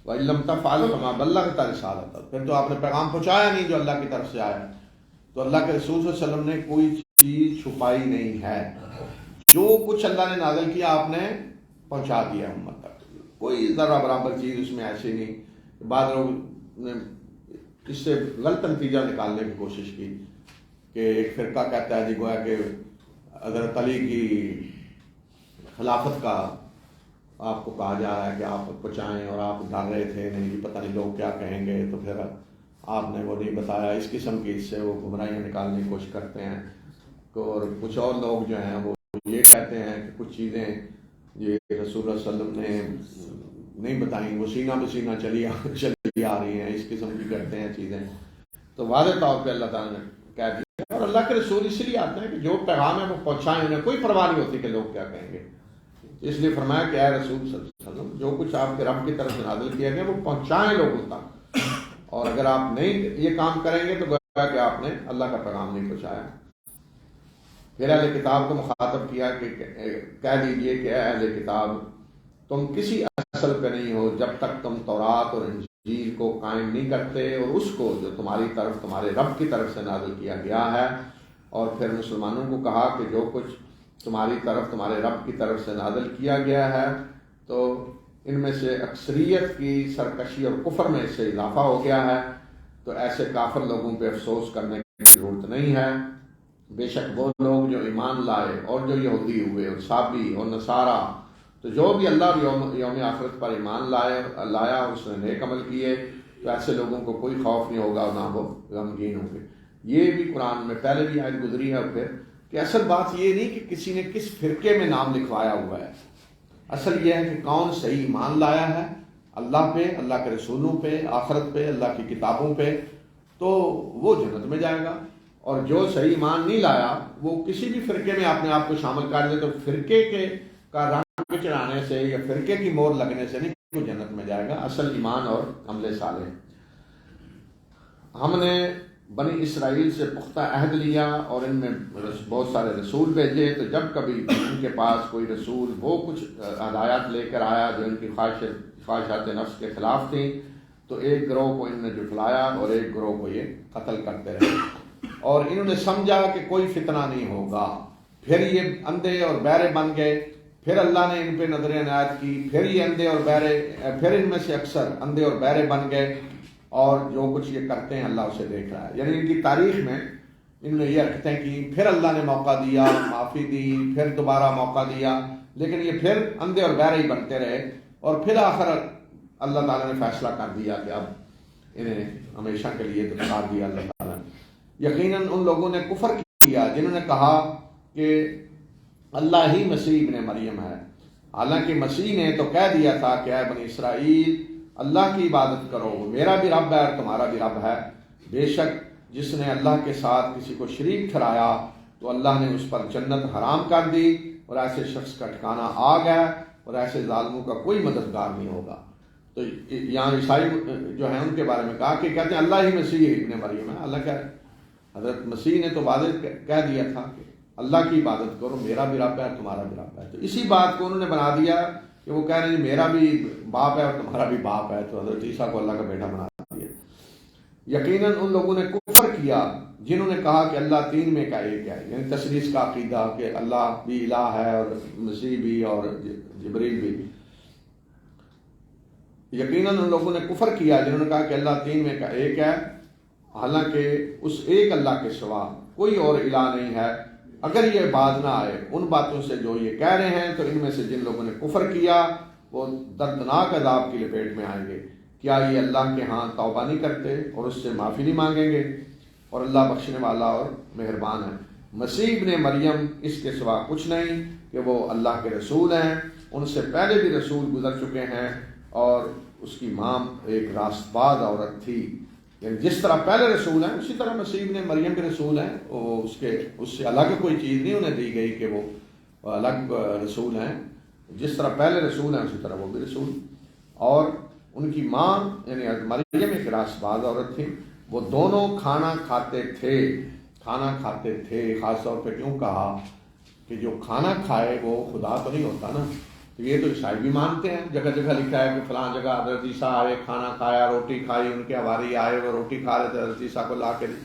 Speaker 2: وَإِن لَّمْ تَفْعَلُوا فَمَا بَلَّغْتَ رِسَالَتَهُ، پھر تو آپ نے پیغام پہنچایا نہیں جو اللہ کی طرف سے آیا۔ تو اللہ کے رسول صلی اللہ علیہ وسلم نے کوئی چیز چھپائی نہیں ہے، جو کچھ اللہ نے نازل کیا آپ نے پہنچا دیا امت تک، کوئی ذرہ برابر چیز اس میں ایسی نہیں۔ بعض لوگ نے اس سے غلط نتیجہ نکالنے کی کوشش کی کہ ایک فرقہ کہتا ہے جی گویا کہ حضرت علی کی خلافت کا آپ کو کہا جا رہا ہے کہ آپ پہنچائیں، اور آپ ڈر رہے تھے نہیں جی پتہ نہیں لوگ کیا کہیں گے، تو پھر آپ نے وہ نہیں بتایا۔ اس قسم کی اس سے وہ گمراہیاں نکالنے کی کوشش کرتے ہیں۔ اور کچھ اور لوگ جو ہیں وہ یہ کہتے ہیں کہ کچھ چیزیں یہ رسول اللہ صلی اللہ علیہ وسلم نے نہیں بتائیں، وہ سینہ بسینہ چلی آ رہی ہیں، اس قسم کی کرتے ہیں چیزیں۔ تو واضح طور پہ اللہ تعالیٰ نے کہہ دیا، اور اللہ کے رسول اس لیے آتے ہیں کہ جو پیغام ہے وہ پہنچائیں، انہیں کوئی پرواہ نہیں ہوتی کہ لوگ کیا کہیں گے۔ اس لیے فرمایا کہ اے رسول صلی اللہ علیہ وسلم، جو کچھ آپ کے رب کی طرف سے نازل کیا گیا وہ پہنچائیں لوگوں تک، اور اگر آپ نہیں یہ کام کریں گے تو گویا کہ آپ نے اللہ کا پیغام نہیں پہنچایا۔ پھر اہل کتاب کو مخاطب کیا کہ کہہ دیجئے کہ اے اہل کتاب، تم کسی اصل پہ نہیں ہو جب تک تم تورات اور انجیل کو قائم نہیں کرتے، اور اس کو جو تمہاری طرف تمہارے رب کی طرف سے نازل کیا گیا ہے۔ اور پھر مسلمانوں کو کہا کہ جو کچھ تمہاری طرف تمہارے رب کی طرف سے نازل کیا گیا ہے تو ان میں سے اکثریت کی سرکشی اور کفر میں اس سے اضافہ ہو گیا ہے، تو ایسے کافر لوگوں پہ افسوس کرنے کی ضرورت نہیں ہے۔ بے شک وہ لوگ جو ایمان لائے اور جو یہودی ہوئے اور صابی اور نصارہ، تو جو بھی اللہ اور یوم آخرت پر ایمان لایا اس نے نیک عمل کیے تو ایسے لوگوں کو کوئی خوف نہیں ہوگا اور نہ وہ غمگین ہوں گے۔ یہ بھی قرآن میں پہلے بھی آیت گزری ہے پھر کہ اصل بات یہ نہیں کہ کسی نے کس فرقے میں نام لکھوایا ہوا ہے، اصل یہ ہے کہ کون صحیح ایمان لایا ہے اللہ پہ، اللہ کے رسولوں پہ، آخرت پہ، اللہ کی کتابوں پہ، تو وہ جنت میں جائے گا، اور جو صحیح ایمان نہیں لایا وہ کسی بھی فرقے میں اپنے آپ کو شامل کر دے تو فرقے کا رنگ چڑھانے سے یا فرقے کی مور لگنے سے نہیں وہ جنت میں جائے گا، اصل ایمان اور عمل صالح۔ ہم نے بنی اسرائیل سے پختہ عہد لیا اور ان میں بہت سارے رسول بھیجے، تو جب کبھی ان کے پاس کوئی رسول وہ کچھ ہدایات لے کر آیا جو ان کی خواہشات نفس کے خلاف تھیں تو ایک گروہ کو انہوں نے جھٹلایا اور ایک گروہ کو یہ قتل کرتے رہے، اور انہوں نے سمجھا کہ کوئی فتنہ نہیں ہوگا، پھر یہ اندھے اور بہرے بن گئے، پھر اللہ نے ان پہ نظر عنایت کی، پھر یہ اندھے اور بہرے، پھر ان میں سے اکثر اندھے اور بہرے بن گئے، اور جو کچھ یہ کرتے ہیں اللہ اسے دیکھ رہا ہے۔ یعنی ان کی تاریخ میں انہوں نے یہ حرکتیں کی، پھر اللہ نے موقع دیا، معافی دی، پھر دوبارہ موقع دیا، لیکن یہ پھر اندھے اور بہرے ہی بنتے رہے، اور پھر آخر اللہ تعالیٰ نے فیصلہ کر دیا کہ اب انہیں ہمیشہ کے لیے دفار دیا اللہ تعالیٰ نے۔ یقیناً ان لوگوں نے کفر کیا جنہوں نے کہا کہ اللہ ہی مسیح ابن مریم ہے، حالانکہ مسیح نے تو کہہ دیا تھا کہ اے بنی اسرائیل اللہ کی عبادت کرو، وہ میرا بھی رب ہے اور تمہارا بھی رب ہے، بے شک جس نے اللہ کے ساتھ کسی کو شریک ٹھہرایا تو اللہ نے اس پر جنت حرام کر دی، اور ایسے شخص کا ٹھکانہ آگ ہے، اور ایسے ظالموں کا کوئی مددگار نہیں ہوگا۔ تو یہاں عیسائی جو ہیں ان کے بارے میں کہا کہ کہتے ہیں اللہ ہی مسیح ابن مریم ہے، اللہ کیا ہے؟ حضرت مسیح نے تو واضح کہہ دیا تھا کہ اللہ کی عبادت کرو، میرا بھی رب ہے اور تمہارا بھی رب ہے، تو اسی بات کو انہوں نے بنا دیا کہ وہ کہہ رہے ہیں میرا بھی باپ ہے اور تمہارا بھی باپ ہے، تو حضرت عیسیٰ کو اللہ کا بیٹا بنا دیا۔ یقیناً ان لوگوں نے کفر کیا جنہوں نے کہا کہ اللہ تین میں کا ایک ہے، یعنی تثلیث کا عقیدہ کہ اللہ بھی الہ ہے اور مسیح بھی اور جبریل بھی۔ یقیناً ان لوگوں نے کفر کیا جنہوں نے کہا کہ اللہ تین میں کا ایک ہے، حالانکہ اس ایک اللہ کے سوا کوئی اور الہ نہیں ہے۔ اگر یہ بات نہ آئے ان باتوں سے جو یہ کہہ رہے ہیں تو ان میں سے جن لوگوں نے کفر کیا وہ دردناک عذاب کی لپیٹ میں آئیں گے۔ کیا یہ اللہ کے ہاں توبہ نہیں کرتے اور اس سے معافی نہیں مانگیں گے؟ اور اللہ بخشنے والا اور مہربان ہے۔ مسیح ابن مریم اس کے سوا کچھ نہیں کہ وہ اللہ کے رسول ہیں، ان سے پہلے بھی رسول گزر چکے ہیں، اور اس کی ماں ایک راست باز عورت تھی، یعنی جس طرح پہلے رسول ہیں اسی طرح مسیح ابن مریم کے رسول ہیں، وہ اس سے الگ کوئی چیز نہیں انہیں دی گئی کہ وہ الگ رسول ہیں، جس طرح پہلے رسول ہیں اسی طرح وہ بھی رسول۔ اور ان کی ماں یعنی مریم ایک راست باز عورت تھی، وہ دونوں کھانا کھاتے تھے۔ خاص طور پہ کیوں کہا کہ جو کھانا کھائے وہ خدا تو نہیں ہوتا نا، تو یہ تو عیسائی بھی مانتے ہیں، جگہ جگہ لکھا ہے کہ فلاں جگہ حضرت عیسیٰ آئے، کھانا کھایا، روٹی کھائی، ان کے حواری آئے، وہ روٹی کھا رہے تھے، حضرت عیسیٰ کو لا کے دی۔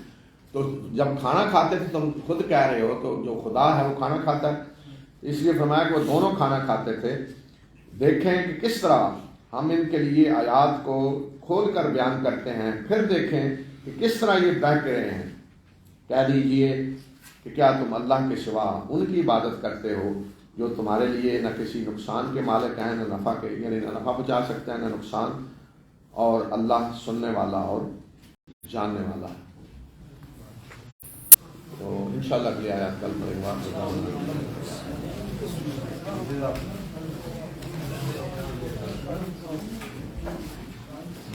Speaker 2: تو جب کھانا کھاتے تھے تم خود کہہ رہے ہو تو جو خدا ہے وہ کھانا کھاتا ہے، اس لیے فرمایا کہ وہ دونوں کھانا کھاتے تھے۔ دیکھیں کہ کس طرح ہم ان کے لیے آیات کو کھول کر بیان کرتے ہیں، پھر دیکھیں کہ کس طرح یہ بہک رہے ہیں۔ کہہ دیجئے کہ کیا تم اللہ کے سوا ان کی عبادت کرتے ہو جو تمہارے لیے نہ کسی نقصان کے مالک ہیں نہ نفع کے، یعنی نہ نفع پہنچا سکتے ہیں نہ نقصان، اور اللہ سننے والا اور جاننے والا ہے۔ تو انشاءاللہ اگلی آیات کل پڑھیں گے۔